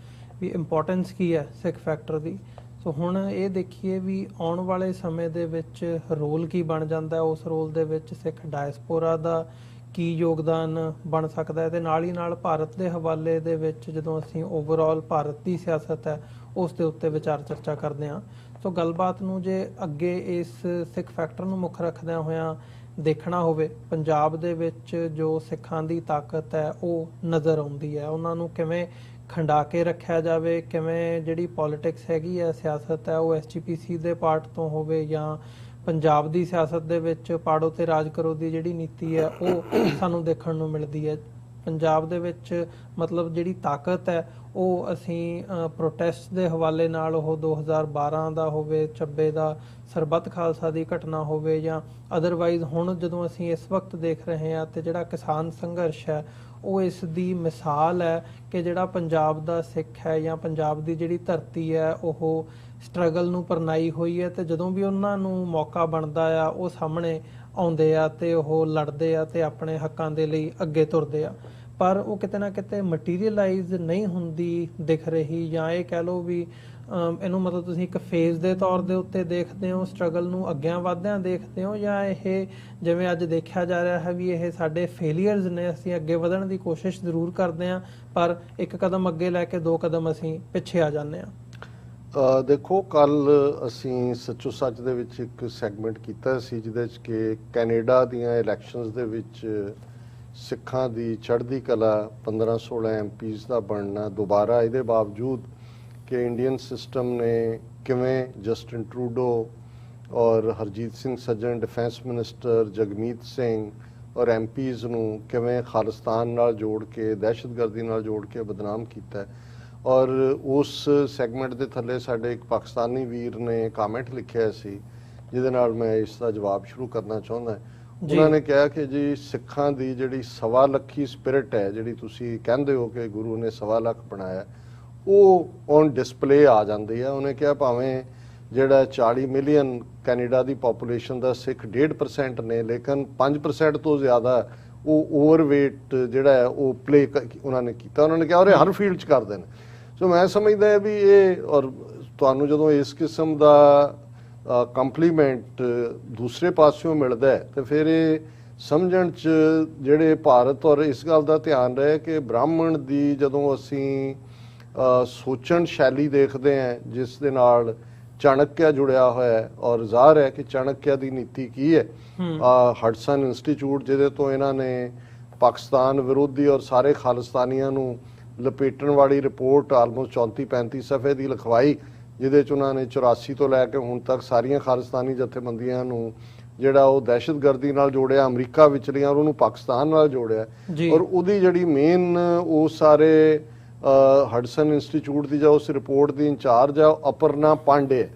ਵੀ ਇੰਪੋਰਟੈਂਸ ਕੀ ਹੈ ਸਿੱਖ ਫੈਕਟਰ ਦੀ, ਸੋ ਹੁਣ ਇਹ ਦੇਖੀਏ ਵੀ ਆਉਣ ਵਾਲੇ ਸਮੇਂ ਦੇ ਵਿੱਚ ਰੋਲ ਕੀ ਬਣ ਜਾਂਦਾ ਹੈ, ਉਸ ਰੋਲ ਦੇ ਵਿੱਚ ਸਿੱਖ ਡਾਇਸਪੋਰਾ ਦਾ ਕੀ ਯੋਗਦਾਨ ਬਣ ਸਕਦਾ ਹੈ, ਤੇ ਨਾਲ ਹੀ ਨਾਲ ਭਾਰਤ ਦੇ ਹਵਾਲੇ ਦੇ ਵਿੱਚ ਜਦੋਂ ਅਸੀਂ ਓਵਰਆਲ ਭਾਰਤ ਦੀ ਸਿਆਸਤ ਹੈ ਉਸ ਦੇ ਉੱਤੇ ਵਿਚਾਰ ਚਰਚਾ ਕਰਦੇ ਹਾਂ। ਸੋ ਗੱਲਬਾਤ ਨੂੰ ਜੇ ਅੱਗੇ ਇਸ ਸਿੱਖ ਫੈਕਟਰ ਨੂੰ ਮੁੱਖ ਰੱਖਦਿਆਂ ਹੋਇਆਂ ਦੇਖਣਾ ਹੋਵੇ, ਪੰਜਾਬ ਦੇ ਵਿੱਚ ਜੋ ਸਿੱਖਾਂ ਦੀ ਤਾਕਤ ਹੈ ਉਹ ਨਜ਼ਰ ਆਉਂਦੀ ਹੈ, ਉਹਨਾਂ ਨੂੰ ਕਿਵੇਂ ਖੰਡਾ ਕੇ ਰੱਖਿਆ ਜਾਵੇ, ਕਿਵੇਂ ਜਿਹੜੀ ਪੋਲਿਟਿਕਸ ਹੈਗੀ ਹੈ, ਸਿਆਸਤ ਹੈ, ਉਹ SGPC ਦੇ ਪਾਰਟ ਤੋਂ ਹੋਵੇ ਜਾਂ ਪੰਜਾਬ ਦੀ ਸਿਆਸਤ ਦੇ ਵਿੱਚ ਪਾੜੋ ਤੇ ਰਾਜ ਕਰੋ ਦੀ ਜਿਹੜੀ ਨੀਤੀ ਹੈ ਉਹ ਸਾਨੂੰ ਦੇਖਣ ਨੂੰ ਮਿਲਦੀ ਹੈ। ਪੰਜਾਬ ਦੇ ਵਿੱਚ ਮਤਲਬ ਜਿਹੜੀ ਤਾਕਤ ਹੈ ਉਹ ਅਸੀਂ ਪ੍ਰੋਟੈਸਟ ਦੇ ਹਵਾਲੇ ਨਾਲ, ਉਹ 2012 ਦਾ ਹੋਵੇ, 96 ਦਾ ਸਰਬੱਤ ਖਾਲਸਾ ਦੀ ਘਟਨਾ ਹੋਵੇ ਜਾਂ ਅਦਰਵਾਈਜ਼ ਹੁਣ ਜਦੋਂ ਅਸੀਂ ਇਸ ਵਕਤ ਦੇਖ ਰਹੇ ਹਾਂ ਤੇ ਜਿਹੜਾ ਕਿਸਾਨ ਸੰਘਰਸ਼ ਹੈ ਉਹ ਇਸ ਦੀ ਮਿਸਾਲ ਹੈ ਕਿ ਜਿਹੜਾ ਪੰਜਾਬ ਦਾ ਸਿੱਖ ਹੈ ਜਾਂ ਪੰਜਾਬ ਦੀ ਜਿਹੜੀ ਧਰਤੀ ਹੈ ਉਹ ਸਟਰਗਲ ਨੂੰ ਪਰਨਾਈ ਹੋਈ ਹੈ, ਤੇ ਜਦੋਂ ਵੀ ਉਹਨਾਂ ਨੂੰ ਮੌਕਾ ਬਣਦਾ ਆ ਉਹ ਸਾਹਮਣੇ ਆਉਂਦੇ ਆ ਤੇ ਉਹ ਲੜਦੇ ਆ ਤੇ ਆਪਣੇ ਹੱਕਾਂ ਦੇ ਲਈ ਅੱਗੇ ਤੁਰਦੇ ਆ, ਪਰ ਉਹ ਕਿਤੇ ਨਾ ਕਿਤੇ ਮਟੀਰੀਅਲਾਈਜ਼ ਨਹੀਂ ਹੁੰਦੀ ਦਿਖ ਰਹੀ, ਜਾਂ ਇਹ ਕਹਿ ਲਓ ਵੀ ਇਹਨੂੰ ਮਤਲਬ ਤੁਸੀਂ ਇੱਕ ਫੇਜ਼ ਦੇ ਤੌਰ ਦੇ ਉੱਤੇ ਦੇਖਦੇ ਹੋ, ਸਟਰਗਲ ਨੂੰ ਅੱਗਿਆਂ ਵਧਦਿਆਂ ਦੇਖਦੇ ਹੋ, ਜਾਂ ਇਹ ਜਿਵੇਂ ਅੱਜ ਦੇਖਿਆ ਜਾ ਰਿਹਾ ਹੈ ਵੀ ਇਹ ਸਾਡੇ ਫੇਲੀਅਰਸ ਨੇ, ਅਸੀਂ ਅੱਗੇ ਵਧਣ ਦੀ ਕੋਸ਼ਿਸ਼ ਜ਼ਰੂਰ ਕਰਦੇ ਹਾਂ ਪਰ ਇੱਕ ਕਦਮ ਅੱਗੇ ਲੈ ਕੇ 2 ਕਦਮ ਅਸੀਂ ਪਿੱਛੇ ਆ ਜਾਂਦੇ ਹਾਂ। ਦੇਖੋ, ਕੱਲ ਅਸੀਂ ਸੱਚੋ ਸੱਚ ਦੇ ਵਿੱਚ ਇੱਕ ਸੈਗਮੈਂਟ ਕੀਤਾ ਸੀ ਜਿਹਦੇ ਵਿੱਚ ਕਿ ਕੈਨੇਡਾ ਦੀਆਂ ਇਲੈਕਸ਼ਨਸ ਦੇ ਵਿੱਚ ਸਿੱਖਾਂ ਦੀ ਚੜ੍ਹਦੀ ਕਲਾ 15-16 MPs ਦਾ ਬਣਨਾ ਦੁਬਾਰਾ, ਇਹਦੇ ਬਾਵਜੂਦ ਕਿ ਇੰਡੀਅਨ ਸਿਸਟਮ ਨੇ ਕਿਵੇਂ ਜਸਟਿਨ ਟਰੂਡੋ ਔਰ ਹਰਜੀਤ ਸਿੰਘ ਸੱਜਣ ਡਿਫੈਂਸ ਮਿਨਿਸਟਰ, ਜਗਮੀਤ ਸਿੰਘ ਔਰ MPs ਨੂੰ ਕਿਵੇਂ ਖਾਲਿਸਤਾਨ ਨਾਲ ਜੋੜ ਕੇ, ਦਹਿਸ਼ਤਗਰਦੀ ਨਾਲ ਜੋੜ ਕੇ ਬਦਨਾਮ ਕੀਤਾ ਹੈ। ਔਰ ਉਸ ਸੈਗਮੈਂਟ ਦੇ ਥੱਲੇ ਸਾਡੇ ਇੱਕ ਪਾਕਿਸਤਾਨੀ ਵੀਰ ਨੇ ਕਮੈਂਟ ਲਿਖਿਆ ਸੀ ਜਿਹਦੇ ਨਾਲ ਮੈਂ ਇਸ ਦਾ ਜਵਾਬ ਸ਼ੁਰੂ ਕਰਨਾ ਚਾਹੁੰਦਾ। ਉਹਨਾਂ ਨੇ ਕਿਹਾ ਕਿ ਜੀ ਸਿੱਖਾਂ ਦੀ ਜਿਹੜੀ 1.25 ਲੱਖੀ ਸਪਿਰਿਟ ਹੈ, ਜਿਹੜੀ ਤੁਸੀਂ ਕਹਿੰਦੇ ਹੋ ਕਿ ਗੁਰੂ ਨੇ 1.25 ਲੱਖ ਬਣਾਇਆ, ਉਹ ਔਨ ਡਿਸਪਲੇ ਆ ਜਾਂਦੀ ਹੈ। ਉਹਨੇ ਕਿਹਾ ਭਾਵੇਂ ਜਿਹੜਾ 40 ਮਿਲੀਅਨ ਕੈਨੇਡਾ ਦੀ ਪੋਪੂਲੇਸ਼ਨ ਦਾ ਸਿੱਖ 1.5% ਨੇ, ਲੇਕਿਨ 5% ਤੋਂ ਜ਼ਿਆਦਾ ਉਹ ਓਵਰਵੇਟ ਜਿਹੜਾ ਹੈ ਉਹ ਪਲੇ ਉਹਨਾਂ ਨੇ ਕੀਤਾ। ਉਹਨਾਂ ਨੇ ਕਿਹਾ ਉਹ ਹਰ ਫੀਲਡ 'ਚ ਕਰਦੇ ਨੇ। ਸੋ ਮੈਂ ਸਮਝਦਾ ਹੈ ਵੀ ਇਹ, ਔਰ ਤੁਹਾਨੂੰ ਜਦੋਂ ਇਸ ਕਿਸਮ ਦਾ ਕੰਪਲੀਮੈਂਟ ਦੂਸਰੇ ਪਾਸਿਓਂ ਮਿਲਦਾ ਹੈ ਤੇ ਫਿਰ ਇਹ ਸਮਝਣ 'ਚ ਜਿਹੜੇ ਭਾਰਤ, ਔਰ ਇਸ ਗੱਲ ਦਾ ਧਿਆਨ ਰਹੇ ਕਿ ਬ੍ਰਾਹਮਣ ਦੀ ਜਦੋਂ ਅਸੀਂ ਸੋਚਣ ਸ਼ੈਲੀ ਦੇਖਦੇ ਹਾਂ ਜਿਸ ਦੇ ਨਾਲ ਚਾਣਕਿਆ ਜੁੜਿਆ ਹੋਇਆ ਹੈ, ਔਰ ਜ਼ਾਹਰ ਹੈ ਕਿ ਚਾਣਕਿਆ ਦੀ ਨੀਤੀ ਕੀ ਹੈ। ਹਡਸਨ ਇੰਸਟੀਚਿਊਟ ਜਿਹਦੇ ਤੋਂ ਇਹਨਾਂ ਨੇ ਪਾਕਿਸਤਾਨ ਵਿਰੋਧੀ ਔਰ ਸਾਰੇ ਖਾਲਿਸਤਾਨੀਆਂ ਨੂੰ ਲਪੇਟਣ ਵਾਲੀ ਰਿਪੋਰਟ ਆਲਮੋਸਟ 34-35 ਸਫ਼ੇ ਦੀ ਲਿਖਵਾਈ, ਜਿਹਦੇ 'ਚ ਉਹਨਾਂ ਨੇ 84 ਤੋਂ ਲੈ ਕੇ ਹੁਣ ਤੱਕ ਸਾਰੀਆਂ ਖਾਲਿਸਤਾਨੀ ਜਥੇਬੰਦੀਆਂ ਨੂੰ ਜਿਹੜਾ ਉਹ ਦਹਿਸ਼ਤਗਰਦੀ ਨਾਲ ਜੋੜਿਆ, ਅਮਰੀਕਾ ਵਿਚਲੀਆਂ ਔਰ ਉਹਨੂੰ ਪਾਕਿਸਤਾਨ ਨਾਲ ਜੋੜਿਆ। ਔਰ ਉਹਦੀ ਜਿਹੜੀ ਮੇਨ ਉਹ ਸਾਰੇ ਹਡਸਨ ਇੰਸਟੀਚਿਊਟ ਦੀ ਜਾਂ ਉਸ ਰਿਪੋਰਟ ਦੀ ਇੰਚਾਰਜ ਆ ਅਪਰਨਾ ਪਾਂਡੇ,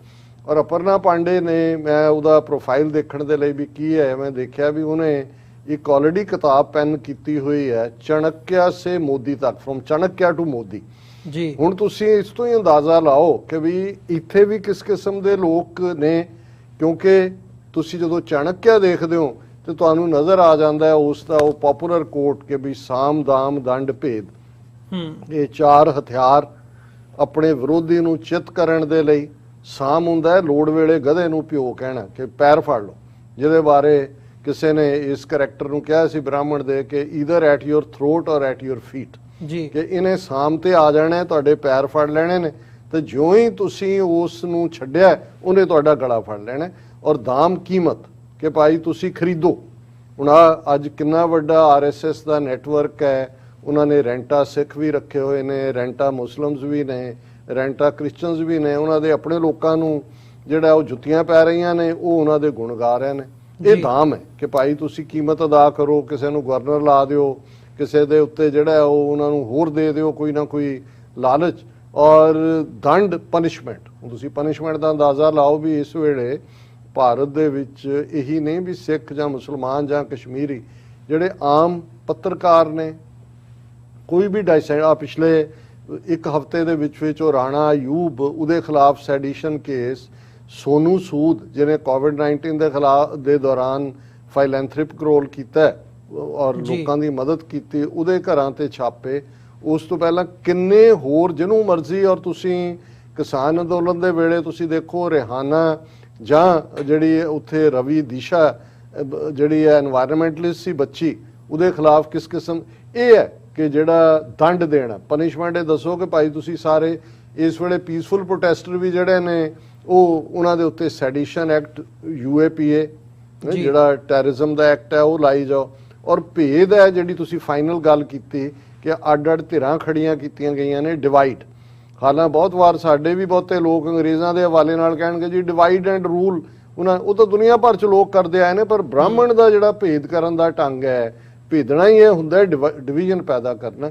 ਔਰ ਅਪਰਨਾ ਪਾਂਡੇ ਨੇ, ਮੈਂ ਉਹਦਾ ਪ੍ਰੋਫਾਈਲ ਦੇਖਣ ਦੇ ਲਈ ਵੀ ਕੀ ਹੈ, ਮੈਂ ਦੇਖਿਆ ਵੀ ਉਹਨੇ ਇੱਕ ਆਲਰੇਡੀ ਕਿਤਾਬ ਪੈਨ ਕੀਤੀ ਹੋਈ ਹੈ, ਚਾਣਕਿਆ ਸੇ ਮੋਦੀ ਤੱਕ, ਫਰੋਮ ਚਾਣਕਿਆ ਟੂ ਮੋਦੀ ਜੀ। ਹੁਣ ਤੁਸੀਂ ਇਸ ਤੋਂ ਹੀ ਅੰਦਾਜ਼ਾ ਲਾਓ ਕਿ ਵੀ ਇੱਥੇ ਵੀ ਕਿਸ ਕਿਸਮ ਦੇ ਲੋਕ ਨੇ, ਕਿਉਂਕਿ ਤੁਸੀਂ ਜਦੋਂ ਚਾਣਕਿਆ ਦੇਖਦੇ ਹੋ ਤੇ ਤੁਹਾਨੂੰ ਨਜ਼ਰ ਆ ਜਾਂਦਾ ਹੈ ਉਸ ਦਾ ਉਹ ਪਪੂਲਰ ਕੋਟ ਕਿ ਵੀ ਸਾਮ ਦਾਮ ਦੰਡ ਭੇਦ, ਇਹ 4 ਹਥਿਆਰ ਆਪਣੇ ਵਿਰੋਧੀ ਨੂੰ ਚਿੱਤ ਕਰਨ ਦੇ ਲਈ। ਸਾਮ ਹੁੰਦਾ ਹੈ ਲੋੜ ਵੇਲੇ ਗਧੇ ਨੂੰ ਪਿਓ ਕਹਿਣਾ ਕਿ ਪੈਰ ਫੜ ਲਓ, ਜਿਹਦੇ ਬਾਰੇ ਕਿਸੇ ਨੇ ਇਸ ਕਰੈਕਟਰ ਨੂੰ ਕਿਹਾ ਸੀ ਬ੍ਰਾਹਮਣ ਦੇ ਕਿ ਈਦਰ ਐਟ ਯੋਰ ਥਰੋਟ ਔਰ ਐਟ ਯੋਰ ਫੀਟ ਜੀ, ਕਿ ਇਹਨੇ ਸਾਮ ਤੇ ਆ ਜਾਣਾ, ਤੁਹਾਡੇ ਪੈਰ ਫੜ ਲੈਣੇ ਨੇ, ਤੇ ਜਿਉਂ ਹੀ ਤੁਸੀਂ ਉਸ ਨੂੰ ਛੱਡਿਆ ਉਹਨੇ ਤੁਹਾਡਾ ਗਲਾ ਫੜ ਲੈਣਾ। ਔਰ ਦਾਮ ਕੀਮਤ ਕਿ ਭਾਈ ਤੁਸੀਂ ਖਰੀਦੋ। ਹੁਣ ਅੱਜ ਕਿੰਨਾ ਵੱਡਾ RSS ਦਾ ਨੈਟਵਰਕ ਹੈ, ਉਹਨਾਂ ਨੇ ਰੈਂਟਾ ਸਿੱਖ ਵੀ ਰੱਖੇ ਹੋਏ ਨੇ, ਰੈਂਟਾ ਮੁਸਲਮਸ ਵੀ ਨੇ, ਰੈਂਟਾ ਕ੍ਰਿਸਚਨਸ ਵੀ ਨੇ, ਉਹਨਾਂ ਦੇ ਆਪਣੇ ਲੋਕਾਂ ਨੂੰ ਜਿਹੜਾ ਉਹ ਜੁੱਤੀਆਂ ਪੈ ਰਹੀਆਂ ਨੇ, ਉਹ ਉਹਨਾਂ ਦੇ ਗੁਣ ਗਾ ਰਹੇ ਨੇ। ਇਹ ਦਾਮ ਹੈ ਕਿ ਭਾਈ ਤੁਸੀਂ ਕੀਮਤ ਅਦਾ ਕਰੋ, ਕਿਸੇ ਨੂੰ ਗਵਰਨਰ ਲਾ ਦਿਓ, ਕਿਸੇ ਦੇ ਉੱਤੇ ਜਿਹੜਾ ਉਹ ਉਹਨਾਂ ਨੂੰ ਹੋਰ ਦੇ ਦਿਓ ਕੋਈ ਨਾ ਕੋਈ ਲਾਲਚ, ਔਰ ਦੰਡ ਪਨਿਸ਼ਮੈਂਟ। ਤੁਸੀਂ ਪਨਿਸ਼ਮੈਂਟ ਦਾ ਅੰਦਾਜ਼ਾ ਲਾਓ ਵੀ ਇਸ ਵੇਲੇ ਭਾਰਤ ਦੇ ਵਿੱਚ ਇਹੀ ਨਹੀਂ ਵੀ ਸਿੱਖ ਜਾਂ ਮੁਸਲਮਾਨ ਜਾਂ ਕਸ਼ਮੀਰੀ, ਜਿਹੜੇ ਆਮ ਪੱਤਰਕਾਰ ਨੇ, ਕੋਈ ਵੀ ਪਿਛਲੇ ਇੱਕ ਹਫ਼ਤੇ ਦੇ ਵਿੱਚ ਉਹ ਰਾਣਾ ਅਯੂਬ, ਉਹਦੇ ਖਿਲਾਫ ਸੈਡੀਸ਼ਨ ਕੇਸ, ਸੋਨੂ ਸੂਦ ਜਿਹਨੇ ਕੋਵਿਡ-19 ਦੇ ਖਿਲਾਫ ਦੇ ਦੌਰਾਨ ਫਾਈਲੈਂਥ੍ਰਿਪਿਕ ਰੋਲ ਕੀਤਾ ਔਰ ਲੋਕਾਂ ਦੀ ਮਦਦ ਕੀਤੀ, ਉਹਦੇ ਘਰਾਂ ਤੇ ਛਾਪੇ। ਉਸ ਤੋਂ ਪਹਿਲਾਂ ਕਿੰਨੇ ਹੋਰ ਜਿਹਨੂੰ ਮਰਜ਼ੀ, ਔਰ ਤੁਸੀਂ ਕਿਸਾਨ ਅੰਦੋਲਨ ਦੇ ਵੇਲੇ ਤੁਸੀਂ ਦੇਖੋ ਰਿਹਾਨਾ ਜਾਂ ਜਿਹੜੀ ਉੱਥੇ ਰਵੀ ਦਿਸ਼ਾ ਜਿਹੜੀ ਹੈ ਐਨਵਾਇਰਨਮੈਂਟਲਿਸਟ ਸੀ ਬੱਚੀ, ਉਹਦੇ ਖਿਲਾਫ ਕਿਸ ਕਿਸਮ ਇਹ ਹੈ ਕਿ ਜਿਹੜਾ ਦੰਡ ਦੇਣਾ, ਪਨਿਸ਼ਮੈਂਟ। ਇਹ ਦੱਸੋ ਕਿ ਭਾਈ ਤੁਸੀਂ ਸਾਰੇ ਇਸ ਵੇਲੇ ਪੀਸਫੁਲ ਪ੍ਰੋਟੈਸਟਰ ਵੀ ਜਿਹੜੇ ਨੇ ਉਹਨਾਂ ਦੇ ਉੱਤੇ ਸੈਡੀਸ਼ਨ ਐਕਟ UAPA ਜਿਹੜਾ ਟੈਰਰਿਜ਼ਮ ਦਾ ਐਕਟ ਹੈ ਉਹ ਲਾਈ ਜਾਓ। ਔਰ ਭੇਦ ਹੈ ਜਿਹੜੀ ਤੁਸੀਂ ਫਾਈਨਲ ਗੱਲ ਕੀਤੀ ਕਿ ਅੱਡ-ਅੱਡ ਧਿਰਾਂ ਖੜੀਆਂ ਕੀਤੀਆਂ ਗਈਆਂ ਨੇ, ਡਿਵਾਈਡ। ਹਾਲਾਂਕਿ ਬਹੁਤ ਵਾਰ ਸਾਡੇ ਵੀ ਬਹੁਤੇ ਲੋਕ ਅੰਗਰੇਜ਼ਾਂ ਦੇ ਹਵਾਲੇ ਨਾਲ ਕਹਿਣਗੇ ਜੀ ਡਿਵਾਈਡ ਐਂਡ ਰੂਲ, ਉਹ ਤਾਂ ਦੁਨੀਆ ਭਰ 'ਚ ਲੋਕ ਕਰਦੇ ਆਏ ਨੇ, ਪਰ ਬ੍ਰਾਹਮਣ ਦਾ ਜਿਹੜਾ ਭੇਦ ਕਰਨ ਦਾ ਢੰਗ ਹੈ, ਭੇਦਣਾ ਹੀ ਇਹ ਹੁੰਦਾ ਡਿਵੀਜ਼ਨ ਪੈਦਾ ਕਰਨਾ।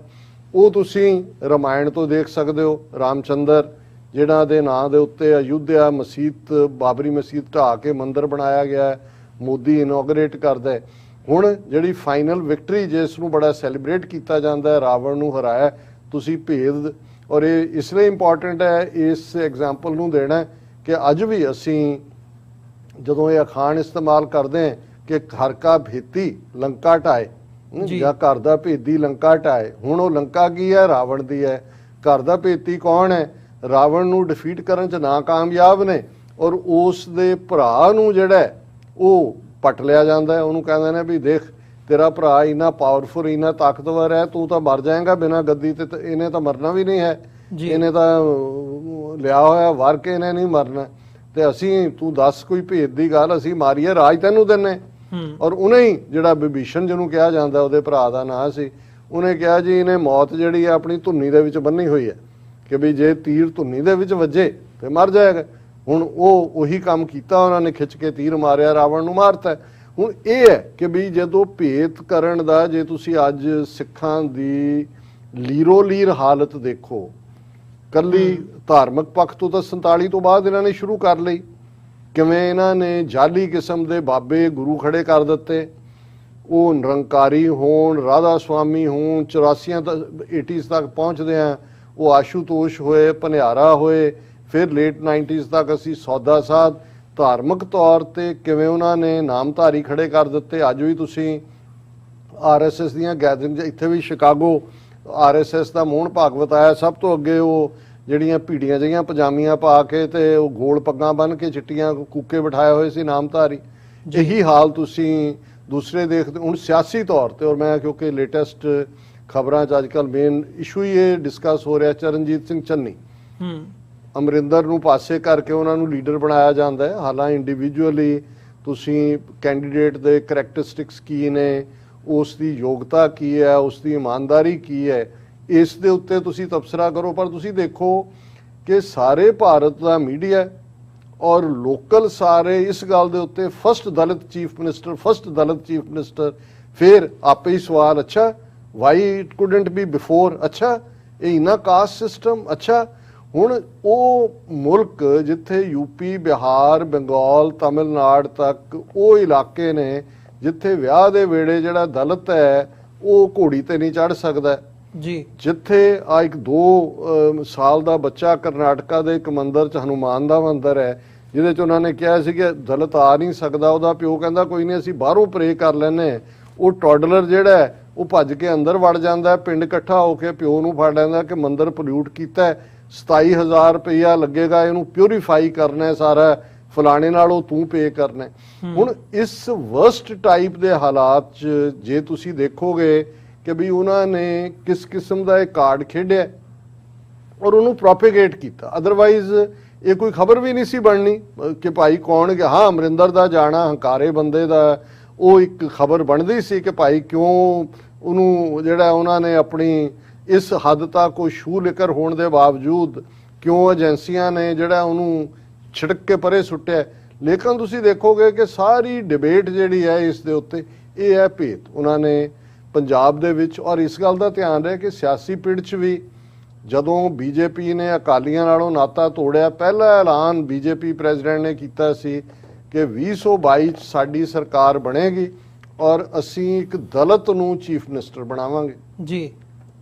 ਉਹ ਤੁਸੀਂ ਰਾਮਾਇਣ ਤੋਂ ਦੇਖ ਸਕਦੇ ਹੋ, ਰਾਮਚੰਦਰ ਜਿਹੜਾ ਦੇ ਨਾਂ ਦੇ ਉੱਤੇ ਅਯੁੱਧਿਆ ਮਸਜਿਦ, ਬਾਬਰੀ ਮਸਜਿਦ ਢਾਹ ਕੇ ਮੰਦਿਰ ਬਣਾਇਆ ਗਿਆ, ਮੋਦੀ ਇਨੋਗਰੇਟ ਕਰਦਾ ਹੈ। ਹੁਣ ਜਿਹੜੀ ਫਾਈਨਲ ਵਿਕਟਰੀ ਜਿਸ ਨੂੰ ਬੜਾ ਸੈਲੀਬ੍ਰੇਟ ਕੀਤਾ ਜਾਂਦਾ ਹੈ, ਰਾਵਣ ਨੂੰ ਹਰਾਇਆ, ਤੁਸੀਂ ਭੇਦ। ਔਰ ਇਹ ਇਸ ਲਈ ਇੰਪੋਰਟੈਂਟ ਹੈ ਇਸ ਐਗਜ਼ਾਮਪਲ ਨੂੰ ਦੇਣਾ ਕਿ ਅੱਜ ਵੀ ਅਸੀਂ ਜਦੋਂ ਇਹ ਅਖਾਣ ਇਸਤੇਮਾਲ ਕਰਦੇ ਹਾਂ ਕਿ ਘਰ ਕਾ ਭੇਤੀ ਲੰਕਾ ਢਾਏ, ਜਾਂ ਘਰ ਦਾ ਭੇਦੀ ਲੰਕਾ ਢਾਏ। ਹੁਣ ਉਹ ਲੰਕਾ ਕੀ ਹੈ? ਰਾਵਣ ਦੀ ਹੈ। ਘਰ ਦਾ ਭੇਤੀ ਕੌਣ ਹੈ? ਰਾਵਣ ਨੂੰ ਡਿਫੀਟ ਕਰਨ 'ਚ ਨਾਕਾਮਯਾਬ ਨੇ, ਔਰ ਉਸ ਦੇ ਭਰਾ ਨੂੰ ਜਿਹੜਾ ਉਹ ਪਟ ਲਿਆ ਜਾਂਦਾ ਹੈ। ਉਹਨੂੰ ਕਹਿੰਦੇ ਨੇ ਵੀ ਦੇਖ ਤੇਰਾ ਭਰਾ ਇੰਨਾ ਪਾਵਰਫੁਲ, ਇੰਨਾ ਤਾਕਤਵਰ ਹੈ, ਤੂੰ ਤਾਂ ਮਰ ਜਾਏਗਾ ਬਿਨਾਂ ਗੱਦੀ ਤੇ, ਇਹਨੇ ਤਾਂ ਮਰਨਾ ਵੀ ਨਹੀਂ ਹੈ, ਇਹਨੇ ਤਾਂ ਲਿਆ ਹੋਇਆ ਵਰ ਕੇ ਇਹਨੇ ਨਹੀਂ ਮਰਨਾ, ਤੇ ਅਸੀਂ ਤੂੰ ਦੱਸ ਕੋਈ ਭੇਦ ਦੀ ਗੱਲ, ਅਸੀਂ ਮਾਰੀਏ ਰਾਜ ਤੈਨੂੰ ਦਿੰਨੇ। ਔਰ ਉਹਨੇ ਹੀ ਜਿਹੜਾ ਵਿਭੀਸ਼ਣ ਜਿਹਨੂੰ ਕਿਹਾ ਜਾਂਦਾ, ਉਹਦੇ ਭਰਾ ਦਾ ਨਾਂ ਸੀ, ਉਹਨੇ ਕਿਹਾ ਜੀ ਇਹਨੇ ਮੌਤ ਜਿਹੜੀ ਹੈ ਆਪਣੀ ਧੁੰਨੀ ਦੇ ਵਿੱਚ ਬੰਨੀ ਹੋਈ ਹੈ ਕਿ ਵੀ ਜੇ ਤੀਰ ਧੁੰਨੀ ਦੇ ਵਿੱਚ ਵੱਜੇ ਤੇ ਮਰ ਜਾਏਗਾ। ਹੁਣ ਉਹ ਉਹੀ ਕੰਮ ਕੀਤਾ, ਉਹਨਾਂ ਨੇ ਖਿੱਚ ਕੇ ਤੀਰ ਮਾਰਿਆ, ਰਾਵਣ ਨੂੰ ਮਾਰਤਾ। ਹੁਣ ਇਹ ਹੈ ਕਿ ਵੀ ਜਦੋਂ ਭੇਦ ਕਰਨ ਦਾ, ਜੇ ਤੁਸੀਂ ਅੱਜ ਸਿੱਖਾਂ ਦੀ ਲੀਰੋ ਲੀਰ ਹਾਲਤ ਦੇਖੋ, ਕੱਲੀ ਧਾਰਮਿਕ ਪੱਖ ਤੋਂ ਤਾਂ 47 ਤੋਂ ਬਾਅਦ ਇਹਨਾਂ ਨੇ ਸ਼ੁਰੂ ਕਰ ਲਈ, ਕਿਵੇਂ ਇਹਨਾਂ ਨੇ ਜਾਲੀ ਕਿਸਮ ਦੇ ਬਾਬੇ ਗੁਰੂ ਖੜੇ ਕਰ ਦਿੱਤੇ, ਉਹ ਨਿਰੰਕਾਰੀ ਹੋਣ, ਰਾਧਾ ਸਵਾਮੀ ਹੋਣ, 84 80s ਤੱਕ ਪਹੁੰਚਦੇ ਆ ਉਹ ਆਸ਼ੂਤੋਸ਼ ਹੋਏ, ਭਨਿਆਰਾ ਹੋਏ, ਫਿਰ ਲੇਟ 90s ਤੱਕ ਅਸੀਂ ਸੌਦਾ ਸਾਧ। ਧਾਰਮਿਕ ਤੌਰ ਤੇ ਕਿਵੇਂ ਉਹਨਾਂ ਨੇ ਨਾਮਧਾਰੀ ਖੜੇ ਕਰ ਦਿੱਤੇ। ਅੱਜ ਵੀ ਤੁਸੀਂ RSS ਦੀਆਂ ਗੈਦਰਿੰਗ, ਇੱਥੇ ਵੀ ਸ਼ਿਕਾਗੋ RSS ਦਾ ਮੋਹਨ ਭਾਗਵਤ ਆਇਆ, ਸਭ ਤੋਂ ਅੱਗੇ ਉਹ ਜਿਹੜੀਆਂ ਭੀੜੀਆਂ ਜਿਹੀਆਂ ਪਜਾਮੀਆਂ ਪਾ ਕੇ ਤੇ ਉਹ ਗੋਲ ਪੱਗਾਂ ਬੰਨ੍ਹ ਕੇ ਚਿੱਟੀਆਂ ਕੂਕੇ ਬਿਠਾਏ ਹੋਏ ਸੀ ਨਾਮਧਾਰੀ। ਇਹੀ ਹਾਲ ਤੁਸੀਂ ਦੂਸਰੇ ਦੇਖਦੇ ਹੁਣ ਸਿਆਸੀ ਤੌਰ ਤੇ। ਔਰ ਮੈਂ ਕਿਉਂਕਿ ਲੇਟੈਸਟ ਖਬਰਾਂ 'ਚ ਅੱਜ ਕੱਲ੍ਹ ਮੇਨ ਇਸ਼ੂ ਹੀ ਇਹ ਡਿਸਕਸ ਹੋ ਰਿਹਾ, ਚਰਨਜੀਤ ਸਿੰਘ ਚੰਨੀ, ਅਮਰਿੰਦਰ ਨੂੰ ਪਾਸੇ ਕਰਕੇ ਉਹਨਾਂ ਨੂੰ ਲੀਡਰ ਬਣਾਇਆ ਜਾਂਦਾ ਹੈ। ਹਾਲਾਂਕਿ ਇੰਡੀਵਿਜੂਅਲੀ ਤੁਸੀਂ ਕੈਂਡੀਡੇਟ ਦੇ ਕਰੈਕਟਰਿਸਟਿਕਸ ਕੀ ਨੇ, ਉਸ ਦੀ ਯੋਗਤਾ ਕੀ ਹੈ, ਉਸ ਦੀ ਇਮਾਨਦਾਰੀ ਕੀ ਹੈ, ਇਸ ਦੇ ਉੱਤੇ ਤੁਸੀਂ ਤਬਸਰਾ ਕਰੋ। ਪਰ ਤੁਸੀਂ ਦੇਖੋ ਕਿ ਸਾਰੇ ਭਾਰਤ ਦਾ ਮੀਡੀਆ ਔਰ ਲੋਕਲ ਸਾਰੇ ਇਸ ਗੱਲ ਦੇ ਉੱਤੇ ਫਸਟ ਦਲਿਤ ਚੀਫ ਮਿਨਿਸਟਰ, ਫਿਰ ਆਪੇ ਹੀ ਸਵਾਲ, ਅੱਛਾ Y it couldn't B before, ਅੱਛਾ ਇਹ ਇਨਾ ਕਾਸਟ ਸਿਸਟਮ, ਅੱਛਾ। ਹੁਣ ਉਹ ਮੁਲਕ ਜਿੱਥੇ ਯੂਪੀ, ਬਿਹਾਰ, ਬੰਗਾਲ, ਤਮਿਲਨਾਡੂ ਤੱਕ ਉਹ ਇਲਾਕੇ ਨੇ ਜਿੱਥੇ ਵਿਆਹ ਦੇ ਵੇੜੇ ਜਿਹੜਾ ਦਲਿਤ ਹੈ ਉਹ ਘੋੜੀ ਤੇ ਨਹੀਂ ਚੜ੍ਹ ਸਕਦਾ ਜੀ, ਜਿੱਥੇ ਆ ਇੱਕ 2 ਸਾਲ ਦਾ ਬੱਚਾ ਕਰਨਾਟਕਾ ਦੇ ਇੱਕ ਮੰਦਿਰ 'ਚ ਹਨੂਮਾਨ ਦਾ ਮੰਦਿਰ ਹੈ ਜਿਹਦੇ 'ਚ ਉਹਨਾਂ ਨੇ ਕਿਹਾ ਸੀ ਕਿ ਦਲਿਤ ਆ ਨਹੀਂ ਸਕਦਾ, ਉਹਦਾ ਪਿਓ ਕਹਿੰਦਾ ਕੋਈ ਨਹੀਂ ਅਸੀਂ ਬਾਹਰੋਂ ਪ੍ਰੇ ਕਰ ਲੈਂਦੇ। ਉਹ ਟੌਡਲਰ ਜਿਹੜਾ ਹੈ ਉਹ ਭੱਜ ਕੇ ਅੰਦਰ ਵੜ ਜਾਂਦਾ, ਪਿੰਡ ਇਕੱਠਾ ਹੋ ਕੇ ਪਿਓ ਨੂੰ ਫੜ ਲੈਂਦਾ ਕਿ ਮੰਦਿਰ ਪੋਲਿਊਟ ਕੀਤਾ, 27,000 ਰੁਪਈਆ ਲੱਗੇਗਾ ਇਹਨੂੰ ਪਿਊਰੀਫਾਈ ਕਰਨਾ ਸਾਰਾ, ਫਲਾਣੇ ਨਾਲੋਂ ਤੂੰ ਪੇ ਕਰਨਾ। ਹੁਣ ਇਸ ਵਰਸਟ ਟਾਈਪ ਦੇ ਹਾਲਾਤ 'ਚ ਜੇ ਤੁਸੀਂ ਦੇਖੋਗੇ ਕਿ ਵੀ ਉਹਨਾਂ ਨੇ ਕਿਸ ਕਿਸਮ ਦਾ ਇਹ ਕਾਰਡ ਖੇਡਿਆ ਔਰ ਉਹਨੂੰ ਪ੍ਰੋਪੇਗੇਟ ਕੀਤਾ, ਅਦਰਵਾਈਜ਼ ਇਹ ਕੋਈ ਖਬਰ ਵੀ ਨਹੀਂ ਸੀ ਬਣਨੀ ਕਿ ਭਾਈ ਕੌਣ ਗਿਆ। ਹਾਂ, ਅਮਰਿੰਦਰ ਦਾ ਜਾਣਾ ਹੰਕਾਰੇ ਬੰਦੇ ਦਾ ਉਹ ਇੱਕ ਖਬਰ ਬਣਦੀ ਸੀ ਕਿ ਭਾਈ ਕਿਉਂ ਉਹਨੂੰ ਜਿਹੜਾ ਉਹਨਾਂ ਨੇ ਆਪਣੀ ਇਸ ਹੱਦ ਤੱਕ ਕੋਈ ਸ਼ੂ ਲਿਕਰ ਹੋਣ ਦੇ ਬਾਵਜੂਦ ਕਿਉਂ ਏਜੰਸੀਆਂ ਨੇ ਜਿਹੜਾ ਉਹਨੂੰ ਛਿੜਕ ਕੇ ਪਰੇ ਸੁੱਟਿਆ। ਲੇਕਿਨ ਤੁਸੀਂ ਦੇਖੋਗੇ ਕਿ ਸਾਰੀ ਡਿਬੇਟ ਜਿਹੜੀ ਹੈ ਇਸ ਦੇ ਉੱਤੇ ਇਹ ਹੈ ਭੇਤ ਉਹਨਾਂ ਨੇ ਪੰਜਾਬ ਦੇ ਵਿੱਚ। ਔਰ ਇਸ ਗੱਲ ਦਾ ਧਿਆਨ ਰਹੇ ਕਿ ਸਿਆਸੀ ਪਿੜ 'ਚ ਵੀ ਜਦੋਂ ਬੀਜੇਪੀ ਨੇ ਅਕਾਲੀਆਂ ਨਾਲੋਂ ਨਾਤਾ ਤੋੜਿਆ, ਪਹਿਲਾ ਐਲਾਨ ਬੀਜੇਪੀ ਪ੍ਰੈਜ਼ੀਡੈਂਟ ਨੇ ਕੀਤਾ ਸੀ ਕਿ 2022 'ਚ ਸਾਡੀ ਸਰਕਾਰ ਬਣੇਗੀ ਔਰ ਅਸੀਂ ਇੱਕ ਦਲਿਤ ਨੂੰ ਚੀਫ ਮਿਨਿਸਟਰ ਬਣਾਵਾਂਗੇ ਜੀ।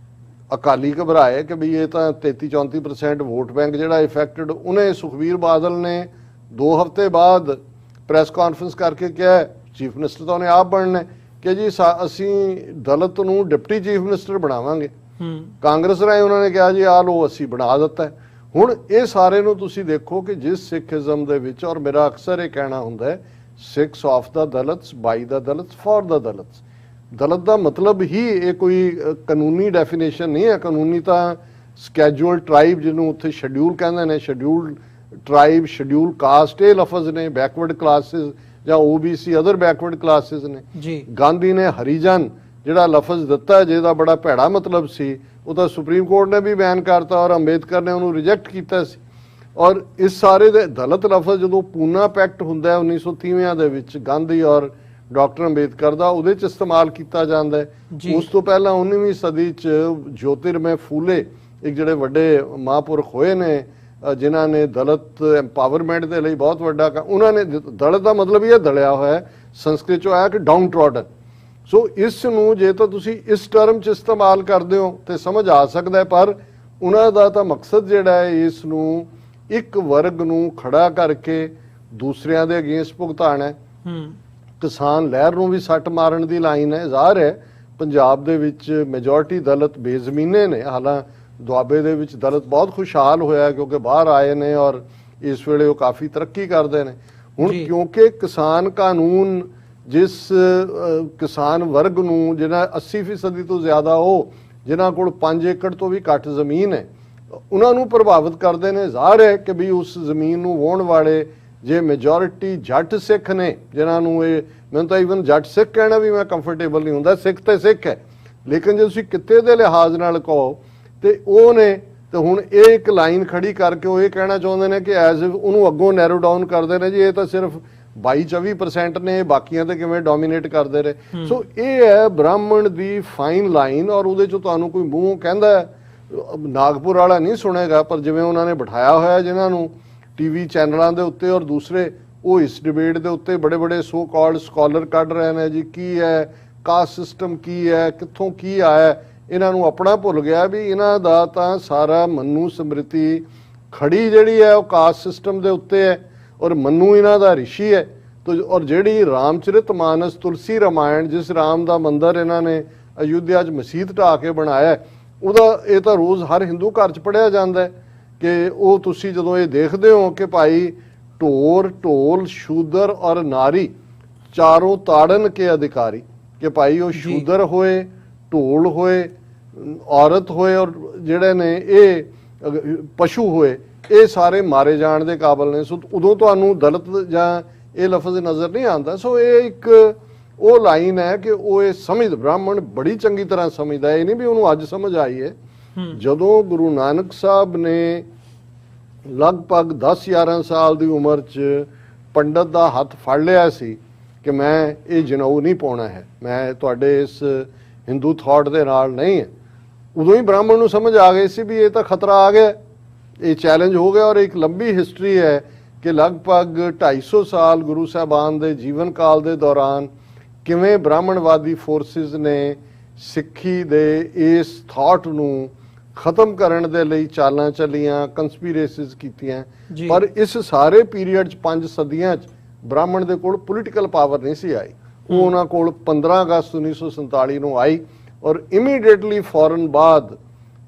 ਅਕਾਲੀ ਘਬਰਾਏ ਕਿ ਵੀ ਇਹ ਤਾਂ 33-34% ਵੋਟ ਬੈਂਕ ਜਿਹੜਾ ਇਫੈਕਟਡ। ਉਹਨੇ ਸੁਖਬੀਰ ਬਾਦਲ ਨੇ 2 ਹਫ਼ਤੇ ਬਾਅਦ ਪ੍ਰੈਸ ਕਾਨਫਰੰਸ ਕਰਕੇ ਕਿਹਾ ਚੀਫ ਮਿਨਿਸਟਰ ਤਾਂ ਉਹਨੇ ਆਪ ਬਣਨਾ ਕਿ ਜੀ ਅਸੀਂ ਦਲਿਤ ਨੂੰ ਡਿਪਟੀ ਚੀਫ ਮਿਨਿਸਟਰ ਬਣਾਵਾਂਗੇ। ਕਾਂਗਰਸ ਰਾਹੀਂ ਉਹਨਾਂ ਨੇ ਕਿਹਾ ਜੀ ਆਹ ਲੋ ਅਸੀਂ ਬਣਾ ਦਿੱਤਾ। ਹੁਣ ਇਹ ਸਾਰੇ ਨੂੰ ਤੁਸੀਂ ਦੇਖੋ ਕਿ ਜਿਸ ਸਿੱਖੀਜ਼ਮ ਦੇ ਵਿੱਚ, ਔਰ ਮੇਰਾ ਅਕਸਰ ਇਹ ਕਹਿਣਾ ਹੁੰਦਾ ਹੈ, Sikhs of the Dalits, by the Dalits, for the Dalits. Dalit ਦਾ ਮਤਲਬ ਹੀ ਇਹ ਕੋਈ ਕਾਨੂੰਨੀ ਡੈਫੀਨੇਸ਼ਨ ਨਹੀਂ ਹੈ। ਕਾਨੂੰਨੀ ਤਾਂ ਸਕੈਜੂਅਲ ਟਰਾਈਬ ਜਿਹਨੂੰ ਉੱਥੇ ਸ਼ਡਿਊਲ ਕਹਿੰਦੇ ਨੇ, ਸ਼ਡਿਊਲ ਟਰਾਈਬ, ਸ਼ਡਿਊਲ ਕਾਸਟ, ਇਹ ਲਫ਼ਜ਼ ਨੇ। ਬੈਕਵਰਡ ਕਲਾਸਿਸ ਜਾਂ OBC ਅਦਰ ਬੈਕਵਰਡ ਕਲਾਸਿਸ ਨੇ ਜੀ। ਗਾਂਧੀ ਨੇ ਹਰੀਜਨ ਜਿਹੜਾ ਲਫ਼ਜ਼ ਦਿੱਤਾ ਜਿਹਦਾ ਬੜਾ ਭੈੜਾ ਮਤਲਬ ਸੀ, ਉਹ ਤਾਂ ਸੁਪਰੀਮ ਕੋਰਟ ਨੇ ਵੀ ਬੈਨ ਕਰਤਾ ਔਰ ਅੰਬੇਦਕਰ ਨੇ ਉਹਨੂੰ ਰਿਜੈਕਟ ਕੀਤਾ ਸੀ। ਔਰ ਇਸ ਸਾਰੇ ਦੇ ਦਲਿਤ ਲਫ਼ਜ਼ ਜਦੋਂ ਪੂਨਾ ਪੈਕਟ ਹੁੰਦਾ ਹੈ 1930 ਦੇ ਵਿੱਚ ਗਾਂਧੀ ਔਰ ਡਾਕਟਰ ਅੰਬੇਦਕਰ ਦਾ, ਉਹਦੇ 'ਚ ਇਸਤੇਮਾਲ ਕੀਤਾ ਜਾਂਦਾ ਹੈ। ਉਸ ਤੋਂ ਪਹਿਲਾਂ 19ਵੀਂ ਸਦੀ 'ਚ ਜੋਤਿਰਮੈ ਫੂਲੇ ਇੱਕ ਜਿਹੜੇ ਵੱਡੇ ਮਹਾਂਪੁਰਖ ਹੋਏ ਨੇ ਜਿਨ੍ਹਾਂ ਨੇ ਦਲਿਤ ਐਮਪਾਵਰਮੈਂਟ ਦੇ ਲਈ ਬਹੁਤ ਵੱਡਾ ਉਹਨਾਂ ਨੇ, ਦਲਿਤ ਦਾ ਮਤਲਬ ਇਹ ਦਲਿਆ ਹੋਇਆ, ਸੰਸਕ੍ਰਿਤ 'ਚੋਂ ਆਇਆ ਕਿ ਡਾਊਨ ਟ੍ਰੋਡਨ। ਸੋ ਇਸ ਨੂੰ ਜੇ ਤਾਂ ਤੁਸੀਂ ਇਸ ਟਰਮ 'ਚ ਇਸਤੇਮਾਲ ਕਰਦੇ ਹੋ ਤੇ ਸਮਝ ਆ ਸਕਦਾ ਹੈ, ਪਰ ਉਹਨਾਂ ਦਾ ਤਾਂ ਮਕਸਦ ਜਿਹੜਾ ਹੈ ਇਸ ਨੂੰ ਇੱਕ ਵਰਗ ਨੂੰ ਖੜਾ ਕਰਕੇ ਦੂਸਰਿਆਂ ਦੇ ਅਗੇਂਸਟ ਭੁਗਤਾਉਣਾ ਹੈ। ਕਿਸਾਨ ਲਹਿਰ ਨੂੰ ਵੀ ਸੱਟ ਮਾਰਨ ਦੀ ਲਾਈਨ ਹੈ। ਜ਼ਾਹਰ ਹੈ ਪੰਜਾਬ ਦੇ ਵਿੱਚ ਮੈਜੋਰਟੀ ਦਲਿਤ ਬੇਜ਼ਮੀਨੇ ਨੇ। ਹਾਲਾਂਕਿ ਦੁਆਬੇ ਦੇ ਵਿੱਚ ਦਲਿਤ ਬਹੁਤ ਖੁਸ਼ਹਾਲ ਹੋਇਆ ਕਿਉਂਕਿ ਬਾਹਰ ਆਏ ਨੇ ਔਰ ਇਸ ਵੇਲੇ ਉਹ ਕਾਫੀ ਤਰੱਕੀ ਕਰਦੇ ਨੇ। ਹੁਣ ਕਿਉਂਕਿ ਕਿਸਾਨ ਕਾਨੂੰਨ ਜਿਸ ਕਿਸਾਨ ਵਰਗ ਨੂੰ ਜਿਹਨਾਂ 80% ਤੋਂ ਜ਼ਿਆਦਾ ਉਹ ਜਿਨ੍ਹਾਂ ਕੋਲ 5 ਏਕੜ ਤੋਂ ਵੀ ਘੱਟ ਜ਼ਮੀਨ ਹੈ ਉਹਨਾਂ ਨੂੰ ਪ੍ਰਭਾਵਿਤ ਕਰਦੇ ਨੇ। ਜ਼ਾਹਰ ਹੈ ਕਿ ਵੀ ਉਸ ਜ਼ਮੀਨ ਨੂੰ ਵਾਹੁਣ ਵਾਲੇ ਜੇ ਮੈਜੋਰਿਟੀ ਜੱਟ ਸਿੱਖ ਨੇ ਜਿਨ੍ਹਾਂ ਨੂੰ ਇਹ, ਮੈਨੂੰ ਤਾਂ ਈਵਨ ਜੱਟ ਸਿੱਖ ਕਹਿਣਾ ਵੀ ਮੈਂ ਕੰਫਰਟੇਬਲ ਨਹੀਂ ਹੁੰਦਾ, ਸਿੱਖ ਤੇ ਸਿੱਖ ਹੈ, ਲੇਕਿਨ ਜੇ ਤੁਸੀਂ ਕਿੱਤੇ ਦੇ ਲਿਹਾਜ਼ ਨਾਲ ਕਹੋ ਤੇ ਉਹ ਨੇ, ਤੇ ਹੁਣ ਇਹ ਇੱਕ ਲਾਈਨ ਖੜੀ ਕਰਕੇ ਉਹ ਇਹ ਕਹਿਣਾ ਚਾਹੁੰਦੇ ਨੇ ਕਿ ਐਜ਼ ਉਹਨੂੰ ਅੱਗੋਂ ਨੈਰੋ ਡਾਊਨ ਕਰਦੇ ਨੇ ਜੀ ਇਹ ਤਾਂ ਸਿਰਫ 22-24% ਨੇ, ਬਾਕੀਆਂ ਤੇ ਕਿਵੇਂ ਡੋਮੀਨੇਟ ਕਰਦੇ ਰਹੇ। ਸੋ ਇਹ ਹੈ ਬ੍ਰਾਹਮਣ ਦੀ ਫਾਈਨ ਲਾਈਨ। ਔਰ ਉਹਦੇ 'ਚੋਂ ਤੁਹਾਨੂੰ ਕੋਈ ਮੂੰਹ ਕਹਿੰਦਾ ਨਾਗਪੁਰ ਵਾਲਾ ਨਹੀਂ ਸੁਣੇਗਾ, ਪਰ ਜਿਵੇਂ ਉਹਨਾਂ ਨੇ ਬਿਠਾਇਆ ਹੋਇਆ ਜਿਨ੍ਹਾਂ ਨੂੰ TV ਚੈਨਲਾਂ ਦੇ ਉੱਤੇ ਔਰ ਦੂਸਰੇ, ਉਹ ਇਸ ਡਿਬੇਟ ਦੇ ਉੱਤੇ ਬੜੇ ਬੜੇ ਸੋ ਕਾਲਡ ਸਕਾਲਰ ਕੱਢ ਰਹੇ ਨੇ ਜੀ ਕੀ ਹੈ ਕਾਸਟ ਸਿਸਟਮ, ਕੀ ਹੈ, ਕਿੱਥੋਂ ਕੀ ਆਇਆ। ਇਹਨਾਂ ਨੂੰ ਆਪਣਾ ਭੁੱਲ ਗਿਆ ਵੀ ਇਹਨਾਂ ਦਾ ਤਾਂ ਸਾਰਾ ਮਨੂ ਸਮ੍ਰਿਤੀ ਖੜੀ ਜਿਹੜੀ ਹੈ ਉਹ ਕਾਸਟ ਸਿਸਟਮ ਦੇ ਉੱਤੇ ਹੈ ਔਰ ਮਨੂ ਇਹਨਾਂ ਦਾ ਰਿਸ਼ੀ ਹੈ। ਔਰ ਜਿਹੜੀ ਰਾਮਚਰਿਤ ਮਾਨਸ, ਤੁਲਸੀ ਰਾਮਾਇਣ, ਜਿਸ ਰਾਮ ਦਾ ਮੰਦਿਰ ਇਹਨਾਂ ਨੇ ਅਯੁੱਧਿਆ 'ਚ ਮਸੀਤ ਢਾ ਕੇ ਬਣਾਇਆ, ਉਹਦਾ ਇਹ ਤਾਂ ਰੋਜ਼ ਹਰ ਹਿੰਦੂ ਘਰ 'ਚ ਪੜ੍ਹਿਆ ਜਾਂਦਾ ਹੈ ਕਿ ਉਹ ਤੁਸੀਂ ਜਦੋਂ ਇਹ ਦੇਖਦੇ ਹੋ ਕਿ ਭਾਈ ਢੋਰ ਢੋਲ ਸ਼ੂਦਰ ਔਰ ਨਾਰੀ ਚਾरों ताड़न के अधिकारी कि भाई वो शूदर होए ढोल होए औरत होए और ਜਿਹੜੇ ਨੇ ਇਹ ਪਸ਼ੂ ਹੋਏ ਇਹ ਸਾਰੇ ਮਾਰੇ ਜਾਣ ਦੇ ਕਾਬਲ ਨੇ। ਸੋ ਉਦੋਂ ਤੁਹਾਨੂੰ ਦਲਿਤ ਜਾਂ ਇਹ ਲਫ਼ਜ਼ ਨਜ਼ਰ ਨਹੀਂ ਆਉਂਦਾ। ਸੋ ਇਹ ਇੱਕ ਉਹ ਲਾਈਨ ਹੈ ਕਿ ਉਹ ਇਹ ਸਮਝ ਬ੍ਰਾਹਮਣ ਬੜੀ ਚੰਗੀ ਤਰ੍ਹਾਂ ਸਮਝਦਾ। ਇਹ ਨਹੀਂ ਵੀ ਉਹਨੂੰ ਅੱਜ ਸਮਝ ਆਈ ਹੈ। ਜਦੋਂ ਗੁਰੂ ਨਾਨਕ ਸਾਹਿਬ ਨੇ ਲਗਭਗ 10-11 ਸਾਲ ਦੀ ਉਮਰ 'ਚ ਪੰਡਤ ਦਾ ਹੱਥ ਫੜ ਲਿਆ ਸੀ ਕਿ ਮੈਂ ਇਹ ਜਨੇਊ ਨਹੀਂ ਪਾਉਣਾ ਹੈ, ਮੈਂ ਤੁਹਾਡੇ ਇਸ ਹਿੰਦੂ ਥਾਟ ਦੇ ਨਾਲ ਨਹੀਂ ਹੈ, ਉਦੋਂ ਹੀ ਬ੍ਰਾਹਮਣ ਨੂੰ ਸਮਝ ਆ ਗਈ ਸੀ ਵੀ ਇਹ ਤਾਂ ਖਤਰਾ ਆ ਗਿਆ, ਇਹ ਚੈਲੰਜ ਹੋ ਗਿਆ। ਔਰ ਇੱਕ ਲੰਬੀ ਹਿਸਟਰੀ ਹੈ ਕਿ ਲਗਭਗ 250 ਸਾਲ ਗੁਰੂ ਸਾਹਿਬਾਨ ਦੇ ਜੀਵਨ ਕਾਲ ਦੇ ਦੌਰਾਨ ਕਿਵੇਂ ਬ੍ਰਾਹਮਣਵਾਦੀ ਫੋਰਸਿਸ ਨੇ ਸਿੱਖੀ ਦੇ ਇਸ ਥਾਟ ਨੂੰ ਖਤਮ ਕਰਨ ਦੇ ਲਈ ਚਾਲਾਂ ਚੱਲੀਆਂ, ਕੰਸਪੀਰੇਸੀਜ਼ ਕੀਤੀਆਂ। ਪਰ ਇਸ ਸਾਰੇ ਪੀਰੀਅਡ 'ਚ 5 ਸਦੀਆਂ 'ਚ ਬ੍ਰਾਹਮਣ ਦੇ ਕੋਲ ਪੋਲੀਟੀਕਲ ਪਾਵਰ ਨਹੀਂ ਸੀ ਆਈ। ਉਹ ਉਹਨਾਂ ਕੋਲ 15 ਅਗਸਤ 1947 ਨੂੰ ਆਈ ਔਰ ਇਮੀਡੀਏਟਲੀ ਫੌਰਨ ਬਾਅਦ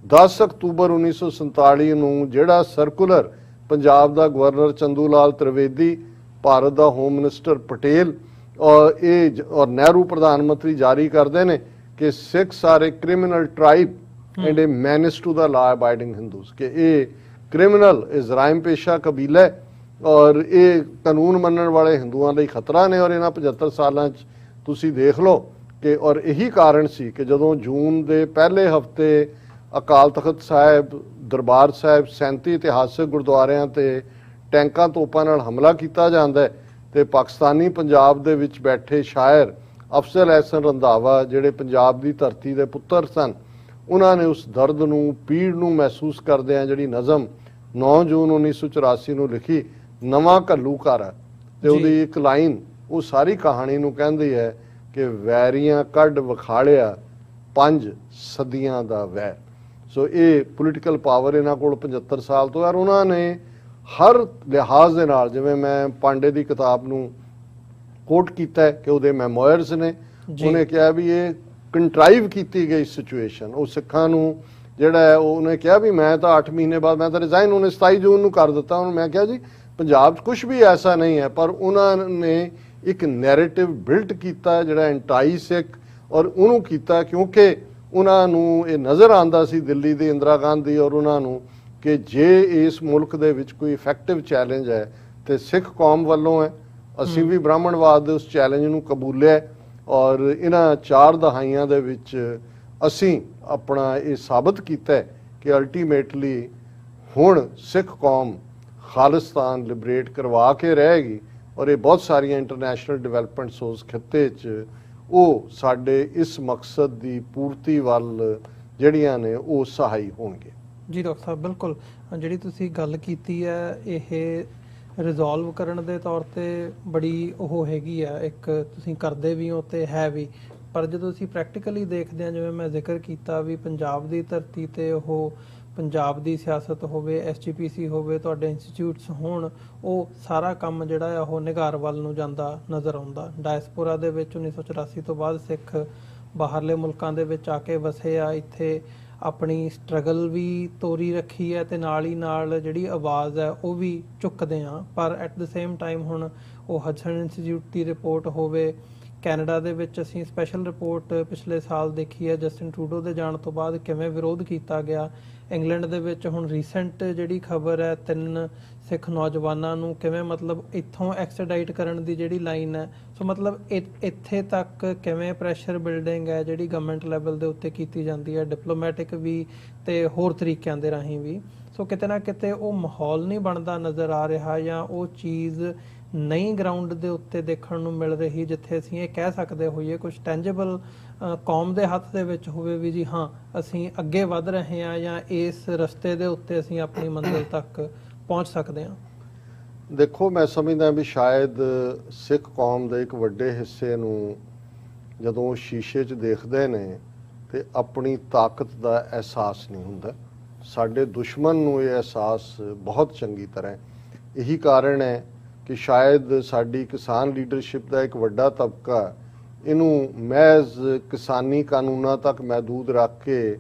10 ਅਕਤੂਬਰ 1947 ਨੂੰ ਜਿਹੜਾ ਸਰਕੂਲਰ ਪੰਜਾਬ ਦਾ ਗਵਰਨਰ ਚੰਦੂ ਲਾਲ ਤ੍ਰਿਵੇਦੀ, ਭਾਰਤ ਦਾ ਹੋਮ ਮਿਨਿਸਟਰ ਪਟੇਲ ਔਰ ਨਹਿਰੂ ਪ੍ਰਧਾਨ ਮੰਤਰੀ ਜਾਰੀ ਕਰਦੇ ਨੇ ਕਿ Sikhs are a criminal tribe and a menace to the law abiding Hindus, ਕਿ ਇਹ ਕ੍ਰਿਮੀਨਲ ਜਰਾਇਮ ਪੇਸ਼ਾ ਕਬੀਲਾ ਹੈ ਔਰ ਇਹ ਕਾਨੂੰਨ ਮੰਨਣ ਵਾਲੇ ਹਿੰਦੂਆਂ ਲਈ ਖਤਰਾ ਨੇ। ਔਰ ਇਹਨਾਂ 75 ਸਾਲਾਂ 'ਚ ਤੁਸੀਂ ਦੇਖ ਲਓ ਕਿ ਔਰ ਇਹੀ ਕਾਰਨ ਸੀ ਕਿ ਜਦੋਂ ਜੂਨ ਦੇ ਪਹਿਲੇ ਹਫਤੇ ਅਕਾਲ ਤਖਤ ਸਾਹਿਬ, ਦਰਬਾਰ ਸਾਹਿਬ, 37 ਇਤਿਹਾਸਕ ਗੁਰਦੁਆਰਿਆਂ ਤੇ ਟੈਂਕਾਂ ਤੋਪਾਂ ਨਾਲ ਹਮਲਾ ਕੀਤਾ ਜਾਂਦਾ ਹੈ ਤੇ ਪਾਕਿਸਤਾਨੀ ਪੰਜਾਬ ਦੇ ਵਿੱਚ ਬੈਠੇ ਸ਼ਾਇਰ ਅਫਜ਼ਲ ਅਹਿਸਨ ਰੰਧਾਵਾ ਜਿਹੜੇ ਪੰਜਾਬ ਦੀ ਧਰਤੀ ਦੇ ਪੁੱਤਰ ਸਨ, ਉਹਨਾਂ ਨੇ ਉਸ ਦਰਦ ਨੂੰ, ਪੀੜ ਨੂੰ ਮਹਿਸੂਸ ਕਰਦਿਆਂ ਜਿਹੜੀ ਨਜ਼ਮ 9 ਜੂਨ 1984 ਨੂੰ ਲਿਖੀ, ਨਵਾਂ ਘੱਲੂਘਾਰਾ, ਤੇ ਉਹਦੀ ਇੱਕ ਲਾਈਨ ਉਹ ਸਾਰੀ ਕਹਾਣੀ ਨੂੰ ਕਹਿੰਦੀ ਹੈ ਕਿ ਵੈਰੀਆਂ ਕੱਢ ਵਿਖਾਲਿਆ 5 ਸਦੀਆਂ ਦਾ ਵੈਰ। ਸੋ ਇਹ ਪੋਲੀਟੀਕਲ ਪਾਵਰ ਇਹਨਾਂ ਕੋਲ 75 ਸਾਲ ਤੋਂ ਹੈ। ਔਰ ਉਹਨਾਂ ਨੇ ਹਰ ਲਿਹਾਜ਼ ਦੇ ਨਾਲ, ਜਿਵੇਂ ਮੈਂ ਪਾਂਡੇ ਦੀ ਕਿਤਾਬ ਨੂੰ ਕੋਟ ਕੀਤਾ ਹੈ ਕਿ ਉਹਦੇ ਮੈਮੋਇਰਸ ਨੇ, ਉਹਨੇ ਕਿਹਾ ਵੀ ਇਹ ਕੰਟਰਾਈਵ ਕੀਤੀ ਗਈ ਸਿਚੁਏਸ਼ਨ, ਉਹ ਸਿੱਖਾਂ ਨੂੰ ਜਿਹੜਾ ਹੈ ਉਹਨੇ ਕਿਹਾ ਵੀ ਮੈਂ ਤਾਂ 8 ਮਹੀਨੇ ਬਾਅਦ ਮੈਂ ਤਾਂ ਰਿਜ਼ਾਈਨ ਉਹਨੇ 27 ਜੂਨ ਨੂੰ ਕਰ ਦਿੱਤਾ। ਹੁਣ ਮੈਂ ਕਿਹਾ ਜੀ ਪੰਜਾਬ 'ਚ ਕੁਝ ਵੀ ਐਸਾ ਨਹੀਂ ਹੈ, ਪਰ ਉਹਨਾਂ ਨੇ ਇੱਕ ਨੈਰੇਟਿਵ ਬਿਲਟ ਕੀਤਾ ਜਿਹੜਾ ਐਂਟਾਈ ਸਿੱਖ, ਔਰ ਉਹਨੂੰ ਕੀਤਾ ਕਿਉਂਕਿ ਉਹਨਾਂ ਨੂੰ ਇਹ ਨਜ਼ਰ ਆਉਂਦਾ ਸੀ ਦਿੱਲੀ ਦੀ ਇੰਦਰਾ ਗਾਂਧੀ ਔਰ ਉਹਨਾਂ ਨੂੰ ਕਿ ਜੇ ਇਸ ਮੁਲਕ ਦੇ ਵਿੱਚ ਕੋਈ ਇਫੈਕਟਿਵ ਚੈਲੰਜ ਹੈ ਤੇ ਸਿੱਖ ਕੌਮ ਵੱਲੋਂ ਹੈ। ਅਸੀਂ ਵੀ ਬ੍ਰਾਹਮਣਵਾਦ ਦੇ ਉਸ ਚੈਲੰਜ ਨੂੰ ਕਬੂਲਿਆ ਔਰ ਇਹਨਾਂ 4 ਦਹਾਈਆਂ ਦੇ ਵਿੱਚ ਅਸੀਂ ਆਪਣਾ ਇਹ ਸਾਬਤ ਕੀਤਾ ਹੈ ਕਿ ਅਲਟੀਮੇਟਲੀ ਹੁਣ ਸਿੱਖ ਕੌਮ ਖਾਲਿਸਤਾਨ ਲਿਬਰੇਟ ਕਰਵਾ ਕੇ ਰਹੇਗੀ ਔਰ ਇਹ ਬਹੁਤ ਸਾਰੀਆਂ ਇੰਟਰਨੈਸ਼ਨਲ ਡਿਵੈਲਪਮੈਂਟਸ ਉਸ ਖਿੱਤੇ 'ਚ ਉਹ ਸਾਡੇ ਇਸ ਮਕਸਦ ਦੀ ਪੂਰਤੀ ਵੱਲ ਜਿਹੜੀਆਂ ਨੇ ਉਹ ਸਹਾਈ ਹੋਣਗੇ। ਜੀ ਡਾਕਟਰ ਸਾਹਿਬ, ਬਿਲਕੁਲ ਜਿਹੜੀ ਤੁਸੀਂ ਗੱਲ ਕੀਤੀ ਹੈ ਇਹ ਰਿਜ਼ੋਲਵ ਕਰਨ ਦੇ ਤੌਰ ਤੇ ਬੜੀ ਉਹ ਹੈਗੀ ਆ, ਇੱਕ ਤੁਸੀਂ ਕਰਦੇ ਵੀ ਹੋ ਤੇ ਹੈ ਵੀ, ਪਰ ਜਦੋਂ ਅਸੀਂ ਪ੍ਰੈਕਟੀਕਲੀ ਦੇਖਦੇ ਹਾਂ, ਜਿਵੇਂ ਮੈਂ ਜ਼ਿਕਰ ਕੀਤਾ ਵੀ ਪੰਜਾਬ ਦੀ ਧਰਤੀ ਤੇ ਉਹ ਪੰਜਾਬ ਦੀ ਸਿਆਸਤ ਹੋਵੇ, SGPC ਹੋਵੇ, ਤੁਹਾਡੇ ਇੰਸਟੀਚਿਊਟਸ ਹੋਣ, ਉਹ ਸਾਰਾ ਕੰਮ ਜਿਹੜਾ ਆ ਉਹ ਨਿਗਾਰ ਵੱਲ ਨੂੰ ਜਾਂਦਾ ਨਜ਼ਰ ਆਉਂਦਾ। ਡਾਇਸਪੋਰਾ ਦੇ ਵਿੱਚ 1984 ਤੋਂ ਬਾਅਦ ਸਿੱਖ ਬਾਹਰਲੇ ਮੁਲਕਾਂ ਦੇ ਵਿੱਚ ਆ ਕੇ ਵਸੇ ਆ, ਇੱਥੇ ਆਪਣੀ ਸਟਰਗਲ ਵੀ ਤੋਰੀ ਰੱਖੀ ਹੈ ਤੇ ਨਾਲ ਹੀ ਨਾਲ ਜਿਹੜੀ ਆਵਾਜ਼ ਹੈ ਉਹ ਵੀ ਚੁੱਕਦੇ ਆ। ਪਰ ਐਟ ਦ ਸੇਮ ਟਾਈਮ ਹੁਣ ਉਹ ਹਡਸਨ ਇੰਸਟੀਚਿਊਟ ਦੀ ਰਿਪੋਰਟ ਹੋਵੇ, ਕੈਨੇਡਾ ਦੇ ਵਿੱਚ ਅਸੀਂ ਸਪੈਸ਼ਲ ਰਿਪੋਰਟ ਪਿਛਲੇ ਸਾਲ ਦੇਖੀ ਹੈ ਜਸਟਿਨ ਟਰੂਡੋ ਦੇ ਜਾਣ ਤੋਂ ਬਾਅਦ ਕਿਵੇਂ ਵਿਰੋਧ ਕੀਤਾ ਗਿਆ। ਇੰਗਲੈਂਡ ਦੇ ਵਿੱਚ ਹੁਣ ਰੀਸੈਂਟ ਜਿਹੜੀ ਖਬਰ ਹੈ 3 ਸਿੱਖ ਨੌਜਵਾਨਾਂ ਨੂੰ ਕਿਵੇਂ ਮਤਲਬ ਇੱਥੋਂ ਐਕਸਟ੍ਰੈਡਾਈਟ ਕਰਨ ਦੀ ਜਿਹੜੀ ਲਾਈਨ ਹੈ, ਸੋ ਮਤਲਬ ਇੱਥੇ ਤੱਕ ਕਿਵੇਂ ਪ੍ਰੈਸ਼ਰ ਬਿਲਡਿੰਗ ਹੈ ਜਿਹੜੀ ਗਵਰਨਮੈਂਟ ਲੈਵਲ ਦੇ ਉੱਤੇ ਕੀਤੀ ਜਾਂਦੀ ਹੈ, ਡਿਪਲੋਮੈਟਿਕ ਵੀ ਤੇ ਹੋਰ ਤਰੀਕਿਆਂ ਦੇ ਰਾਹੀਂ ਵੀ। ਸੋ ਕਿਤੇ ਨਾ ਕਿਤੇ ਉਹ ਮਾਹੌਲ ਨਹੀਂ ਬਣਦਾ ਨਜ਼ਰ ਆ ਰਿਹਾ ਜਾਂ ਉਹ ਚੀਜ਼ ਨਹੀਂ ਗਰਾਊਂਡ ਦੇ ਉੱਤੇ ਦੇਖਣ ਨੂੰ ਮਿਲ ਰਹੀ ਜਿੱਥੇ ਅਸੀਂ ਇਹ ਕਹਿ ਸਕਦੇ ਹੋਈਏ ਕੁਝ ਟੈਂਜੇਬਲ ਕੌਮ ਦੇ ਹੱਥ ਦੇ ਵਿੱਚ ਹੋਵੇ ਵੀ ਜੀ ਹਾਂ ਅਸੀਂ ਅੱਗੇ ਵਧ ਰਹੇ ਹਾਂ ਜਾਂ ਇਸ ਰਸਤੇ ਦੇ ਉੱਤੇ ਅਸੀਂ ਆਪਣੀ ਮੰਜ਼ਿਲ ਤੱਕ ਪਹੁੰਚ ਸਕਦੇ ਹਾਂ। ਦੇਖੋ, ਮੈਂ ਸਮਝਦਾ ਵੀ ਸ਼ਾਇਦ ਸਿੱਖ ਕੌਮ ਦੇ ਇੱਕ ਵੱਡੇ ਹਿੱਸੇ ਨੂੰ ਜਦੋਂ ਸ਼ੀਸ਼ੇ 'ਚ ਦੇਖਦੇ ਨੇ ਤੇ ਆਪਣੀ ਤਾਕਤ ਦਾ ਅਹਿਸਾਸ ਨਹੀਂ ਹੁੰਦਾ। ਸਾਡੇ ਦੁਸ਼ਮਣ ਨੂੰ ਇਹ ਅਹਿਸਾਸ ਬਹੁਤ ਚੰਗੀ ਤਰ੍ਹਾਂ, ਇਹੀ ਕਾਰਨ ਹੈ ਕਿ ਸ਼ਾਇਦ ਸਾਡੀ ਕਿਸਾਨ ਲੀਡਰਸ਼ਿਪ ਦਾ ਇੱਕ ਵੱਡਾ ਤਬਕਾ ਇਹਨੂੰ ਮਹਿਜ਼ ਕਿਸਾਨੀ ਕਾਨੂੰਨਾਂ ਤੱਕ ਮਹਿਦੂਦ ਰੱਖ ਕੇ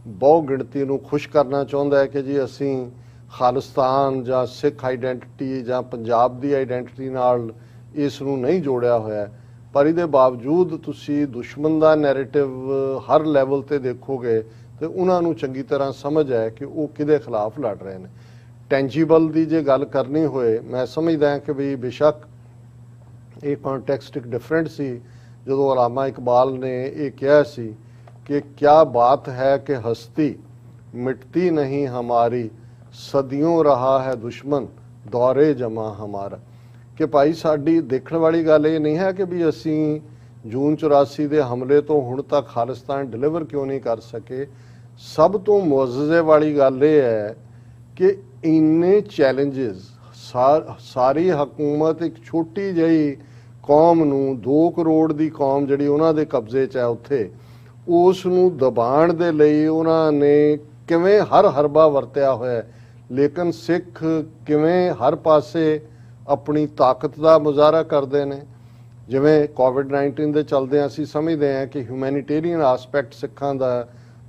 ਬਹੁ ਗਿਣਤੀ ਨੂੰ ਖੁਸ਼ ਕਰਨਾ ਚਾਹੁੰਦਾ ਹੈ ਕਿ ਜੀ ਅਸੀਂ ਖਾਲਿਸਤਾਨ ਜਾਂ ਸਿੱਖ ਆਈਡੈਂਟੀਟੀ ਜਾਂ ਪੰਜਾਬ ਦੀ ਆਈਡੈਂਟੀਟੀ ਨਾਲ ਇਸ ਨੂੰ ਨਹੀਂ ਜੋੜਿਆ ਹੋਇਆ। ਪਰ ਇਹਦੇ ਬਾਵਜੂਦ ਤੁਸੀਂ ਦੁਸ਼ਮਣ ਦਾ ਨੈਰੇਟਿਵ ਹਰ ਲੈਵਲ ਤੇ ਦੇਖੋਗੇ ਤੇ ਉਹਨਾਂ ਨੂੰ ਚੰਗੀ ਤਰ੍ਹਾਂ ਸਮਝ ਹੈ ਕਿ ਉਹ ਕਿਹਦੇ ਖਿਲਾਫ ਲੜ ਰਹੇ ਨੇ। ਟੈਂਜੀਬਲ ਦੀ ਜੇ ਗੱਲ ਕਰਨੀ ਹੋਏ, ਮੈਂ ਸਮਝਦਾ ਕਿ ਵੀ ਬੇਸ਼ੱਕ ਇਹ ਕੰਟੈਕਸਟ ਇੱਕ ਡਿਫਰੈਂਟ ਸੀ ਜਦੋਂ ਅਲਾਮਾ ਇਕਬਾਲ ਨੇ ਇਹ ਕਿਹਾ ਸੀ कि क्या बात है कि हस्ती मिटती नहीं हमारी, सदियों रहा है दुश्मन दौरे जमा हमारा। कि भाई साडी देखण वाली गल ये नहीं है कि भी असी जून 84 के हमले तो हुण तक खालिस्तान डिलीवर क्यों नहीं कर सके। सब तो मुअज़्ज़े वाली गल ये है कि इन्ने चैलेंजेस सारी हुकूमत एक छोटी जही कौम नूं 2 करोड़ की कौम जिहड़ी उन्हां दे कब्जे च है उत्थे ਉਸ ਨੂੰ ਦਬਾਉਣ ਦੇ ਲਈ ਉਹਨਾਂ ਨੇ ਕਿਵੇਂ ਹਰ ਹਰਬਾ ਵਰਤਿਆ ਹੋਇਆ, ਲੇਕਿਨ ਸਿੱਖ ਕਿਵੇਂ ਹਰ ਪਾਸੇ ਆਪਣੀ ਤਾਕਤ ਦਾ ਮੁਜ਼ਾਹਰਾ ਕਰਦੇ ਨੇ। ਜਿਵੇਂ ਕੋਵਿਡ-19 ਦੇ ਚਲਦੇ ਅਸੀਂ ਸਮਝਦੇ ਹਾਂ ਕਿ ਹਿਊਮੈਨਿਟੇਰੀਅਨ ਐਸਪੈਕਟ ਸਿੱਖਾਂ ਦਾ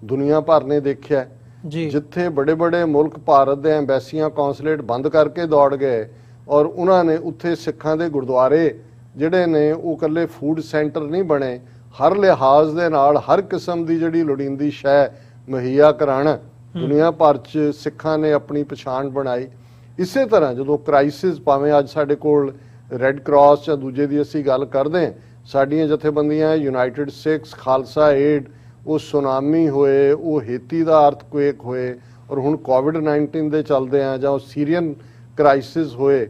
ਦੁਨੀਆ ਭਰ ਨੇ ਦੇਖਿਆ ਜੀ। ਜਿੱਥੇ ਬੜੇ ਬੜੇ ਮੁਲਕ ਭਾਰਤ ਦੇ ਐਮਬੈਸੀਆਂ ਕੌਂਸੂਲੇਟ ਬੰਦ ਕਰਕੇ ਦੌੜ ਗਏ ਔਰ ਉਹਨਾਂ ਨੇ ਉੱਥੇ ਸਿੱਖਾਂ ਦੇ ਗੁਰਦੁਆਰੇ ਜਿਹੜੇ ਨੇ ਉਹ ਇਕੱਲੇ ਫੂਡ ਸੈਂਟਰ ਨਹੀਂ ਬਣੇ, हर लिहाज दे नाल हर किस्म की जिहड़ी लोड़ींदी शै मुहैया कराना दुनिया भर च सिखां ने अपनी पछाण बनाई। इसे तरह जो क्राइसिस भावें अज साडे कोल रैड क्रॉस या दूजे की असीं गल करदे हां, साडीआं जथेबंदियां यूनाइटेड सिक्स, खालसा एड, वो सुनामी होए, वो हेती दा अर्थक्वेक होए और हुण कोविड-19 दे चलदे आ जां सीरीयन क्राइसिस होए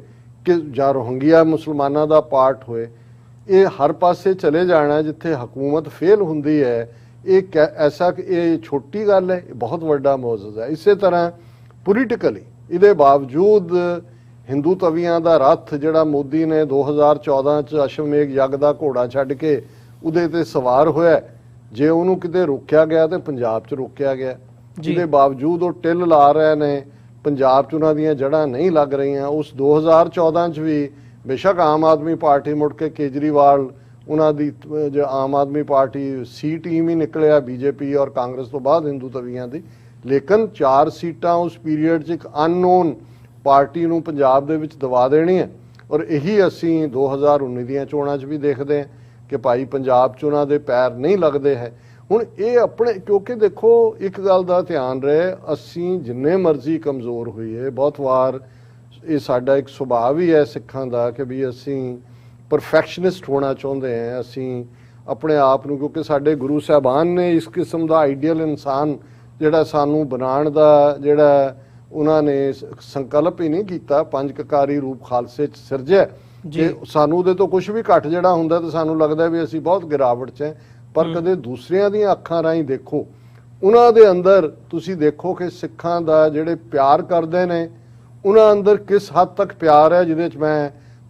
कि जां रोहिंग्या मुसलमानां दा पार्ट होए, ये हर पासे चले जाना जिथे हुकूमत फेल हुंदी है। एक ऐसा कि ये छोटी गल है, बहुत वड्डा मौजूद है। इस तरह पोलीटिकली इहदे बावजूद हिंदू तवियां दा रथ जिहड़ा मोदी ने 2014 च अश्वमेघ यग दा घोड़ा छड्ड के उहदे ते सवार होया, जे उहनूं किते रोकिया गया तो पंजाब च रोकिया गया। जिहदे बावजूद वो टिल ला रहे ने, पंजाब च उहनां दीयां जड़ां नहीं लग रहीआं। उस 2014 च भी बेशक आम आदमी पार्टी मुड़ के केजरीवाल उन्हां दी जो आम आदमी पार्टी सी टीम ही निकलिया बीजेपी और कांग्रेस तो बाद हिंदू तवियां दी, लेकिन 4 सीटां उस पीरीयड च एक अननोन पार्टी नूं पंजाब दे विच दवा देनी है। और यही असीं 2019 दीयां चोणां च भी देखदे हां कि भाई पंजाब च उन्हां दे पैर नहीं लगदे है। हुण ये अपने क्योंकि देखो एक गल दा ध्यान रहे, असीं जिन्ने मर्जी कमज़ोर होईए, बहुत वार ये साडा एक सुभाव ही है सिखां दा कि भी असीं परफैक्शनिस्ट होना चाहुंदे हैं। असीं अपने आप नूं, क्योंकि साडे गुरु साहबान ने इस किस्म दा आइडियल इंसान जिहड़ा सानूं बनाउण दा जिहड़ा उन्हां ने संकल्प ही नहीं कीता, 5 ककारी रूप खालसे च सिरजिआ कि सानूं दे तो कुछ भी घट जिहड़ा हुंदा ते सानूं लगदा भी असीं बहुत गिरावट च हैं। पर कदे दूसरिਆਂ ਦੀਆਂ ਅੱਖਾਂ ਰਾਹੀਂ देखो, उन्हां दे अंदर तुसीं देखो कि सिखां दा जिहड़े प्यार करदे ने उन्हां अंदर किस हद तक प्यार है, जिहदे च मैं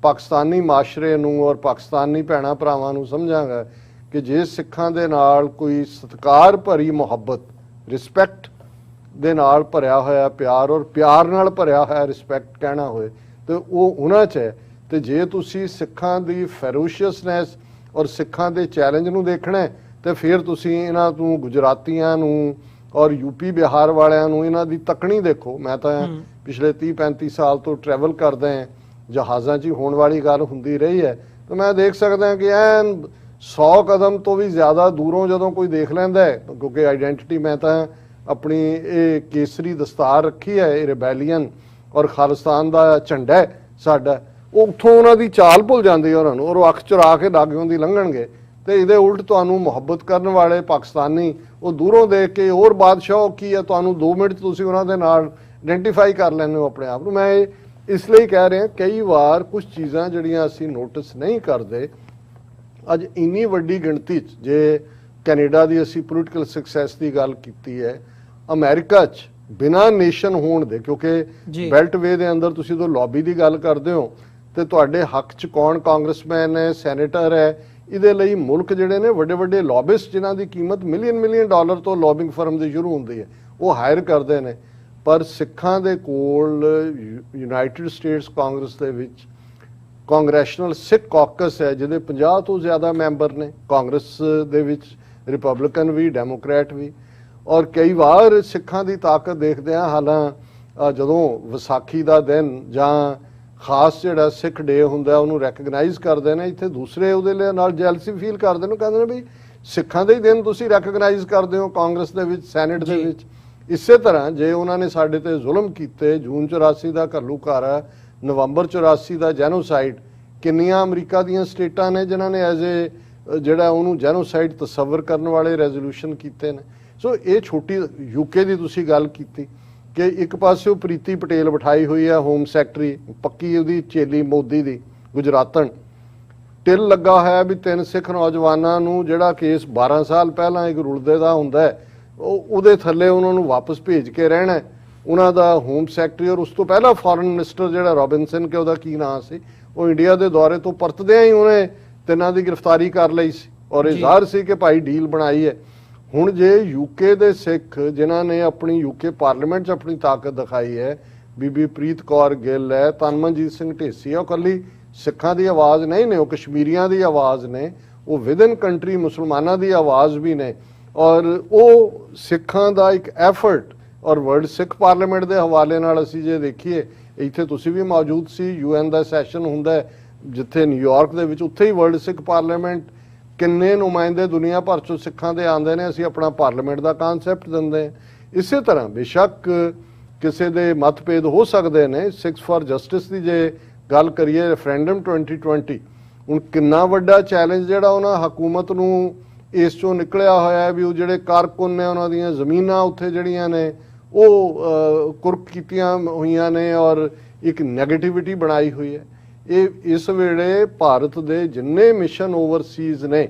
पाकिस्तानी माशरे नूं और पाकिस्तानी भैणां भरावां नूं समझांगा कि जे सिखां दे नाल कोई सत्कार भरी मुहब्बत, रिस्पैक्ट दे नाल भरिया होया प्यार और प्यार नाल भरिया होया रिस्पैक्ट कहना होए तो वो उन्हां च है। तो जे तुसीं सिखां दी फेरोशियसनैस और सिखां दे चैलेंज नूं देखना है तो फिर तुसीं इन्हां नूं गुजरातियां नूं और यूपी बिहार वालियां नूं इन्हां दी तकनी देखो। मैं तो पिछले 30-35 साल तो ट्रैवल करते हैं, जहाज़ां 'च होने वाली गल हुंदी रही है, तो मैं देख सकदा कि ऐन 100 कदम तो भी ज़्यादा दूरों जदों कोई देख लैंदा है, क्योंकि आइडेंटिटी मैं तो अपनी ये केसरी दस्तार रखी है, ये रिबैलीयन और खालिस्तान का झंडा है साडा, उत्थों उन्हां दी चाल भुल जाती है उन्होंने और अख चुरा के लागे दी लंघणगे। तो ये उल्ट तुहानूं मुहब्बत करने वाले पाकिस्तानी वो दूरों देख के और बादशाह की है, तुहानूं 2 मिनट तुसीं उन्हां दे नाल आइडेंटिफाई कर लैंदे हो अपने आप को। मैं इसलिए कह रहा कई बार कुछ चीज़ां जिहड़ियां असीं नोटिस नहीं करते, अज इन्नी वड्डी गिणती जे कैनेडा की असीं पोलीटिकल सक्सैस की गल कीती है, अमेरिका च बिना नेशन होण दे, क्योंकि बेल्ट वे दे अंदर तुसीं तो लॉबी की गल करते हो तो तुहाडे हक च कौन कांग्रेसमैन है, सैनेटर है, इहदे लई मुल्क जिहड़े ने वड्डे वड्डे लॉबिस्ट जिन्हां दी कीमत मिलियन डॉलर तो लॉबिंग फर्म दी शुरू हुंदी है, वो हायर करते हैं। पर सिखां दे कोल यूनाइटेड स्टेट्स कांग्रेस दे विच कांग्रेशनल सिख कॉकस है जिहदे 50 तो ज़्यादा मैंबर ने, कांग्रेस दे विच रिपब्लिकन भी डैमोक्रेट भी, ਔਰ ਕਈ ਵਾਰ ਸਿੱਖਾਂ ਦੀ ਤਾਕਤ ਦੇਖਦੇ ਹਾਂ ਹਾਲਾਂ ਜਦੋਂ ਵਿਸਾਖੀ ਦਾ ਦਿਨ ਜਾਂ ਖਾਸ ਜਿਹੜਾ ਸਿੱਖ ਡੇ ਹੁੰਦਾ ਉਹਨੂੰ ਰੈਕਗਨਾਈਜ਼ ਕਰਦੇ ਨੇ, ਇੱਥੇ ਦੂਸਰੇ ਉਹਦੇ ਲਈ ਨਾਲ ਜੈਲਸੀ ਫੀਲ ਕਰਦੇ ਨੇ, ਕਹਿੰਦੇ ਨੇ ਵੀ ਸਿੱਖਾਂ ਦੇ ਹੀ ਦਿਨ ਤੁਸੀਂ ਰੈਕਗਨਾਈਜ਼ ਕਰਦੇ ਹੋ ਕਾਂਗਰਸ ਦੇ ਵਿੱਚ, ਸੈਨੇਟ ਦੇ ਵਿੱਚ। ਇਸੇ ਤਰ੍ਹਾਂ ਜੇ ਉਹਨਾਂ ਨੇ ਸਾਡੇ ਤੇ ਜ਼ੁਲਮ ਕੀਤੇ, ਜੂਨ 84 ਦਾ ਘੱਲੂਘਾਰਾ, ਨਵੰਬਰ 84 ਦਾ ਜੈਨੋਸਾਈਡ, ਕਿੰਨੀਆਂ ਅਮਰੀਕਾ ਦੀਆਂ ਸਟੇਟਾਂ ਨੇ ਜਿਨ੍ਹਾਂ ਨੇ ਐਜ਼ ਏ ਜਿਹੜਾ ਉਹਨੂੰ ਜੈਨੋਸਾਈਡ ਤਸੱਵਰ ਕਰਨ ਵਾਲੇ ਰੈਜ਼ੋਲੂਸ਼ਨ ਕੀਤੇ ਨੇ। ਸੋ ਇਹ ਛੋਟੀ ਯੂਕੇ ਦੀ ਤੁਸੀਂ ਗੱਲ ਕੀਤੀ ਕਿ ਇੱਕ ਪਾਸੇ ਪ੍ਰੀਤੀ ਪਟੇਲ ਬਿਠਾਈ ਹੋਈ ਹੈ ਹੋਮ ਸੈਕਟਰੀ, ਪੱਕੀ ਉਹਦੀ ਚੇਲੀ ਮੋਦੀ ਦੀ, ਗੁਜਰਾਤਣ। ਟਿਲ ਲੱਗਾ ਹੋਇਆ ਵੀ 3 ਸਿੱਖ ਨੌਜਵਾਨਾਂ ਨੂੰ ਜਿਹੜਾ ਕੇਸ 12 ਸਾਲ ਪਹਿਲਾਂ ਇੱਕ ਰੁਲਦੇ ਦਾ ਹੁੰਦਾ ਹੈ ਉਹਦੇ ਥੱਲੇ ਉਹਨਾਂ ਨੂੰ ਵਾਪਸ ਭੇਜ ਕੇ ਰਹਿਣਾ। ਉਹਨਾਂ ਦਾ ਹੋਮ ਸੈਕਟਰੀ ਔਰ ਉਸ ਤੋਂ ਪਹਿਲਾਂ ਫੋਰਨ ਮਿਨਿਸਟਰ ਜਿਹੜਾ ਰੋਬਿਨਸਨ ਕਿ ਉਹਦਾ ਕੀ ਨਾਂ ਸੀ, ਉਹ ਇੰਡੀਆ ਦੇ ਦੌਰੇ ਤੋਂ ਪਰਤਦਿਆਂ ਹੀ ਉਹਨੇ ਤਿੰਨਾਂ ਦੀ ਗ੍ਰਿਫਤਾਰੀ ਕਰ ਲਈ ਸੀ ਔਰ ਇਹ ਜ਼ਾਹਰ ਸੀ ਕਿ ਭਾਈ ਡੀਲ ਬਣਾਈ ਹੈ। ਹੁਣ ਜੇ ਯੂਕੇ ਦੇ ਸਿੱਖ ਜਿਨ੍ਹਾਂ ਨੇ ਆਪਣੀ ਯੂਕੇ ਪਾਰਲੀਮੈਂਟ 'ਚ ਆਪਣੀ ਤਾਕਤ ਦਿਖਾਈ ਹੈ, ਬੀਬੀ ਪ੍ਰੀਤ ਕੌਰ ਗਿੱਲ ਹੈ, ਤਨਮਨਜੀਤ ਸਿੰਘ ਢੇਸੀ ਹੈ, ਉਹ ਇਕੱਲੀ ਸਿੱਖਾਂ ਦੀ ਆਵਾਜ਼ ਨਹੀਂ ਨੇ, ਉਹ ਕਸ਼ਮੀਰੀਆਂ ਦੀ ਆਵਾਜ਼ ਨੇ, ਉਹ ਵਿਦਨ ਕੰਟਰੀ ਮੁਸਲਮਾਨਾਂ ਦੀ ਆਵਾਜ਼ ਵੀ ਨੇ। ਔਰ ਉਹ ਸਿੱਖਾਂ ਦਾ ਇੱਕ ਐਫਰਟ ਔਰ ਵਰਲਡ ਸਿੱਖ ਪਾਰਲੀਮੈਂਟ ਦੇ ਹਵਾਲੇ ਨਾਲ ਅਸੀਂ ਜੇ ਦੇਖੀਏ, ਇੱਥੇ ਤੁਸੀਂ ਵੀ ਮੌਜੂਦ ਸੀ, UN ਦਾ ਸੈਸ਼ਨ ਹੁੰਦਾ ਹੈ ਜਿੱਥੇ ਨਿਊਯਾਰਕ ਦੇ ਵਿੱਚ, ਉੱਥੇ ਹੀ ਵਰਲਡ ਸਿੱਖ ਪਾਰਲੀਮੈਂਟ, ਕਿੰਨੇ ਨੁਮਾਇੰਦੇ ਦੁਨੀਆ ਭਰ ਚੋਂ ਸਿੱਖਾਂ ਦੇ ਆਉਂਦੇ ਨੇ, ਅਸੀਂ ਆਪਣਾ ਪਾਰਲੀਮੈਂਟ ਦਾ ਕਨਸੈਪਟ ਦਿੰਦੇ ਹਾਂ। ਇਸੇ ਤਰ੍ਹਾਂ ਬੇਸ਼ੱਕ ਕਿਸੇ ਦੇ ਮਤਭੇਦ ਹੋ ਸਕਦੇ ਨੇ, ਸਿੱਖਸ ਫਾਰ ਜਸਟਿਸ ਦੀ ਜੇ ਗੱਲ ਕਰੀਏ, ਰੈਫਰੈਂਡਮ 2020 ਹੁਣ ਕਿੰਨਾ ਵੱਡਾ ਚੈਲੰਜ ਜਿਹੜਾ ਉਹਨਾਂ ਹਕੂਮਤ ਨੂੰ ਇਸ ਚੋਂ ਨਿਕਲਿਆ ਹੋਇਆ ਹੈ ਵੀ ਉਹ ਜਿਹੜੇ ਕਾਰਕੁਨ ਨੇ ਉਹਨਾਂ ਦੀਆਂ ਜ਼ਮੀਨਾਂ ਉੱਥੇ ਜਿਹੜੀਆਂ ਨੇ ਉਹ ਕੁਰਕ ਕੀਤੀਆਂ ਹੋਈਆਂ ਨੇ ਔਰ ਇੱਕ ਨੈਗੇਟਿਵਿਟੀ ਬਣਾਈ ਹੋਈ ਹੈ। ਇਹ ਇਸ ਵੇਲੇ ਭਾਰਤ ਦੇ ਜਿੰਨੇ ਮਿਸ਼ਨ ਓਵਰਸੀਜ਼ ਨੇ,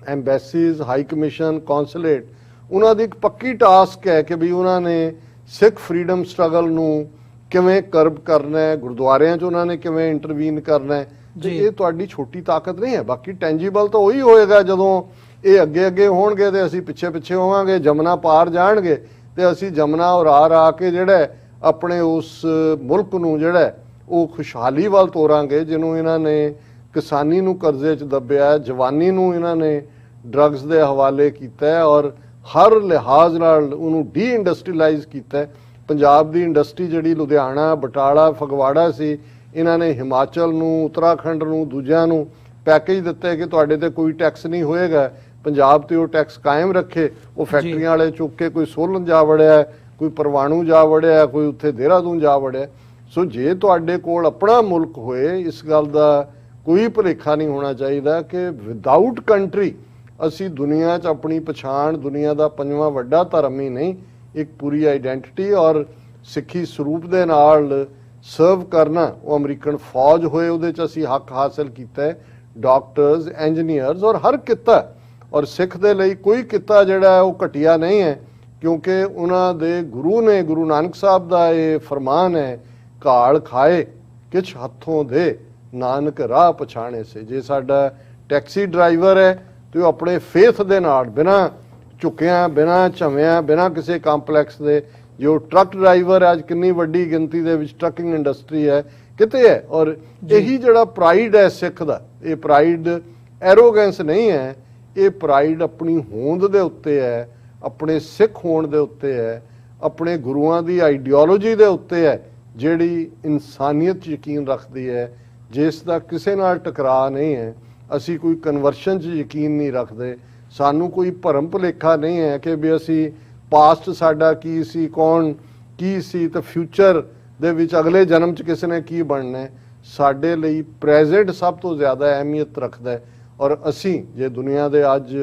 ਐਮਬੈਸੀਜ਼, ਹਾਈ ਕਮਿਸ਼ਨ, ਕੌਂਸੂਲੇਟ, ਉਹਨਾਂ ਦੀ ਇੱਕ ਪੱਕੀ ਟਾਸਕ ਹੈ ਕਿ ਵੀ ਉਹਨਾਂ ਨੇ ਸਿੱਖ ਫਰੀडम ਸਟਰਗਲ ਨੂੰ ਕਿਵੇਂ ਕਰਬ ਕਰਨਾ ਹੈ, ਗੁਰਦੁਆਰਿਆਂ 'ਚ ਉਹਨਾਂ ਨੇ ਕਿਵੇਂ ਇੰਟਰਵੀਨ ਕਰਨਾ ਹੈ। ਇਹ ਤੁਹਾਡੀ ਛੋਟੀ ਤਾਕਤ ਨਹੀਂ ਹੈ। ਬਾਕੀ ਟੈਂਜੀਬਲ ਤਾਂ ਉਹੀ ਹੋਏਗਾ ਜਦੋਂ ਇਹ ਅੱਗੇ ਅੱਗੇ ਹੋਣਗੇ ਤੇ ਅਸੀਂ ਪਿੱਛੇ ਪਿੱਛੇ ਹੋਵਾਂਗੇ, ਜਮਨਾ ਪਾਰ ਜਾਣਗੇ ਤੇ ਅਸੀਂ ਜਮਨਾ ਉਰਾ ਕੇ ਜਿਹੜਾ ਆਪਣੇ ਉਸ ਮੁਲਕ ਨੂੰ ਜਿਹੜਾ ਉਹ ਖੁਸ਼ਹਾਲੀ ਵੱਲ ਤੋਰਾਂਗੇ ਜਿਹਨੂੰ ਇਹਨਾਂ ਨੇ ਕਿਸਾਨੀ ਨੂੰ ਕਰਜ਼ੇ 'ਚ ਦੱਬਿਆ, ਜਵਾਨੀ ਨੂੰ ਇਹਨਾਂ ਨੇ ਡਰੱਗਸ ਦੇ ਹਵਾਲੇ ਕੀਤਾ ਔਰ ਹਰ ਲਿਹਾਜ਼ ਨਾਲ ਉਹਨੂੰ ਡੀ ਇੰਡਸਟਰੀਲਾਈਜ਼ ਕੀਤਾ। ਪੰਜਾਬ ਦੀ ਇੰਡਸਟਰੀ ਜਿਹੜੀ ਲੁਧਿਆਣਾ, ਬਟਾਲਾ, ਫਗਵਾੜਾ ਸੀ, ਇਹਨਾਂ ਨੇ ਹਿਮਾਚਲ ਨੂੰ, ਉੱਤਰਾਖੰਡ ਨੂੰ, ਦੂਜਿਆਂ ਨੂੰ ਪੈਕੇਜ ਦਿੱਤੇ ਕਿ ਤੁਹਾਡੇ ਤੇ ਕੋਈ ਟੈਕਸ ਨਹੀਂ ਹੋਏਗਾ, ਪੰਜਾਬ ਤੇ ਉਹ ਟੈਕਸ ਕਾਇਮ ਰੱਖੇ। ਉਹ ਫੈਕਟਰੀਆਂ ਵਾਲੇ ਚੁੱਕ ਕੇ ਕੋਈ ਸੋਲਨ ਜਾ ਵੜਿਆ, ਕੋਈ ਪਰਵਾਣੂ ਜਾ ਵੜਿਆ, ਕੋਈ ਉੱਥੇ ਦੇਹਰਾਦੂਨ ਜਾ ਵੜਿਆ। ਸੋ ਜੇ ਤੁਹਾਡੇ ਕੋਲ ਆਪਣਾ ਮੁਲਕ ਹੋਏ, ਇਸ ਗੱਲ ਦਾ ਕੋਈ ਭੁਲੇਖਾ ਨਹੀਂ ਹੋਣਾ ਚਾਹੀਦਾ ਕਿ ਵਿਦਆਊਟ ਕੰਟਰੀ ਅਸੀਂ ਦੁਨੀਆ 'ਚ ਆਪਣੀ ਪਛਾਣ, ਦੁਨੀਆ ਦਾ 5ਵਾਂ ਵੱਡਾ ਧਰਮ ਹੀ ਨਹੀਂ, ਇੱਕ ਪੂਰੀ ਆਈਡੈਂਟਿਟੀ ਔਰ ਸਿੱਖੀ ਸਰੂਪ ਦੇ ਨਾਲ ਸਰਵ ਕਰਨਾ, ਉਹ ਅਮਰੀਕਨ ਫੌਜ ਹੋਏ ਉਹਦੇ 'ਚ ਅਸੀਂ ਹੱਕ ਹਾਸਲ ਕੀਤਾ ਹੈ, ਡਾਕਟਰਸ, ਇੰਜੀਨੀਅਰਸ ਔਰ ਹਰ ਕਿੱਤਾ। ਔਰ ਸਿੱਖ ਦੇ ਲਈ ਕੋਈ ਕਿੱਤਾ ਜਿਹੜਾ ਉਹ ਘਟੀਆ ਨਹੀਂ ਹੈ ਕਿਉਂਕਿ ਉਹਨਾਂ ਦੇ ਗੁਰੂ ਨੇ, ਗੁਰੂ ਨਾਨਕ ਸਾਹਿਬ ਦਾ ਇਹ ਫਰਮਾਨ ਹੈ, ਘਾਲ ਖਾਏ ਕਿਛ ਹੱਥੋਂ ਦੇ, ਨਾਨਕ ਰਾਹ ਪਛਾਣੇ ਸੇ। ਜੇ ਸਾਡਾ ਟੈਕਸੀ ਡਰਾਈਵਰ ਹੈ ਤੇ ਉਹ ਆਪਣੇ ਫੇਥ ਦੇ ਨਾਲ, ਬਿਨਾਂ ਝੁਕਿਆਂ, ਬਿਨਾਂ ਝਵਿਆਂ, ਬਿਨਾਂ ਕਿਸੇ ਕੰਪਲੈਕਸ ਦੇ, ਜੋ ਟਰੱਕ ਡਰਾਈਵਰ ਅੱਜ ਕਿੰਨੀ ਵੱਡੀ ਗਿਣਤੀ ਦੇ ਵਿੱਚ ਟਰੱਕਿੰਗ ਇੰਡਸਟਰੀ ਹੈ ਕਿਤੇ ਹੈ। ਔਰ ਇਹੀ ਜਿਹੜਾ ਪ੍ਰਾਈਡ ਹੈ ਸਿੱਖ ਦਾ, ਇਹ ਪ੍ਰਾਈਡ ਐਰੋਗੈਂਸ ਨਹੀਂ ਹੈ, ਇਹ ਪ੍ਰਾਈਡ ਆਪਣੀ ਹੋਂਦ ਦੇ ਉੱਤੇ ਹੈ, ਆਪਣੇ ਸਿੱਖ ਹੋਣ ਦੇ ਉੱਤੇ ਹੈ, ਆਪਣੇ ਗੁਰੂਆਂ ਦੀ ਆਈਡੀਓਲੋਜੀ ਦੇ ਉੱਤੇ ਹੈ ਜਿਹੜੀ ਇਨਸਾਨੀਅਤ 'ਚ ਯਕੀਨ ਰੱਖਦੀ ਹੈ, ਜਿਸ ਦਾ ਕਿਸੇ ਨਾਲ ਟਕਰਾਅ ਨਹੀਂ ਹੈ। ਅਸੀਂ ਕੋਈ ਕਨਵਰਸ਼ਨ 'ਚ ਯਕੀਨ ਨਹੀਂ ਰੱਖਦੇ, ਸਾਨੂੰ ਕੋਈ ਭਰਮ ਭੁਲੇਖਾ ਨਹੀਂ ਹੈ ਕਿ ਵੀ ਅਸੀਂ ਪਾਸਟ ਸਾਡਾ ਕੀ ਸੀ, ਕੌਣ ਕੀ ਸੀ ਤੇ ਫਿਊਚਰ ਦੇ ਵਿੱਚ ਅਗਲੇ ਜਨਮ 'ਚ ਕਿਸੇ ਨੇ ਕੀ ਬਣਨਾ ਹੈ। ਸਾਡੇ ਲਈ ਪ੍ਰੈਜ਼ੈਂਟ ਸਭ ਤੋਂ ਜ਼ਿਆਦਾ ਅਹਿਮੀਅਤ ਰੱਖਦਾ ਹੈ। ਔਰ ਅਸੀਂ ਜੇ ਦੁਨੀਆ ਦੇ ਅੱਜ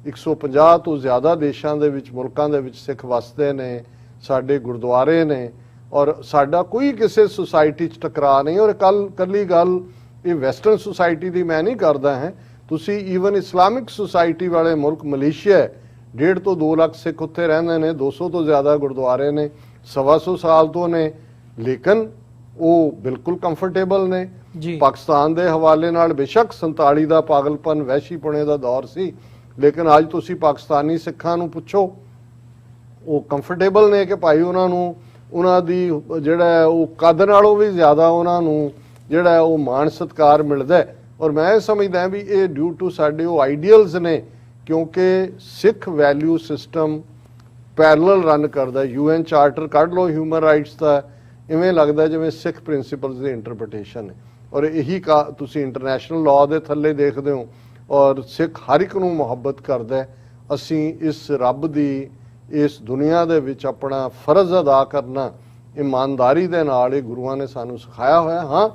150 ਤੋਂ ਜ਼ਿਆਦਾ ਦੇਸ਼ਾਂ ਦੇ ਵਿੱਚ, ਮੁਲਕਾਂ ਦੇ ਵਿੱਚ ਸਿੱਖ ਵਸਦੇ ਨੇ, ਸਾਡੇ ਗੁਰਦੁਆਰੇ ਨੇ ਔਰ ਸਾਡਾ ਕੋਈ ਕਿਸੇ ਸੁਸਾਇਟੀ 'ਚ ਟਕਰਾਅ ਨਹੀਂ। ਔਰ ਕੱਲੀ ਗੱਲ ਇਹ ਵੈਸਟਰਨ ਸੁਸਾਇਟੀ ਦੀ ਮੈਂ ਨਹੀਂ ਕਰਦਾ ਹਾਂ, ਤੁਸੀਂ ਈਵਨ ਇਸਲਾਮਿਕ ਸੁਸਾਇਟੀ ਵਾਲੇ ਮੁਲਕ ਮਲੇਸ਼ੀਆ 1.5 ਤੋਂ 2 ਲੱਖ ਸਿੱਖ ਉੱਥੇ ਰਹਿੰਦੇ ਨੇ, 200 ਤੋਂ ਜ਼ਿਆਦਾ ਗੁਰਦੁਆਰੇ ਨੇ, 125 ਸਾਲ ਤੋਂ ਨੇ, ਲੇਕਿਨ ਉਹ ਬਿਲਕੁਲ ਕੰਫਰਟੇਬਲ ਨੇ। ਪਾਕਿਸਤਾਨ ਦੇ ਹਵਾਲੇ ਨਾਲ ਬੇਸ਼ੱਕ 47 ਦਾ ਪਾਗਲਪਨ, ਵਹਿਸ਼ੀਪੁਣੇ ਦਾ ਦੌਰ ਸੀ, ਲੇਕਿਨ ਅੱਜ ਤੁਸੀਂ ਪਾਕਿਸਤਾਨੀ ਸਿੱਖਾਂ ਨੂੰ ਪੁੱਛੋ, ਉਹ ਕੰਫਰਟੇਬਲ ਨੇ ਕਿ ਭਾਈ ਉਹਨਾਂ ਨੂੰ ਉਹਨਾਂ ਦੀ ਜਿਹੜਾ ਉਹ ਕੱਦ ਨਾਲੋਂ ਵੀ ਜ਼ਿਆਦਾ ਉਹਨਾਂ ਨੂੰ ਜਿਹੜਾ ਉਹ ਮਾਣ ਸਤਿਕਾਰ ਮਿਲਦਾ। ਔਰ ਮੈਂ ਸਮਝਦਾ ਵੀ ਇਹ ਡਿਊ ਟੂ ਸਾਡੇ ਉਹ ਆਈਡੀਅਲਸ ਨੇ, ਕਿਉਂਕਿ ਸਿੱਖ ਵੈਲਿਊ ਸਿਸਟਮ ਪੈਰਲਲ ਰਨ ਕਰਦਾ। UN ਚਾਰਟਰ ਕੱਢ ਲਓ ਹਿਊਮਨ ਰਾਈਟਸ ਦਾ, ਇਵੇਂ ਲੱਗਦਾ ਜਿਵੇਂ ਸਿੱਖ ਪ੍ਰਿੰਸੀਪਲਸ ਦੀ ਇੰਟਰਪ੍ਰੀਟੇਸ਼ਨ ਹੈ। ਔਰ ਇਹੀ ਤੁਸੀਂ ਇੰਟਰਨੈਸ਼ਨਲ ਲਾਅ ਦੇ ਥੱਲੇ ਦੇਖਦੇ ਹੋ। ਔਰ ਸਿੱਖ ਹਰ ਇੱਕ ਨੂੰ ਮੁਹੱਬਤ ਕਰਦਾ। ਅਸੀਂ ਇਸ ਰੱਬ ਦੀ ਇਸ ਦੁਨੀਆ ਦੇ ਵਿੱਚ ਆਪਣਾ ਫਰਜ਼ ਅਦਾ ਕਰਨਾ ਇਮਾਨਦਾਰੀ ਦੇ ਨਾਲ, ਇਹ ਗੁਰੂਆਂ ਨੇ ਸਾਨੂੰ ਸਿਖਾਇਆ ਹੋਇਆ। ਹਾਂ,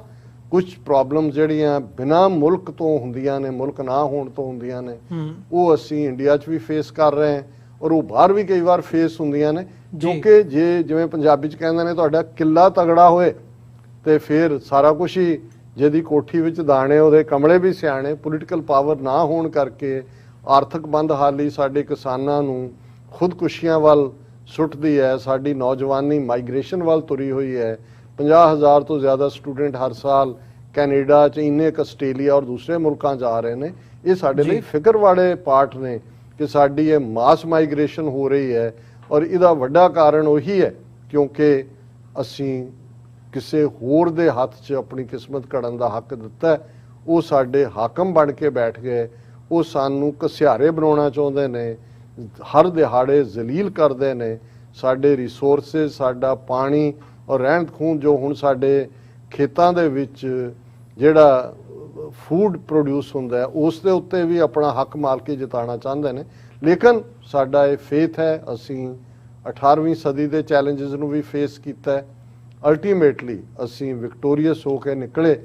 ਕੁਝ ਪ੍ਰੋਬਲਮ ਜਿਹੜੀਆਂ ਬਿਨਾਂ ਮੁਲਕ ਤੋਂ ਹੁੰਦੀਆਂ ਨੇ, ਮੁਲਕ ਨਾ ਹੋਣ ਤੋਂ ਹੁੰਦੀਆਂ ਨੇ, ਉਹ ਅਸੀਂ ਇੰਡੀਆ 'ਚ ਵੀ ਫੇਸ ਕਰ ਰਹੇ ਹਾਂ ਔਰ ਉਹ ਬਾਹਰ ਵੀ ਕਈ ਵਾਰ ਫੇਸ ਹੁੰਦੀਆਂ ਨੇ। ਕਿਉਂਕਿ ਜੇ ਜਿਵੇਂ ਪੰਜਾਬੀ 'ਚ ਕਹਿੰਦੇ ਨੇ, ਤੁਹਾਡਾ ਕਿੱਲਾ ਤਗੜਾ ਹੋਏ ਤੇ ਫਿਰ ਸਾਰਾ ਕੁਝ ਹੀ, ਜਿਹਦੀ ਕੋਠੀ ਵਿੱਚ ਦਾਣੇ ਉਹਦੇ ਕਮਲੇ ਵੀ ਸਿਆਣੇ। ਪੋਲੀਟੀਕਲ ਪਾਵਰ ਨਾ ਹੋਣ ਕਰਕੇ ਆਰਥਿਕ ਬੰਦਹਾਲੀ ਸਾਡੇ ਕਿਸਾਨਾਂ ਨੂੰ ਖੁਦਕੁਸ਼ੀਆਂ ਵੱਲ ਸੁੱਟਦੀ ਹੈ। ਸਾਡੀ ਨੌਜਵਾਨੀ ਮਾਈਗ੍ਰੇਸ਼ਨ ਵੱਲ ਤੁਰੀ ਹੋਈ ਹੈ। 50,000 ਤੋਂ ਜ਼ਿਆਦਾ ਸਟੂਡੈਂਟ ਹਰ ਸਾਲ ਕੈਨੇਡਾ 'ਚ, ਇੰਨੇ ਆਸਟ੍ਰੇਲੀਆ ਔਰ ਦੂਸਰੇ ਮੁਲਕਾਂ 'ਚ ਆ ਰਹੇ ਨੇ। ਇਹ ਸਾਡੇ ਲਈ ਫਿਕਰ ਵਾਲੇ ਪਾਰਟ ਨੇ ਕਿ ਸਾਡੀ ਇਹ ਮਾਸ ਮਾਈਗ੍ਰੇਸ਼ਨ ਹੋ ਰਹੀ ਹੈ। ਔਰ ਇਹਦਾ ਵੱਡਾ ਕਾਰਨ ਉਹੀ ਹੈ ਕਿਉਂਕਿ ਅਸੀਂ ਕਿਸੇ ਹੋਰ ਦੇ ਹੱਥ 'ਚ ਆਪਣੀ ਕਿਸਮਤ ਘੜਨ ਦਾ ਹੱਕ ਦਿੱਤਾ। ਉਹ ਸਾਡੇ ਹਾਕਮ ਬਣ ਕੇ ਬੈਠ ਗਏ। ਉਹ ਸਾਨੂੰ ਘਸਿਆਰੇ ਬਣਾਉਣਾ ਚਾਹੁੰਦੇ ਨੇ, ਹਰ ਦਿਹਾੜੇ ਜ਼ਲੀਲ ਕਰਦੇ ਨੇ। ਸਾਡੇ ਰਿਸੋਰਸਿਸ, ਸਾਡਾ ਪਾਣੀ ਔਰ ਰਹਿੰਦ ਖੂੰਹਦ, ਜੋ ਹੁਣ ਸਾਡੇ ਖੇਤਾਂ ਦੇ ਵਿੱਚ ਜਿਹੜਾ ਫੂਡ ਪ੍ਰੋਡਿਊਸ ਹੁੰਦਾ ਹੈ, ਉਸ ਦੇ ਉੱਤੇ ਵੀ ਆਪਣਾ ਹੱਕ ਮਾਲਕੀ ਜਤਾਉਣਾ ਚਾਹੁੰਦੇ ਨੇ। ਲੇਕਿਨ ਸਾਡਾ ਇਹ ਫੇਥ ਹੈ, ਅਸੀਂ 18ਵੀਂ ਸਦੀ ਦੇ ਚੈਲੰਜਸ ਨੂੰ ਵੀ ਫੇਸ ਕੀਤਾ ਹੈ। ਅਲਟੀਮੇਟਲੀ ਅਸੀਂ ਵਿਕਟੋਰੀਅਸ ਹੋ ਕੇ ਨਿਕਲੇ।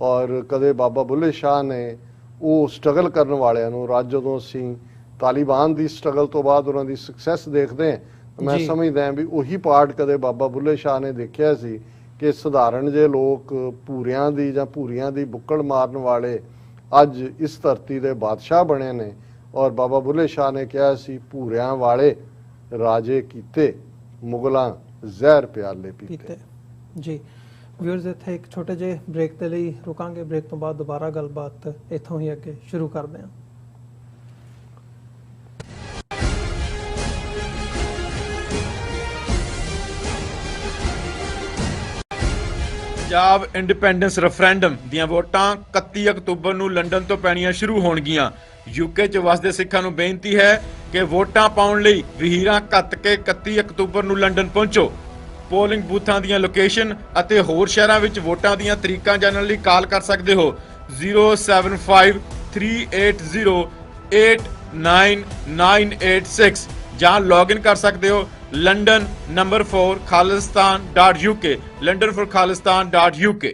ਔਰ ਕਦੇ ਬਾਬਾ ਬੁੱਲੇ ਸ਼ਾਹ ਨੇ ਉਹ ਸਟਰਗਲ ਕਰਨ ਵਾਲਿਆਂ ਨੂੰ, ਜਦੋਂ ਅਸੀਂ ਤਾਲਿਬਾਨ ਦੀ ਸਟਰਗਲ ਤੋਂ ਬਾਅਦ ਉਹਨਾਂ ਦੀ ਸਕਸੈਸ ਦੇਖਦੇ ਹਾਂ, ਮੈਂ ਸਮਝਦਾ ਵੀ ਉਹੀ ਪਾਰਟ ਕਦੇ ਬਾਬਾ ਬੁੱਲੇ ਸ਼ਾਹ ਨੇ ਦੇਖਿਆ ਸੀ ਕਿ ਸਧਾਰਨ ਜਿਹੇ ਲੋਕ, ਭੂਰਿਆਂ ਦੀ ਜਾਂ ਭੂਰੀਆਂ ਦੀ ਬੁੱਕਲ ਮਾਰਨ ਵਾਲੇ, ਅੱਜ ਇਸ ਧਰਤੀ ਦੇ ਬਾਦਸ਼ਾਹ ਬਣੇ ਨੇ। ਔਰ ਬਾਬਾ ਬੁੱਲੇ ਸ਼ਾਹ ਨੇ ਕਿਹਾ ਸੀ, ਭੂਰਿਆਂ ਵਾਲੇ ਰਾਜੇ ਕੀਤੇ, ਮੁਗਲਾਂ ਜ਼ਹਿਰ ਪਿਆਲੇ ਪੀਤੇ। ਜੀ ਵਿਊਅਰਸ, ਇੱਥੇ ਇੱਕ ਛੋਟੇ ਜਿਹੇ ਬ੍ਰੇਕ ਦੇ ਲਈ ਰੁਕਾਂਗੇ। ਬ੍ਰੇਕ ਤੋਂ ਬਾਅਦ ਦੁਬਾਰਾ ਗੱਲਬਾਤ ਇੱਥੋਂ ਹੀ ਅੱਗੇ ਸ਼ੁਰੂ ਕਰਦੇ ਹਾਂ। ਪੰਜਾਬ ਇੰਡੀਪੈਂਡੈਂਸ ਰੈਫਰੈਂਡਮ ਦੀਆਂ ਵੋਟਾਂ 31 ਅਕਤੂਬਰ ਨੂੰ ਲੰਡਨ ਤੋਂ ਪੈਣੀਆਂ ਸ਼ੁਰੂ ਹੋਣਗੀਆਂ। ਯੂਕੇ 'ਚ ਵਸਦੇ ਸਿੱਖਾਂ ਨੂੰ ਬੇਨਤੀ ਹੈ ਕਿ ਵੋਟਾਂ ਪਾਉਣ ਲਈ ਵਹੀਰਾਂ ਘੱਤ ਕੇ 31 ਅਕਤੂਬਰ ਨੂੰ ਲੰਡਨ ਪਹੁੰਚੋ। ਪੋਲਿੰਗ ਬੂਥਾਂ ਦੀਆਂ ਲੋਕੇਸ਼ਨ ਅਤੇ ਹੋਰ ਸ਼ਹਿਰਾਂ ਵਿੱਚ ਵੋਟਾਂ ਦੀਆਂ ਤਰੀਕਾਂ ਜਾਣਨ ਲਈ ਕਾਲ ਕਰ ਸਕਦੇ ਹੋ 07538089986 ਜਾਂ ਲੌਗਇਨ ਕਰ ਸਕਦੇ ਹੋ London #4 khalistan.uk london4khalistan.uk।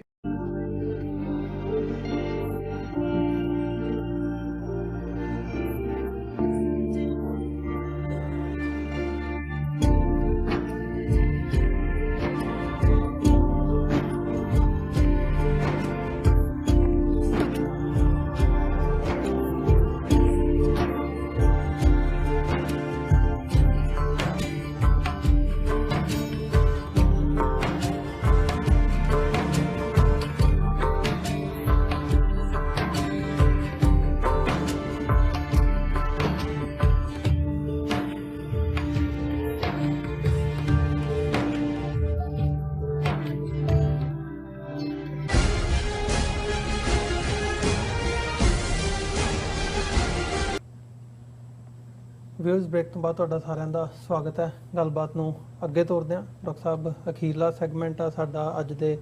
Viewers, break ਤੋਂ ਬਾਅਦ ਤੁਹਾਡਾ ਸਾਰਿਆਂ ਦਾ ਸਵਾਗਤ ਹੈ। ਗੱਲਬਾਤ ਨੂੰ ਅੱਗੇ ਤੋਰਦੇ ਹਾਂ। ਡਾਕਟਰ ਸਾਹਿਬ, ਅਖੀਰਲਾ ਸੈਗਮੈਂਟ ਆ ਸਾਡਾ ਅੱਜ ਦੇ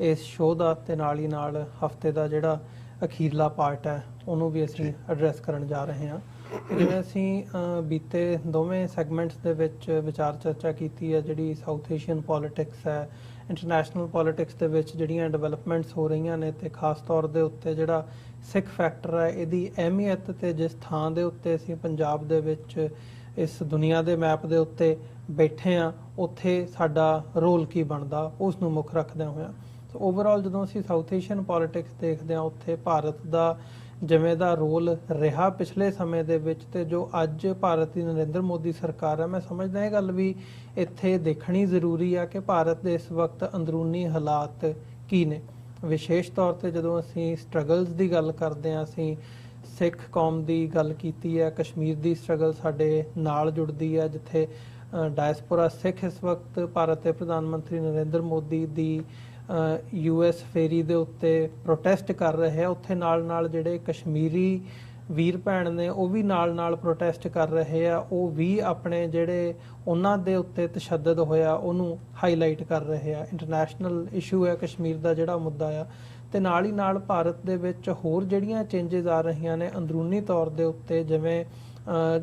ਇਸ ਸ਼ੋਅ ਦਾ, ਤੇ ਨਾਲ ਹੀ ਨਾਲ ਹਫਤੇ ਦਾ ਜਿਹੜਾ ਅਖੀਰਲਾ ਪਾਰਟ ਹੈ ਉਹਨੂੰ ਵੀ ਅਸੀਂ ਐਡਰੈਸ ਕਰਨ ਜਾ ਰਹੇ ਹਾਂ। ਜਿਵੇਂ ਅਸੀਂ ਬੀਤੇ ਦੋਵੇਂ ਸੈਗਮੈਂਟਸ ਦੇ ਵਿੱਚ ਵਿਚਾਰ ਚਰਚਾ ਕੀਤੀ ਹੈ, ਜਿਹੜੀ ਸਾਊਥ ਏਸ਼ੀਅਨ ਪੋਲਿਟਿਕਸ ਹੈ, ਇੰਟਰਨੈਸ਼ਨਲ ਪੋਲਿਟਿਕਸ ਦੇ ਵਿੱਚ ਜਿਹੜੀਆਂ ਡਿਵੈਲਪਮੈਂਟਸ ਹੋ ਰਹੀਆਂ ਨੇ, ਤੇ ਖਾਸ ਤੌਰ ਦੇ ਉੱਤੇ ਜਿਹੜਾ ਸਿੱਖ ਫੈਕਟਰ ਹੈ, ਇਹਦੀ ਅਹਿਮੀਅਤ, ਤੇ ਜਿਸ ਥਾਂ ਦੇ ਉੱਤੇ ਅਸੀਂ ਪੰਜਾਬ ਦੇ ਵਿੱਚ ਇਸ ਦੁਨੀਆ ਦੇ ਮੈਪ ਦੇ ਉੱਤੇ ਬੈਠੇ ਹਾਂ, ਉੱਥੇ ਸਾਡਾ ਰੋਲ ਕੀ ਬਣਦਾ, ਉਸ ਨੂੰ ਮੁੱਖ ਰੱਖਦਿਆਂ ਹੋਇਆਂ। ਸੋ ਓਵਰਆਲ ਜਦੋਂ ਅਸੀਂ ਸਾਊਥ ਏਸ਼ੀਅਨ ਪੋਲਿਟਿਕਸ ਦੇਖਦੇ ਹਾਂ, ਉੱਥੇ ਭਾਰਤ ਦਾ ਜਿਵੇਂ ਦਾ ਰੋਲ ਰਿਹਾ ਪਿਛਲੇ ਸਮੇਂ ਦੇ ਵਿੱਚ, ਤੇ ਜੋ ਅੱਜ ਭਾਰਤ ਦੀ ਨਰਿੰਦਰ ਮੋਦੀ ਸਰਕਾਰ ਹੈ, ਮੈਂ ਸਮਝਦਾ ਇਹ ਗੱਲ ਵੀ ਇੱਥੇ ਦੇਖਣੀ ਜ਼ਰੂਰੀ ਆ ਕਿ ਭਾਰਤ ਦੇ ਇਸ ਵਕਤ ਅੰਦਰੂਨੀ ਹਾਲਾਤ ਕੀ ਨੇ। ਵਿਸ਼ੇਸ਼ ਤੌਰ ਤੇ ਜਦੋਂ ਅਸੀਂ ਸਟਰਗਲਸ ਦੀ ਗੱਲ ਕਰਦੇ ਹਾਂ, ਅਸੀਂ ਸਿੱਖ ਕੌਮ ਦੀ ਗੱਲ ਕੀਤੀ ਹੈ, ਕਸ਼ਮੀਰ ਦੀ ਸਟਰਗਲ ਸਾਡੇ ਨਾਲ ਜੁੜਦੀ ਹੈ, ਜਿੱਥੇ ਡਾਇਸਪੋਰਾ ਸਿੱਖ ਇਸ ਵਕਤ ਭਾਰਤ ਦੇ ਪ੍ਰਧਾਨ ਮੰਤਰੀ ਨਰਿੰਦਰ ਮੋਦੀ ਦੀ US ਫੇਰੀ ਦੇ ਉੱਤੇ ਪ੍ਰੋਟੈਸਟ ਕਰ ਰਹੇ ਆ। ਉੱਥੇ ਨਾਲ ਨਾਲ ਜਿਹੜੇ ਕਸ਼ਮੀਰੀ ਵੀਰ ਭੈਣ ਨੇ ਉਹ ਵੀ ਨਾਲ ਪ੍ਰੋਟੈਸਟ ਕਰ ਰਹੇ ਆ, ਉਹ ਵੀ ਆਪਣੇ ਜਿਹੜੇ ਉਹਨਾਂ ਦੇ ਉੱਤੇ ਤਸ਼ੱਦਦ ਹੋਇਆ ਉਹਨੂੰ ਹਾਈਲਾਈਟ ਕਰ ਰਹੇ ਆ। ਇੰਟਰਨੈਸ਼ਨਲ ਇਸ਼ੂ ਹੈ ਕਸ਼ਮੀਰ ਦਾ ਜਿਹੜਾ ਮੁੱਦਾ ਆ, ਤੇ ਨਾਲ ਹੀ ਨਾਲ ਭਾਰਤ ਦੇ ਵਿੱਚ ਹੋਰ ਜਿਹੜੀਆਂ ਚੇਂਜਸ ਆ ਰਹੀਆਂ ਨੇ ਅੰਦਰੂਨੀ ਤੌਰ ਦੇ ਉੱਤੇ, ਜਿਵੇਂ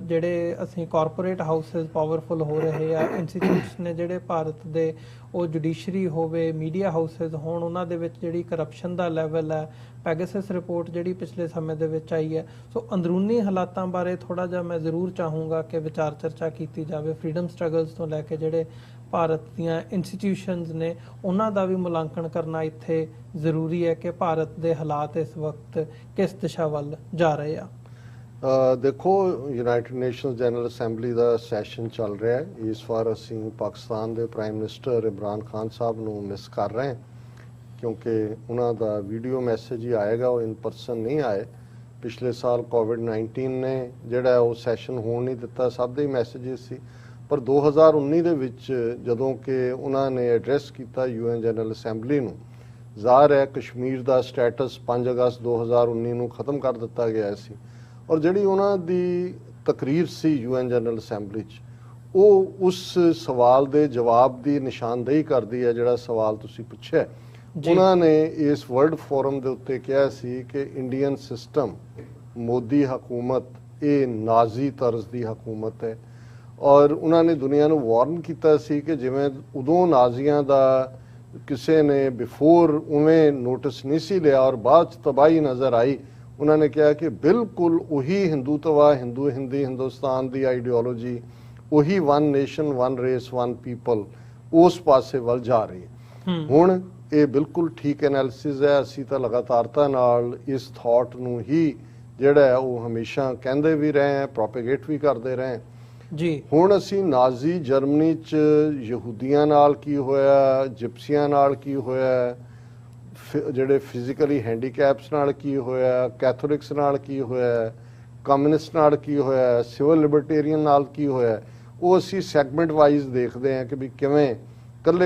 ਜਿਹੜੇ ਅਸੀਂ ਕਾਰਪੋਰੇਟ ਹਾਊਸਸ ਪਾਵਰਫੁਲ ਹੋ ਰਹੇ ਆ, ਇੰਸਟੀਚਿਊਟਸ ਨੇ ਜਿਹੜੇ ਭਾਰਤ ਦੇ, ਉਹ ਜੁਡੀਸ਼ਰੀ ਹੋਵੇ, ਮੀਡੀਆ ਹਾਊਸਸ ਹੋਣ, ਉਹਨਾਂ ਦੇ ਵਿੱਚ ਜਿਹੜੀ ਕਰਪਸ਼ਨ ਦਾ ਲੈਵਲ ਹੈ, ਪੈਗਾਸਸ ਰਿਪੋਰਟ ਜਿਹੜੀ ਪਿਛਲੇ ਸਮੇਂ ਦੇ ਵਿੱਚ ਆਈ ਹੈ। ਸੋ ਅੰਦਰੂਨੀ ਹਾਲਾਤਾਂ ਬਾਰੇ ਥੋੜਾ ਜਿਹਾ ਮੈਂ ਜ਼ਰੂਰ ਚਾਹੂੰਗਾ ਕਿ ਵਿਚਾਰ ਚਰਚਾ ਕੀਤੀ ਜਾਵੇ। ਫਰੀडम ਸਟਰਗਲਸ ਤੋਂ ਲੈ ਕੇ ਜਿਹੜੇ ਭਾਰਤ ਦੀਆਂ ਇੰਸਟੀਟਿਊਸ਼ਨਸ ਨੇ ਉਹਨਾਂ ਦਾ ਵੀ ਮੁਲਾਂਕਣ ਕਰਨਾ ਇੱਥੇ ਜ਼ਰੂਰੀ ਹੈ ਕਿ ਭਾਰਤ ਦੇ ਹਾਲਾਤ ਇਸ ਵਕਤ ਕਿਸ ਦਿਸ਼ਾ ਵੱਲ ਜਾ ਰਹੇ ਆ। ਦੇਖੋ, ਯੂਨਾਈਟਿਡ ਨੇਸ਼ਨਸ ਜਨਰਲ ਅਸੈਂਬਲੀ ਦਾ ਸੈਸ਼ਨ ਚੱਲ ਰਿਹਾ ਹੈ। ਇਸ ਵਾਰ ਅਸੀਂ ਪਾਕਿਸਤਾਨ ਦੇ ਪ੍ਰਾਈਮ ਮਿਨਿਸਟਰ ਇਮਰਾਨ ਖਾਨ ਸਾਹਿਬ ਨੂੰ ਮਿਸ ਕਰ ਰਹੇ ਹਾਂ, ਕਿਉਂਕਿ ਉਹਨਾਂ ਦਾ ਵੀਡੀਓ ਮੈਸੇਜ ਹੀ ਆਏਗਾ, ਉਹ ਇਨ ਪਰਸਨ ਨਹੀਂ ਆਏ। ਪਿਛਲੇ ਸਾਲ ਕੋਵਿਡ-19 ਨੇ ਜਿਹੜਾ ਉਹ ਸੈਸ਼ਨ ਹੋਣ ਨਹੀਂ ਦਿੱਤਾ, ਸਭ ਦੇ ਮੈਸੇजेस ਸੀ। ਪਰ 2019 ਦੇ ਵਿੱਚ ਜਦੋਂ ਕਿ ਉਹਨਾਂ ਨੇ ਐਡਰੈਸ ਕੀਤਾ UN ਜਨਰਲ ਅਸੈਂਬਲੀ ਨੂੰ, ਜ਼ਾਹਰ ਹੈ ਕਸ਼ਮੀਰ ਦਾ ਸਟੇਟਸ 5 ਅਗਸਤ 2019 ਨੂੰ ਖਤਮ ਕਰ ਦਿੱਤਾ ਗਿਆ ਸੀ। ਔਰ ਜਿਹੜੀ ਉਹਨਾਂ ਦੀ ਤਕਰੀਰ ਸੀ UN ਜਨਰਲ ਅਸੈਂਬਲੀ 'ਚ, ਉਹ ਉਸ ਸਵਾਲ ਦੇ ਜਵਾਬ ਦੀ ਨਿਸ਼ਾਨਦੇਹੀ ਕਰਦੀ ਹੈ ਜਿਹੜਾ ਸਵਾਲ ਤੁਸੀਂ ਪੁੱਛਿਆ। ਉਹਨਾਂ ਨੇ ਇਸ ਵਰਲਡ ਫੋਰਮ ਦੇ ਉੱਤੇ ਕਿਹਾ ਸੀ ਕਿ ਇੰਡੀਅਨ ਸਿਸਟਮ, ਮੋਦੀ ਹਕੂਮਤ ਇਹ ਨਾਜ਼ੀ ਤਰਜ਼ ਦੀ ਹਕੂਮਤ ਹੈ। ਔਰ ਉਹਨਾਂ ਨੇ ਦੁਨੀਆ ਨੂੰ ਵਾਰਨ ਕੀਤਾ ਸੀ ਕਿ ਜਿਵੇਂ ਉਦੋਂ ਨਾਜ਼ੀਆਂ ਦਾ ਕਿਸੇ ਨੇ ਬਿਫੋਰ ਉਵੇਂ ਨੋਟਿਸ ਨਹੀਂ ਸੀ ਲਿਆ ਔਰ ਬਾਅਦ 'ਚ ਤਬਾਹੀ ਨਜ਼ਰ ਆਈ। ਉਹਨਾਂ ਨੇ ਕਿਹਾ ਕਿ ਬਿਲਕੁਲ ਉਹੀ ਹਿੰਦੂਤਵਾ, ਹਿੰਦੁਸਤਾਨ ਦੀ ਆਈਡੀਓਲੋਜੀ, ਉਹੀ one nation one race one people, ਉਸ ਪਾਸੇ ਵੱਲ ਜਾ ਰਹੀ ਹੈ। ਹੁਣ ਇਹ ਬਿਲਕੁਲ ਠੀਕ ਐਨਾਲਿਸਿਸ ਹੈ। ਅਸੀਂ ਤਾਂ ਲਗਾਤਾਰਤਾ ਨਾਲ ਇਸ ਥਾਟ ਨੂੰ ਹੀ ਜਿਹੜਾ ਹੈ ਉਹ ਹਮੇਸ਼ਾ ਕਹਿੰਦੇ ਵੀ ਰਹੇ ਹਾਂ, ਪ੍ਰੋਪੇਗੇਟ ਵੀ ਕਰਦੇ ਰਹੇ ਜੀ। ਹੁਣ ਅਸੀਂ ਨਾਜ਼ੀ ਜਰਮਨੀ 'ਚ ਯਹੂਦੀਆਂ ਨਾਲ ਕੀ ਹੋਇਆ, ਜਿਪਸੀਆਂ ਨਾਲ ਕੀ ਹੋਇਆ, ਜਿਹੜੇ ਫਿਜ਼ੀਕਲੀ ਹੈਂਡੀਕੈਪਸ ਨਾਲ ਕੀ ਹੋਇਆ, ਕੈਥੋਲਿਕਸ ਨਾਲ ਕੀ ਹੋਇਆ, ਕਮਿਊਨਿਸਟ ਨਾਲ ਕੀ ਹੋਇਆ, ਸਿਵਲ ਲਿਬਰਟੇਰੀਅਨ ਨਾਲ ਕੀ ਹੋਇਆ, ਉਹ ਅਸੀਂ ਸੈਗਮੈਂਟ ਵਾਈਜ਼ ਦੇਖਦੇ ਹਾਂ ਕਿ ਵੀ ਕਿਵੇਂ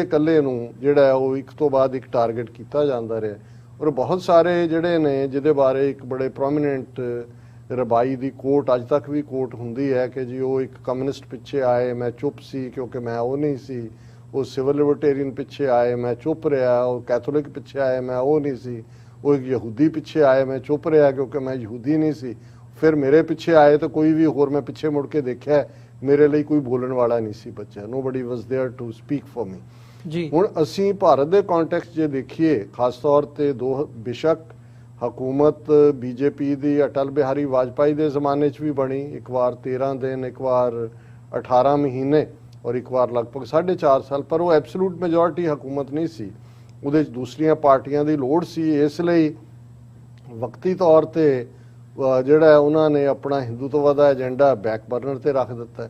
ਕੱਲੇ ਨੂੰ ਜਿਹੜਾ ਉਹ ਇੱਕ ਤੋਂ ਬਾਅਦ ਇੱਕ ਟਾਰਗੇਟ ਕੀਤਾ ਜਾਂਦਾ ਰਿਹਾ। ਔਰ ਬਹੁਤ ਸਾਰੇ ਜਿਹੜੇ ਨੇ ਜਿਹਦੇ ਬਾਰੇ ਇੱਕ ਬੜੇ ਪ੍ਰੋਮੀਨੈਂਟ ਰਬਾਈ ਦੀ ਕੋਟ ਅੱਜ ਤੱਕ ਵੀ ਕੋਟ ਹੁੰਦੀ ਹੈ ਕਿ ਜੀ ਉਹ ਇੱਕ ਕਮਿਊਨਿਸਟ ਪਿੱਛੇ ਆਏ, ਮੈਂ ਚੁੱਪ ਸੀ ਕਿਉਂਕਿ ਮੈਂ ਉਹ ਨਹੀਂ ਸੀ, ਉਹ ਸਿਵਲ ਲਿਬਰਟੇਰੀਅਨ ਪਿੱਛੇ ਆਏ, ਮੈਂ ਚੁੱਪ ਰਿਹਾ, ਉਹ ਕੈਥੋਲਿਕ ਪਿੱਛੇ ਆਏ, ਮੈਂ ਉਹ ਨਹੀਂ ਸੀ, ਉਹ ਇੱਕ ਯਹੂਦੀ ਪਿੱਛੇ ਆਏ, ਮੈਂ ਚੁੱਪ ਰਿਹਾ ਕਿਉਂਕਿ ਮੈਂ ਯਹੂਦੀ ਨਹੀਂ ਸੀ, ਫਿਰ ਮੇਰੇ ਪਿੱਛੇ ਆਏ ਤਾਂ ਕੋਈ ਵੀ ਹੋਰ ਮੈਂ ਪਿੱਛੇ ਮੁੜ ਕੇ ਦੇਖਿਆ ਮੇਰੇ ਲਈ ਕੋਈ ਬੋਲਣ ਵਾਲਾ ਨਹੀਂ ਸੀ ਬਚਿਆ, nobody was there to speak for me ਜੀ। ਹੁਣ ਅਸੀਂ ਭਾਰਤ ਦੇ ਕੰਟੈਕਸਟ ਜੇ ਦੇਖੀਏ, ਖਾਸ ਤੌਰ ਤੇ ਬੇਸ਼ੱਕ ਹਕੂਮਤ ਬੀਜੇਪੀ ਦੀ ਅਟਲ ਬਿਹਾਰੀ ਵਾਜਪਾਈ ਦੇ ਜ਼ਮਾਨੇ 'ਚ ਵੀ ਬਣੀ, ਇੱਕ ਵਾਰ 13 ਦਿਨ, ਇੱਕ ਵਾਰ 18 ਮਹੀਨੇ ਔਰ ਇੱਕ ਵਾਰ ਲਗਭਗ 4.5 ਸਾਲ, ਪਰ ਉਹ ਐਬਸੋਲੂਟ ਮੈਜੋਰਿਟੀ ਹਕੂਮਤ ਨਹੀਂ ਸੀ, ਉਹਦੇ 'ਚ ਦੂਸਰੀਆਂ ਪਾਰਟੀਆਂ ਦੀ ਲੋੜ ਸੀ। ਇਸ ਲਈ ਵਕਤੀ ਤੌਰ ਤੇ ਜਿਹੜਾ ਉਹਨਾਂ ਨੇ ਆਪਣਾ ਹਿੰਦੂਤਵ ਦਾ ਏਜੰਡਾ ਬੈਕ ਬਰਨਰ ਤੇ ਰੱਖ ਦਿੱਤਾ।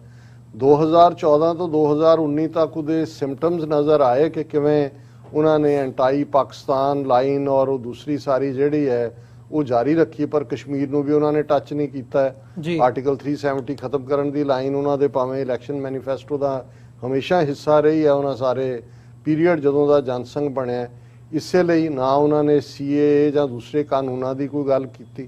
2014 ਤੋਂ 2019 ਤੱਕ ਉਹਦੇ ਸਿੰਪਟਮਸ ਨਜ਼ਰ ਆਏ ਕਿ ਕਿਵੇਂ ਉਹਨਾਂ ਨੇ ਐਂਟਾਈ ਪਾਕਿਸਤਾਨ ਲਾਈਨ ਔਰ ਉਹ ਦੂਸਰੀ ਸਾਰੀ ਜਿਹੜੀ ਹੈ ਉਹ ਜਾਰੀ ਰੱਖੀ, ਪਰ ਕਸ਼ਮੀਰ ਨੂੰ ਵੀ ਉਹਨਾਂ ਨੇ ਟੱਚ ਨਹੀਂ ਕੀਤਾ ਹੈ। ਆਰਟੀਕਲ 370 ਖਤਮ ਕਰਨ ਦੀ ਲਾਈਨ ਉਹਨਾਂ ਦੇ ਭਾਵੇਂ ਇਲੈਕਸ਼ਨ ਮੈਨੀਫੈਸਟੋ ਦਾ ਹਮੇਸ਼ਾ ਹਿੱਸਾ ਰਹੀ ਹੈ ਉਹਨਾਂ ਸਾਰੇ ਪੀਰੀਅਡ ਜਦੋਂ ਦਾ ਜਨਸੰਘ ਬਣਿਆ। ਇਸੇ ਲਈ ਨਾ ਉਹਨਾਂ ਨੇ CAA ਜਾਂ ਦੂਸਰੇ ਕਾਨੂੰਨਾਂ ਦੀ ਕੋਈ ਗੱਲ ਕੀਤੀ।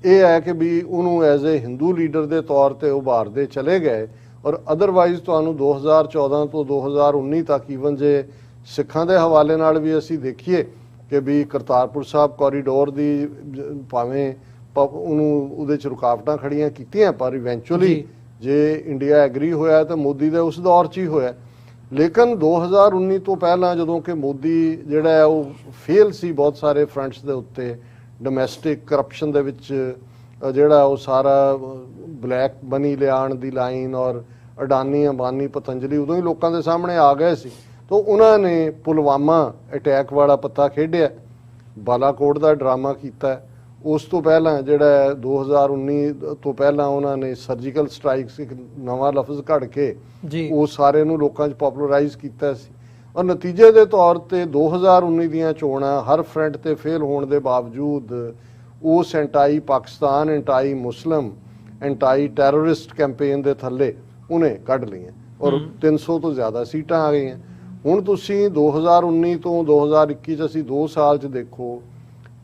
ਇਹ ਹੈ ਕਿ ਵੀ ਉਹਨੂੰ ਐਜ਼ ਏ ਹਿੰਦੂ ਲੀਡਰ ਦੇ ਤੌਰ ਤੇ ਉਭਾਰਦੇ ਚਲੇ ਗਏ। ਔਰ ਅਦਰਵਾਈਜ਼ ਤੁਹਾਨੂੰ 2014 ਤੋਂ 2019 ਤੱਕ ਈਵਨ ਜੇ ਸਿੱਖਾਂ ਦੇ ਹਵਾਲੇ ਨਾਲ ਵੀ ਅਸੀਂ ਦੇਖੀਏ ਕਿ ਵੀ ਕਰਤਾਰਪੁਰ ਸਾਹਿਬ ਕੋਰੀਡੋਰ ਦੀ ਭਾਵੇਂ ਉਹਨੂੰ ਉਹਦੇ 'ਚ ਰੁਕਾਵਟਾਂ ਖੜੀਆਂ ਕੀਤੀਆਂ, ਪਰ ਇਵੈਂਚੁਅਲੀ ਜੇ ਇੰਡੀਆ ਐਗਰੀ ਹੋਇਆ ਤਾਂ ਮੋਦੀ ਦੇ ਉਸ ਦੌਰ 'ਚ ਹੀ ਹੋਇਆ। ਲੇਕਿਨ 2019 ਤੋਂ ਪਹਿਲਾਂ ਜਦੋਂ ਕਿ ਮੋਦੀ ਜਿਹੜਾ ਹੈ ਉਹ ਫੇਲ ਸੀ ਬਹੁਤ ਸਾਰੇ ਫਰੰਟਸ ਦੇ ਉੱਤੇ, ਡੋਮੈਸਟਿਕ ਕਰਪਸ਼ਨ ਦੇ ਵਿੱਚ ਜਿਹੜਾ ਉਹ ਸਾਰਾ ਬਲੈਕ ਮਨੀ ਲਿਆਉਣ ਦੀ ਲਾਈਨ ਔਰ ਅਡਾਨੀ ਅੰਬਾਨੀ ਪਤੰਜਲੀ ਉਦੋਂ ਹੀ ਲੋਕਾਂ ਦੇ ਸਾਹਮਣੇ ਆ ਗਏ ਸੀ, ਤਾਂ ਉਹਨਾਂ ਨੇ ਪੁਲਵਾਮਾ ਅਟੈਕ ਵਾਲਾ ਪੱਤਾ ਖੇਡਿਆ, ਬਾਲਾਕੋਟ ਦਾ ਡਰਾਮਾ ਕੀਤਾ। ਉਸ ਤੋਂ ਪਹਿਲਾਂ ਜਿਹੜਾ 2019 ਤੋਂ ਪਹਿਲਾਂ ਉਹਨਾਂ ਨੇ ਸਰਜੀਕਲ ਸਟ੍ਰਾਈਕਸ ਇੱਕ ਨਵਾਂ ਲਫ਼ਜ਼ ਘੜ ਕੇ ਉਹ ਸਾਰੇ ਨੂੰ ਲੋਕਾਂ 'ਚ ਪਪੂਲਰਾਈਜ਼ ਕੀਤਾ ਸੀ। ਔਰ ਨਤੀਜੇ ਦੇ ਤੌਰ ਤੇ 2019 ਦੀਆਂ ਚੋਣਾਂ ਹਰ ਫਰੰਟ ਤੇ ਫੇਲ ਹੋਣ ਦੇ ਬਾਵਜੂਦ ਉਸ ਐਂਟਾਈ ਪਾਕਿਸਤਾਨ, ਐਂਟਾਈ ਮੁਸਲਿਮ, ਐਂਟਾਈ ਟੈਰਰਿਸਟ ਕੈਂਪੇਨ ਦੇ ਥੱਲੇ ਉਹਨੇ ਕੱਢ ਲਈਆਂ ਔਰ 300 ਤੋਂ ਜ਼ਿਆਦਾ ਸੀਟਾਂ ਆ ਗਈਆਂ। ਹੁਣ ਤੁਸੀਂ 2019 ਤੋਂ 2021 'ਚ ਅਸੀਂ 2 ਸਾਲ 'ਚ ਦੇਖੋ,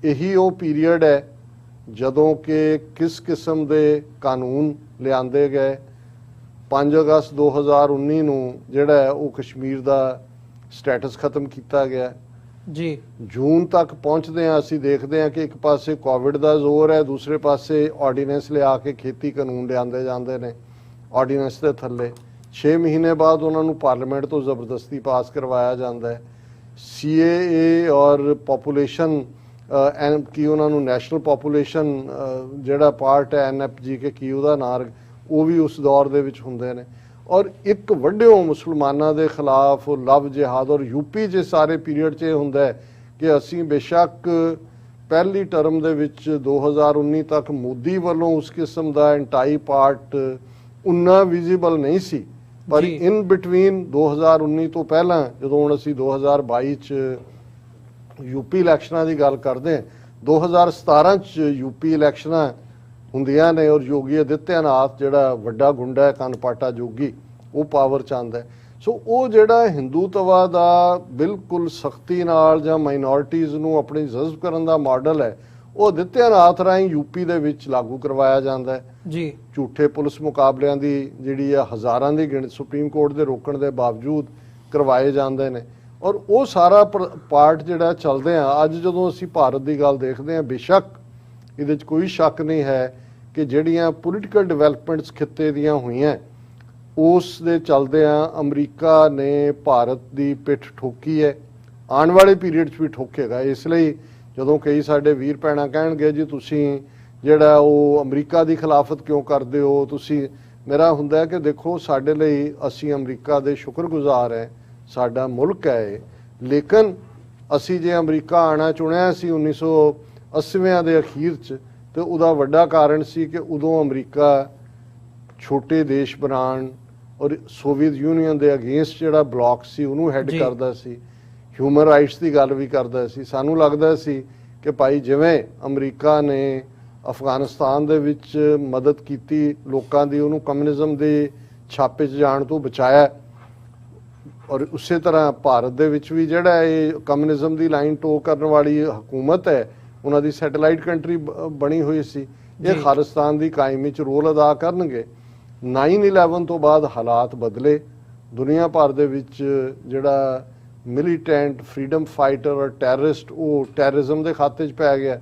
ਇਹੀ ਉਹ ਪੀਰੀਅਡ ਹੈ ਜਦੋਂ ਕਿ ਕਿਸ ਕਿਸਮ ਦੇ ਕਾਨੂੰਨ ਲਿਆਂਦੇ ਗਏ। 5 ਅਗਸਤ 2019 ਨੂੰ ਜਿਹੜਾ ਹੈ ਉਹ ਕਸ਼ਮੀਰ ਦਾ ਸਟੇਟਸ ਖਤਮ ਕੀਤਾ ਗਿਆ ਜੀ। ਜੂਨ ਤੱਕ ਪਹੁੰਚਦੇ ਹਾਂ ਅਸੀਂ ਦੇਖਦੇ ਹਾਂ ਕਿ ਇੱਕ ਪਾਸੇ ਕੋਵਿਡ ਦਾ ਜ਼ੋਰ ਹੈ, ਦੂਸਰੇ ਪਾਸੇ ਆਰਡੀਨੈਂਸ ਲਿਆ ਕੇ ਖੇਤੀ ਕਾਨੂੰਨ ਲਿਆਂਦੇ ਜਾਂਦੇ ਨੇ ਆਰਡੀਨੈਂਸ ਦੇ ਥੱਲੇ। 6 ਮਹੀਨੇ ਬਾਅਦ ਉਹਨਾਂ ਨੂੰ ਪਾਰਲੀਮੈਂਟ ਤੋਂ ਜ਼ਬਰਦਸਤੀ ਪਾਸ ਕਰਵਾਇਆ ਜਾਂਦਾ ਹੈ। CAA ਔਰ ਪੋਪੂਲੇਸ਼ਨ ਕੀ ਉਹਨਾਂ ਨੂੰ ਨੈਸ਼ਨਲ ਪੋਪੂਲੇਸ਼ਨ ਜਿਹੜਾ ਪਾਰਟ ਹੈ NFG ਕੇ ਕੀ ਉਹਦਾ ਨਾਂ, ਉਹ ਵੀ ਉਸ ਦੌਰ ਦੇ ਵਿੱਚ ਹੁੰਦੇ ਨੇ। ਔਰ ਇੱਕ ਵੱਡਿਓ ਮੁਸਲਮਾਨਾਂ ਦੇ ਖਿਲਾਫ ਲਵ ਜਿਹਾਦ, ਔਰ ਯੂਪੀ 'ਚ ਸਾਰੇ ਪੀਰੀਅਡ 'ਚ ਇਹ ਹੁੰਦਾ ਹੈ ਕਿ ਅਸੀਂ ਬੇਸ਼ੱਕ ਪਹਿਲੀ ਟਰਮ ਦੇ ਵਿੱਚ 2019 ਤੱਕ ਮੋਦੀ ਵੱਲੋਂ ਉਸ ਕਿਸਮ ਦਾ ਐਂਟਾਈ ਪਾਰਟ ਉਨਾ ਵਿਜ਼ੀਬਲ ਨਹੀਂ ਸੀ, ਪਰ ਇਨ ਬਿਟਵੀਨ 2019 ਤੋਂ ਪਹਿਲਾਂ ਜਦੋਂ ਹੁਣ ਅਸੀਂ 2022 'ਚ ਯੂਪੀ ਇਲੈਕਸ਼ਨਾਂ ਦੀ ਗੱਲ ਕਰਦੇ ਹਾਂ, 2017 'ਚ ਯੂਪੀ ਇਲੈਕਸ਼ਨਾਂ ਹੁੰਦੀਆਂ ਨੇ ਔਰ ਯੋਗੀ ਆਦਿੱਤਿਆਨਾਥ ਜਿਹੜਾ ਵੱਡਾ ਗੁੰਡਾ ਹੈ ਕਨਪਾਟਾ ਜੋਗੀ, ਉਹ ਪਾਵਰ 'ਚ ਆਉਂਦਾ ਹੈ। ਸੋ ਉਹ ਜਿਹੜਾ ਹਿੰਦੂਤਵਾ ਦਾ ਬਿਲਕੁਲ ਸਖਤੀ ਨਾਲ ਜਾਂ ਮਾਈਨੋਰਿਟੀਜ਼ ਨੂੰ ਆਪਣੀ ਜਜ਼ਬ ਕਰਨ ਦਾ ਮਾਡਲ ਹੈ, ਉਹ ਆਦਿੱਤਿਆਨਾਥ ਰਾਹੀਂ ਯੂਪੀ ਦੇ ਵਿੱਚ ਲਾਗੂ ਕਰਵਾਇਆ ਜਾਂਦਾ ਹੈ ਜੀ। ਝੂਠੇ ਪੁਲਿਸ ਮੁਕਾਬਲਿਆਂ ਦੀ ਜਿਹੜੀ ਆ ਹਜ਼ਾਰਾਂ ਦੀ ਗਿਣਤੀ ਸੁਪਰੀਮ ਕੋਰਟ ਦੇ ਰੋਕਣ ਦੇ ਬਾਵਜੂਦ ਕਰਵਾਏ ਜਾਂਦੇ ਨੇ। ਔਰ ਉਹ ਸਾਰਾ ਪਾਰਟ ਜਿਹੜਾ ਚੱਲਦੇ ਆ ਅੱਜ ਜਦੋਂ ਅਸੀਂ ਭਾਰਤ ਦੀ ਗੱਲ ਦੇਖਦੇ ਹਾਂ, ਬੇਸ਼ੱਕ ਇਹਦੇ 'ਚ ਕੋਈ ਸ਼ੱਕ ਨਹੀਂ ਹੈ ਕਿ ਜਿਹੜੀਆਂ ਪੋਲੀਟੀਕਲ ਡਿਵੈਲਪਮੈਂਟਸ ਖਿੱਤੇ ਦੀਆਂ ਹੋਈਆਂ ਉਸ ਦੇ ਚੱਲਦੇ ਆ ਅਮਰੀਕਾ ਨੇ ਭਾਰਤ ਦੀ ਪਿੱਠ ਠੋਕੀ ਹੈ, ਆਉਣ ਵਾਲੇ ਪੀਰੀਅਡ 'ਚ ਵੀ ਠੋਕੇਗਾ। ਇਸ ਲਈ ਜਦੋਂ ਕਈ ਸਾਡੇ ਵੀਰ ਭੈਣਾਂ ਕਹਿਣਗੇ ਜੀ ਤੁਸੀਂ ਜਿਹੜਾ ਉਹ ਅਮਰੀਕਾ ਦੀ ਖਿਲਾਫਤ ਕਿਉਂ ਕਰਦੇ ਹੋ, ਤੁਸੀਂ, ਮੇਰਾ ਹੁੰਦਾ ਹੈ ਕਿ ਦੇਖੋ ਸਾਡੇ ਲਈ ਅਸੀਂ ਅਮਰੀਕਾ ਦੇ ਸ਼ੁਕਰਗੁਜ਼ਾਰ ਹੈ, ਸਾਡਾ ਮੁਲਕ ਹੈ, ਲੇਕਿਨ ਅਸੀਂ ਜੇ ਅਮਰੀਕਾ ਆਉਣਾ ਚੁਣਿਆ ਸੀ 1980 ਦੇ ਅਖੀਰ 'ਚ, ਤੇ ਉਹਦਾ ਵੱਡਾ ਕਾਰਨ ਸੀ ਕਿ ਉਦੋਂ ਅਮਰੀਕਾ ਛੋਟੇ ਦੇਸ਼ ਬਣਾਉਣ ਔਰ ਸੋਵੀਅਤ ਯੂਨੀਅਨ ਦੇ ਅਗੇਂਸਟ ਜਿਹੜਾ ਬਲੌਕ ਸੀ ਉਹਨੂੰ ਹੈਡ ਕਰਦਾ ਸੀ, ਹਿਊਮਨ ਰਾਈਟਸ ਦੀ ਗੱਲ ਵੀ ਕਰਦਾ ਸੀ। ਸਾਨੂੰ ਲੱਗਦਾ ਸੀ ਕਿ ਭਾਈ ਜਿਵੇਂ ਅਮਰੀਕਾ ਨੇ ਅਫਗਾਨਿਸਤਾਨ ਦੇ ਵਿੱਚ ਮਦਦ ਕੀਤੀ ਲੋਕਾਂ ਦੀ, ਉਹਨੂੰ ਕਮਿਊਨਿਜ਼ਮ ਦੇ ਛਾਪੇ 'ਚ ਜਾਣ ਤੋਂ ਬਚਾਇਆ, ਔਰ ਉਸੇ ਤਰ੍ਹਾਂ ਭਾਰਤ ਦੇ ਵਿੱਚ ਵੀ ਜਿਹੜਾ ਇਹ ਕਮਿਊਨਿਜ਼ਮ ਦੀ ਲਾਈਨ ਟੋ ਕਰਨ ਵਾਲੀ ਹਕੂਮਤ ਹੈ, ਉਹਨਾਂ ਦੀ ਸੈਟੇਲਾਈਟ ਕੰਟਰੀ ਬਣੀ ਹੋਈ ਸੀ, ਇਹ ਖਾਲਿਸਤਾਨ ਦੀ ਕਾਇਮੀ 'ਚ ਰੋਲ ਅਦਾ ਕਰਨਗੇ। 9/11 ਤੋਂ ਬਾਅਦ ਹਾਲਾਤ ਬਦਲੇ, ਦੁਨੀਆ ਭਰ ਦੇ ਵਿੱਚ ਜਿਹੜਾ ਮਿਲੀਟੈਂਟ ਫਰੀडम ਫਾਈਟਰ ਔਰ ਟੈਰਰਿਸਟ ਉਹ ਟੈਰਰਿਜ਼ਮ ਦੇ ਖਾਤੇ 'ਚ ਪੈ ਗਿਆ,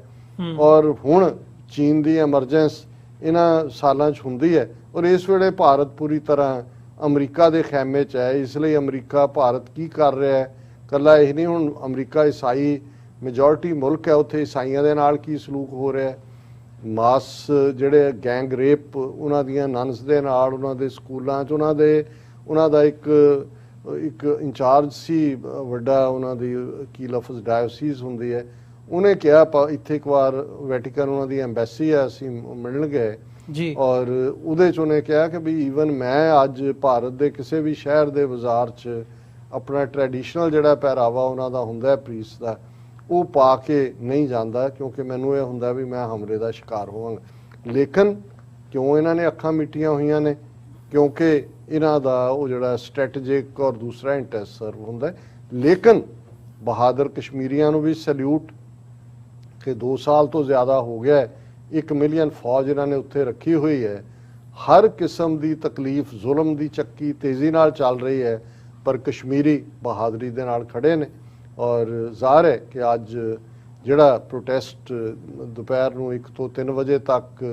ਔਰ ਹੁਣ ਚੀਨ ਦੀ ਐਮਰਜੈਂਸ ਇਹਨਾਂ ਸਾਲਾਂ 'ਚ ਹੁੰਦੀ ਹੈ, ਔਰ ਇਸ ਵੇਲੇ ਭਾਰਤ ਪੂਰੀ ਤਰ੍ਹਾਂ ਅਮਰੀਕਾ ਦੇ ਖੈਮੇ 'ਚ ਹੈ। ਇਸ ਲਈ ਅਮਰੀਕਾ ਭਾਰਤ ਕੀ ਕਰ ਰਿਹਾ ਹੈ, ਇਕੱਲਾ ਇਹ ਨਹੀਂ, ਹੁਣ ਅਮਰੀਕਾ ਈਸਾਈ ਮੈਜੋਰਿਟੀ ਮੁਲਕ ਹੈ, ਉੱਥੇ ਈਸਾਈਆਂ ਦੇ ਨਾਲ ਕੀ ਸਲੂਕ ਹੋ ਰਿਹਾ, ਮਾਸ ਜਿਹੜੇ ਗੈਂਗ ਰੇਪ ਉਹਨਾਂ ਦੀਆਂ ਨਨਸ ਦੇ ਨਾਲ, ਉਹਨਾਂ ਦੇ ਸਕੂਲਾਂ 'ਚ ਉਹਨਾਂ ਦਾ ਇੱਕ ਇੰਚਾਰਜ ਸੀ ਵੱਡਾ, ਉਹਨਾਂ ਦੀ ਕੀ ਲਫ਼ਜ਼ ਡਾਇਓਸੀਸ ਹੁੰਦੀ ਹੈ, ਉਹਨੇ ਕਿਹਾ ਇੱਥੇ ਇੱਕ ਵਾਰ ਵੈਟੀਕਨ ਉਹਨਾਂ ਦੀ ਐਮਬੈਸੀ ਹੈ, ਅਸੀਂ ਮਿਲਣ ਗਏ ਜੀ, ਔਰ ਉਹਦੇ 'ਚ ਉਹਨੇ ਕਿਹਾ ਕਿ ਵੀ ਈਵਨ ਮੈਂ ਅੱਜ ਭਾਰਤ ਦੇ ਕਿਸੇ ਵੀ ਸ਼ਹਿਰ ਦੇ ਬਾਜ਼ਾਰ 'ਚ ਆਪਣਾ ਟ੍ਰੈਡੀਸ਼ਨਲ ਜਿਹੜਾ ਪਹਿਰਾਵਾ ਉਹਨਾਂ ਦਾ ਹੁੰਦਾ ਪ੍ਰੀਸ ਦਾ, ਉਹ ਪਾ ਕੇ ਨਹੀਂ ਜਾਂਦਾ, ਕਿਉਂਕਿ ਮੈਨੂੰ ਇਹ ਹੁੰਦਾ ਵੀ ਮੈਂ ਹਮਲੇ ਦਾ ਸ਼ਿਕਾਰ ਹੋਵਾਂਗਾ। ਲੇਕਿਨ ਕਿਉਂ ਇਹਨਾਂ ਨੇ ਅੱਖਾਂ ਮਿੱਟੀਆਂ ਹੋਈਆਂ ਨੇ? ਕਿਉਂਕਿ ਇਹਨਾਂ ਦਾ ਉਹ ਜਿਹੜਾ ਸਟ੍ਰੈਟੇਜਿਕ ਔਰ ਦੂਸਰਾ ਇੰਟਰਸਟ ਸਰਵ ਹੁੰਦਾ। ਲੇਕਿਨ ਬਹਾਦਰ ਕਸ਼ਮੀਰੀਆਂ ਨੂੰ ਵੀ ਸੈਲਿਊਟ ਕਿ 2 ਸਾਲ ਤੋਂ ਜ਼ਿਆਦਾ ਹੋ ਗਿਆ 1 ਮਿਲੀਅਨ ਫੌਜ ਇਹਨਾਂ ਨੇ ਉੱਥੇ ਰੱਖੀ ਹੋਈ ਹੈ, ਹਰ ਕਿਸਮ ਦੀ ਤਕਲੀਫ ਜ਼ੁਲਮ ਦੀ ਚੱਕੀ ਤੇਜ਼ੀ ਨਾਲ ਚੱਲ ਰਹੀ ਹੈ, ਪਰ ਕਸ਼ਮੀਰੀ ਬਹਾਦਰੀ ਦੇ ਨਾਲ ਖੜੇ ਨੇ। ਔਰ ਜ਼ਾਹਰ ਹੈ ਕਿ ਅੱਜ ਜਿਹੜਾ ਪ੍ਰੋਟੈਸਟ ਦੁਪਹਿਰ ਨੂੰ 1 ਤੋਂ 3 ਵਜੇ ਤੱਕ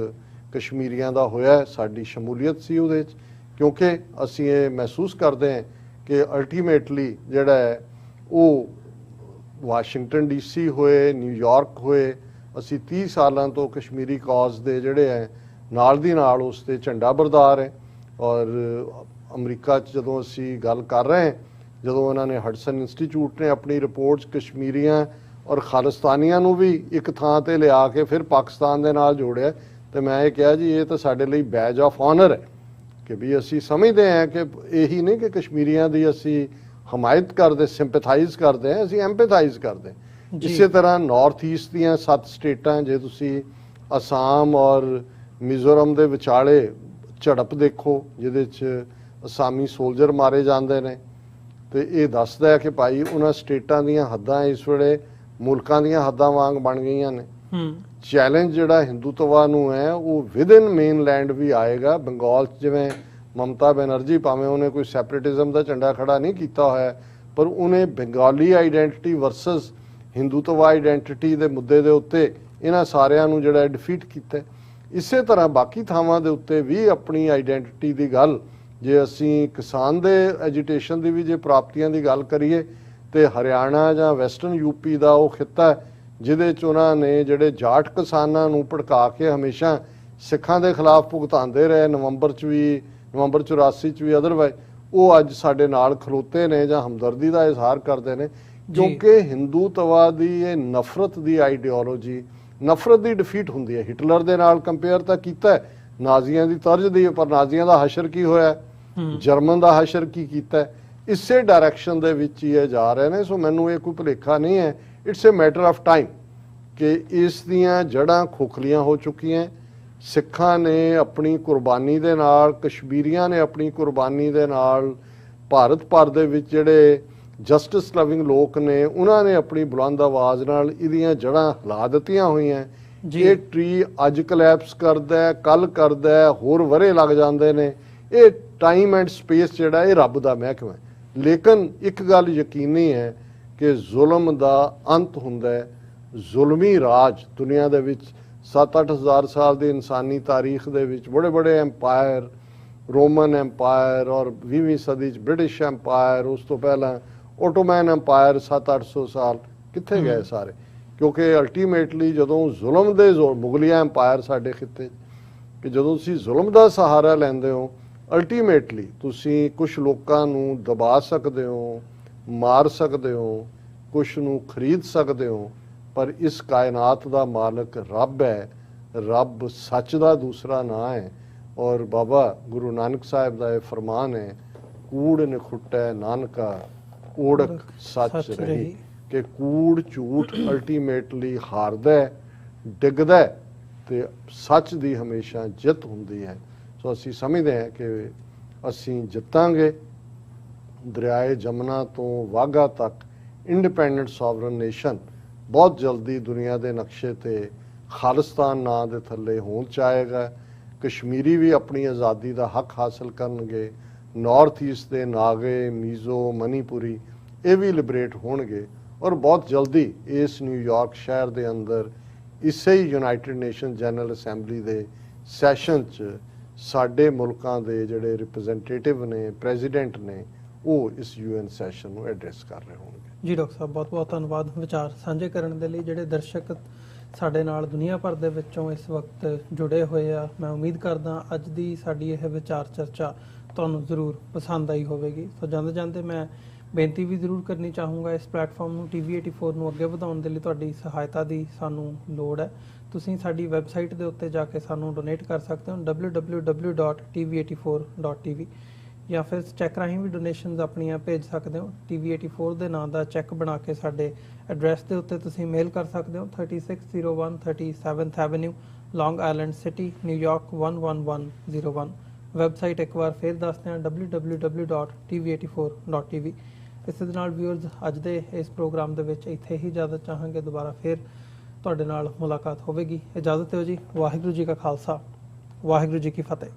ਕਸ਼ਮੀਰੀਆਂ ਦਾ ਹੋਇਆ, ਸਾਡੀ ਸ਼ਮੂਲੀਅਤ ਸੀ ਉਹਦੇ 'ਚ, ਕਿਉਂਕਿ ਅਸੀਂ ਇਹ ਮਹਿਸੂਸ ਕਰਦੇ ਹਾਂ ਕਿ ਅਲਟੀਮੇਟਲੀ ਜਿਹੜਾ ਹੈ ਉਹ ਵਾਸ਼ਿੰਗਟਨ DC ਹੋਏ, ਨਿਊਯਾਰਕ ਹੋਏ, ਅਸੀਂ 30 ਸਾਲਾਂ ਤੋਂ ਕਸ਼ਮੀਰੀ ਕਾਜ਼ ਦੇ ਜਿਹੜੇ ਹੈ ਨਾਲ ਦੀ ਨਾਲ ਉਸ 'ਤੇ ਝੰਡਾ ਬਰਦਾਰ ਹੈ। ਔਰ ਅਮਰੀਕਾ 'ਚ ਜਦੋਂ ਅਸੀਂ ਗੱਲ ਕਰ ਰਹੇ ਹਾਂ, ਜਦੋਂ ਉਹਨਾਂ ਨੇ ਹਡਸਨ ਇੰਸਟੀਚਿਊਟ ਨੇ ਆਪਣੀ ਰਿਪੋਰਟਸ ਕਸ਼ਮੀਰੀਆਂ ਔਰ ਖਾਲਿਸਤਾਨੀਆਂ ਨੂੰ ਵੀ ਇੱਕ ਥਾਂ ਤੇ ਲਿਆ ਕੇ ਫਿਰ ਪਾਕਿਸਤਾਨ ਦੇ ਨਾਲ ਜੋੜਿਆ, ਤੇ ਮੈਂ ਇਹ ਕਿਹਾ ਜੀ ਇਹ ਤਾਂ ਸਾਡੇ ਲਈ ਬੈਜ ਆਫ ਆਨਰ ਹੈ ਕਿ ਵੀ ਅਸੀਂ ਸਮਝਦੇ ਹਾਂ ਕਿ ਇਹੀ ਨਹੀਂ ਕਿ ਕਸ਼ਮੀਰੀਆਂ ਦੀ ਅਸੀਂ ਹਮਾਇਤ ਕਰਦੇ, ਸਿੰਪੈਥਾਈਜ਼ ਕਰਦੇ ਹਾਂ, ਅਸੀਂ ਐਮਪੈਥਾਈਜ਼ ਕਰਦੇ। ਇਸੇ ਤਰ੍ਹਾਂ ਨਾਰਥ ਈਸਟ ਦੀਆਂ 7 ਸਟੇਟਾਂ, ਜੇ ਤੁਸੀਂ ਅਸਾਮ ਔਰ ਮਿਜ਼ੋਰਮ ਦੇ ਵਿਚਾਲੇ ਝੜਪ ਦੇਖੋ ਜਿਹਦੇ 'ਚ ਅਸਾਮੀ ਸੋਲਜਰ ਮਾਰੇ ਜਾਂਦੇ ਨੇ, ਤੇ ਇਹ ਦੱਸਦਾ ਹੈ ਕਿ ਭਾਈ ਉਹਨਾਂ ਸਟੇਟਾਂ ਦੀਆਂ ਹੱਦਾਂ ਇਸ ਵੇਲੇ ਮੁਲਕਾਂ ਦੀਆਂ ਹੱਦਾਂ ਵਾਂਗ ਬਣ ਗਈਆਂ ਨੇ। ਚੈਲੰਜ ਜਿਹੜਾ ਹਿੰਦੂਤਵਾ ਨੂੰ ਹੈ ਉਹ ਵਿਦਿਨ ਮੇਨਲੈਂਡ ਵੀ ਆਏਗਾ। ਬੰਗਾਲ 'ਚ ਜਿਵੇਂ ਮਮਤਾ ਬੈਨਰਜੀ, ਭਾਵੇਂ ਉਹਨੇ ਕੋਈ ਸੈਪਰੇਟਿਜ਼ਮ ਦਾ ਝੰਡਾ ਖੜਾ ਨਹੀਂ ਕੀਤਾ ਹੋਇਆ, ਪਰ ਉਹਨੇ Bengali identity versus Hindutva identity ਦੇ ਮੁੱਦੇ ਦੇ ਉੱਤੇ ਇਹਨਾਂ ਸਾਰਿਆਂ ਨੂੰ ਜਿਹੜਾ ਡਿਫੀਟ ਕੀਤਾ। ਇਸੇ ਤਰ੍ਹਾਂ ਬਾਕੀ ਥਾਵਾਂ ਦੇ ਉੱਤੇ ਵੀ ਆਪਣੀ ਆਈਡੈਂਟੀਟੀ ਦੀ ਗੱਲ, ਜੇ ਅਸੀਂ ਕਿਸਾਨ ਦੇ ਐਜੀਟੇਸ਼ਨ ਦੀ ਵੀ ਜੇ ਪ੍ਰਾਪਤੀਆਂ ਦੀ ਗੱਲ ਕਰੀਏ, ਤੇ ਹਰਿਆਣਾ ਜਾਂ ਵੈਸਟਰਨ ਯੂਪੀ ਦਾ ਉਹ ਖਿੱਤਾ ਜਿਹਦੇ 'ਚ ਉਹਨਾਂ ਨੇ ਜਿਹੜੇ ਜਾਟ ਕਿਸਾਨਾਂ ਨੂੰ ਭੜਕਾ ਕੇ ਹਮੇਸ਼ਾ ਸਿੱਖਾਂ ਦੇ ਖਿਲਾਫ ਭੁਗਤਾਉਂਦੇ ਰਹੇ, ਨਵੰਬਰ 84 'ਚ ਵੀ ਅਦਰਵਾਈਜ਼, ਉਹ ਅੱਜ ਸਾਡੇ ਨਾਲ ਖਲੋਤੇ ਨੇ ਜਾਂ ਹਮਦਰਦੀ ਦਾ ਇਜ਼ਹਾਰ ਕਰਦੇ ਨੇ, ਕਿਉਂਕਿ ਹਿੰਦੂਤਵਾ ਦੀ ਇਹ ਨਫ਼ਰਤ ਦੀ ਆਈਡੀਓਲੋਜੀ, ਨਫ਼ਰਤ ਦੀ ਡਿਫੀਟ ਹੁੰਦੀ ਹੈ। ਹਿਟਲਰ ਦੇ ਨਾਲ ਕੰਪੇਅਰ ਤਾਂ ਕੀਤਾ, ਨਾਜ਼ੀਆਂ ਦੀ ਤਰਜ਼ ਦੀ, ਪਰ ਨਾਜ਼ੀਆਂ ਦਾ ਹਸ਼ਰ ਕੀ ਹੋਇਆ, ਜਰਮਨ ਦਾ ਹਸ਼ਰ ਕੀ ਕੀਤਾ, ਇਸੇ ਡਾਇਰੈਕਸ਼ਨ ਦੇ ਵਿੱਚ ਹੀ ਇਹ ਜਾ ਰਹੇ ਨੇ। ਸੋ ਮੈਨੂੰ ਇਹ ਕੋਈ ਭੁਲੇਖਾ ਨਹੀਂ ਹੈ, it's A matter of time ਕਿ ਇਸ ਦੀਆਂ ਜੜ੍ਹਾਂ ਖੋਖਲੀਆਂ ਹੋ ਚੁੱਕੀਆਂ। ਸਿੱਖਾਂ ਨੇ ਆਪਣੀ ਕੁਰਬਾਨੀ ਦੇ ਨਾਲ, ਕਸ਼ਮੀਰੀਆਂ ਨੇ ਆਪਣੀ ਕੁਰਬਾਨੀ ਦੇ ਨਾਲ, ਭਾਰਤ ਭਰ ਦੇ ਵਿੱਚ ਜਿਹੜੇ ਜਸਟਿਸ ਲਵਿੰਗ ਲੋਕ ਨੇ ਉਹਨਾਂ ਨੇ ਆਪਣੀ ਬੁਲੰਦ ਆਵਾਜ਼ ਨਾਲ ਇਹਦੀਆਂ ਜੜ੍ਹਾਂ ਹਿਲਾ ਦਿੱਤੀਆਂ ਹੋਈਆਂ। ਇਹ ਟਰੀ ਅੱਜ ਕਲੈਪਸ ਕਰਦਾ, ਕੱਲ ਕਰਦਾ, ਹੋਰ ਵਰੇ ਲੱਗ ਜਾਂਦੇ ਨੇ। ਇਹ ਟਾਈਮ ਐਂਡ ਸਪੇਸ ਜਿਹੜਾ ਇਹ ਰੱਬ ਦਾ ਮਹਿਕਮਾ ਹੈ। ਲੇਕਿਨ ਇੱਕ ਗੱਲ ਯਕੀਨੀ ਹੈ ਕਿ ਜ਼ੁਲਮ ਦਾ ਅੰਤ ਹੁੰਦਾ ਹੈ। ਜ਼ੁਲਮੀ ਰਾਜ ਦੁਨੀਆ ਦੇ ਵਿੱਚ 7-8 ਹਜ਼ਾਰ ਸਾਲ ਦੀ ਇਨਸਾਨੀ ਤਾਰੀਖ ਦੇ ਵਿੱਚ ਬੜੇ ਐਮਪਾਇਰ, ਰੋਮਨ ਐਮਪਾਇਰ, ਔਰ 20ਵੀਂ ਸਦੀ 'ਚ ਬ੍ਰਿਟਿਸ਼ ਐਮਪਾਇਰ, ਉਸ ਤੋਂ ਪਹਿਲਾਂ ਓਟੋਮੈਨ ਐਮਪਾਇਰ 700-800 ਸਾਲ ਕਿੱਥੇ ਗਏ ਸਾਰੇ? ਕਿਉਂਕਿ ਅਲਟੀਮੇਟਲੀ ਜਦੋਂ ਜ਼ੁਲਮ ਦੇ ਮੁਗਲਿਆ ਐਮਪਾਇਰ ਸਾਡੇ ਖਿੱਤੇ, ਕਿ ਜਦੋਂ ਤੁਸੀਂ ਜ਼ੁਲਮ ਦਾ ਸਹਾਰਾ ਲੈਂਦੇ ਹੋ, ਅਲਟੀਮੇਟਲੀ ਤੁਸੀਂ ਕੁਝ ਲੋਕਾਂ ਨੂੰ ਦਬਾ ਸਕਦੇ ਹੋ, ਮਾਰ ਸਕਦੇ ਹੋ, ਕੁਝ ਨੂੰ ਖਰੀਦ ਸਕਦੇ ਹੋ, ਪਰ ਇਸ ਕਾਇਨਾਤ ਦਾ ਮਾਲਕ ਰੱਬ ਹੈ। ਰੱਬ ਸੱਚ ਦਾ ਦੂਸਰਾ ਨਾਂ ਹੈ। ਔਰ ਬਾਬਾ ਗੁਰੂ ਨਾਨਕ ਸਾਹਿਬ ਦਾ ਇਹ ਫਰਮਾਨ ਹੈ, ਕੂੜ ਨਿਖੁੱਟੈ ਨਾਨਕਾ ਓੜਕ ਸੱਚ ਰਹੀ, ਕਿ ਕੂੜ ਝੂਠ ਅਲਟੀਮੇਟਲੀ ਹਾਰਦਾ, ਡਿੱਗਦਾ, ਤੇ ਸੱਚ ਦੀ ਹਮੇਸ਼ਾ ਜਿੱਤ ਹੁੰਦੀ ਹੈ। ਸੋ ਅਸੀਂ ਸਮਝਦੇ ਹਾਂ ਕਿ ਅਸੀਂ ਜਿੱਤਾਂਗੇ। ਦਰਿਆਏ ਜਮਨਾ ਤੋਂ ਵਾਘਾ ਤੱਕ ਇੰਡੀਪੈਂਡੈਂਟ ਸੋਵਰਨ ਨੇਸ਼ਨ ਬਹੁਤ ਜਲਦੀ ਦੁਨੀਆ ਦੇ ਨਕਸ਼ੇ ਤੇ ਖਾਲਿਸਤਾਨ ਨਾਂ ਦੇ ਥੱਲੇ ਹੋਂਦ 'ਚ ਆਏਗਾ। ਕਸ਼ਮੀਰੀ ਵੀ ਆਪਣੀ ਆਜ਼ਾਦੀ ਦਾ ਹੱਕ ਹਾਸਲ ਕਰਨਗੇ। ਨਾਰਥ ਈਸਟ ਦੇ ਨਾਗੇ, ਮੀਜ਼ੋ, ਮਨੀਪੁਰੀ ਇਹ ਵੀ ਲਿਬਰੇਟ ਹੋਣਗੇ। ਔਰ ਬਹੁਤ ਜਲਦੀ ਇਸ ਨਿਊਯਾਰਕ ਸ਼ਹਿਰ ਦੇ ਅੰਦਰ ਇਸੇ ਹੀ ਯੂਨਾਈਟਿਡ ਨੇਸ਼ਨ ਜਨਰਲ ਅਸੈਂਬਲੀ ਦੇ ਸੈਸ਼ਨ 'ਚ ਸਾਡੇ ਮੁਲਕਾਂ ਦੇ ਜਿਹੜੇ ਰਿਪਰੈਜ਼ੈਂਟੇਟਿਵ ਨੇ, ਪ੍ਰੈਜ਼ੀਡੈਂਟ ਨੇ, ਉਹ ਇਸ UN ਸੈਸ਼ਨ ਨੂੰ ਐਡਰੈਸ ਕਰ ਰਹੇ ਹੋਣਗੇ। ਜੀ ਡਾਕਟਰ ਸਾਹਿਬ, ਬਹੁਤ ਬਹੁਤ ਧੰਨਵਾਦ ਵਿਚਾਰ ਸਾਂਝੇ ਕਰਨ ਦੇ ਲਈ। ਜਿਹੜੇ ਦਰਸ਼ਕ ਸਾਡੇ ਨਾਲ ਦੁਨੀਆ ਭਰ ਦੇ ਵਿੱਚੋਂ ਇਸ ਵਕਤ ਜੁੜੇ ਹੋਏ ਆ, ਮੈਂ ਉਮੀਦ ਕਰਦਾ ਅੱਜ ਦੀ ਸਾਡੀ ਇਹ ਵਿਚਾਰ ਚਰਚਾ ਤੁਹਾਨੂੰ ਜ਼ਰੂਰ ਪਸੰਦ ਆਈ ਹੋਵੇਗੀ। ਸੋ ਜਾਂਦੇ ਜਾਂਦੇ ਮੈਂ ਬੇਨਤੀ ਵੀ ਜ਼ਰੂਰ ਕਰਨੀ ਚਾਹੂੰਗਾ, ਇਸ ਪਲੇਟਫਾਰਮ ਨੂੰ TV84 ਨੂੰ ਅੱਗੇ ਵਧਾਉਣ ਦੇ ਲਈ ਤੁਹਾਡੀ ਸਹਾਇਤਾ ਦੀ ਸਾਨੂੰ ਲੋੜ ਹੈ। ਤੁਸੀਂ ਸਾਡੀ ਵੈਬਸਾਈਟ ਦੇ ਉੱਤੇ ਜਾ ਕੇ ਸਾਨੂੰ ਡੋਨੇਟ ਕਰ ਸਕਦੇ ਹੋ www.tv84.tv, ਜਾਂ ਫਿਰ ਚੈੱਕ ਰਾਹੀਂ ਵੀ ਡੋਨੇਸ਼ਨਸ ਆਪਣੀਆਂ ਭੇਜ ਸਕਦੇ ਹੋ। TV84 ਦੇ ਨਾਂ ਦਾ ਚੈੱਕ ਬਣਾ ਕੇ ਸਾਡੇ ਐਡਰੈਸ ਦੇ ਉੱਤੇ ਤੁਸੀਂ ਮੇਲ ਕਰ ਸਕਦੇ ਹੋ, 3601 37th ਐਵੇਨਿਊ, ਲੌਂਗ ਆਈਲੈਂਡ ਸਿਟੀ, ਨਿਊਯਾਰਕ 11101। ਵੈਬਸਾਈਟ ਇੱਕ ਵਾਰ ਫਿਰ ਦੱਸਦੇ ਹਾਂ, www.tv84.tv। ਇਸੇ ਦੇ ਨਾਲ ਵਿਊਅਰਸ, ਅੱਜ ਦੇ ਇਸ ਪ੍ਰੋਗਰਾਮ ਦੇ ਵਿੱਚ ਇੱਥੇ ਹੀ ਇਜਾਜ਼ਤ ਚਾਹਾਂਗੇ। ਦੁਬਾਰਾ ਫਿਰ ਤੁਹਾਡੇ ਨਾਲ ਮੁਲਾਕਾਤ ਹੋਵੇਗੀ। ਇਜਾਜ਼ਤ ਦਿਓ ਜੀ। ਵਾਹਿਗੁਰੂ ਜੀ ਕਾ ਖਾਲਸਾ, ਵਾਹਿਗੁਰੂ ਜੀ ਕੀ ਫਤਿਹ।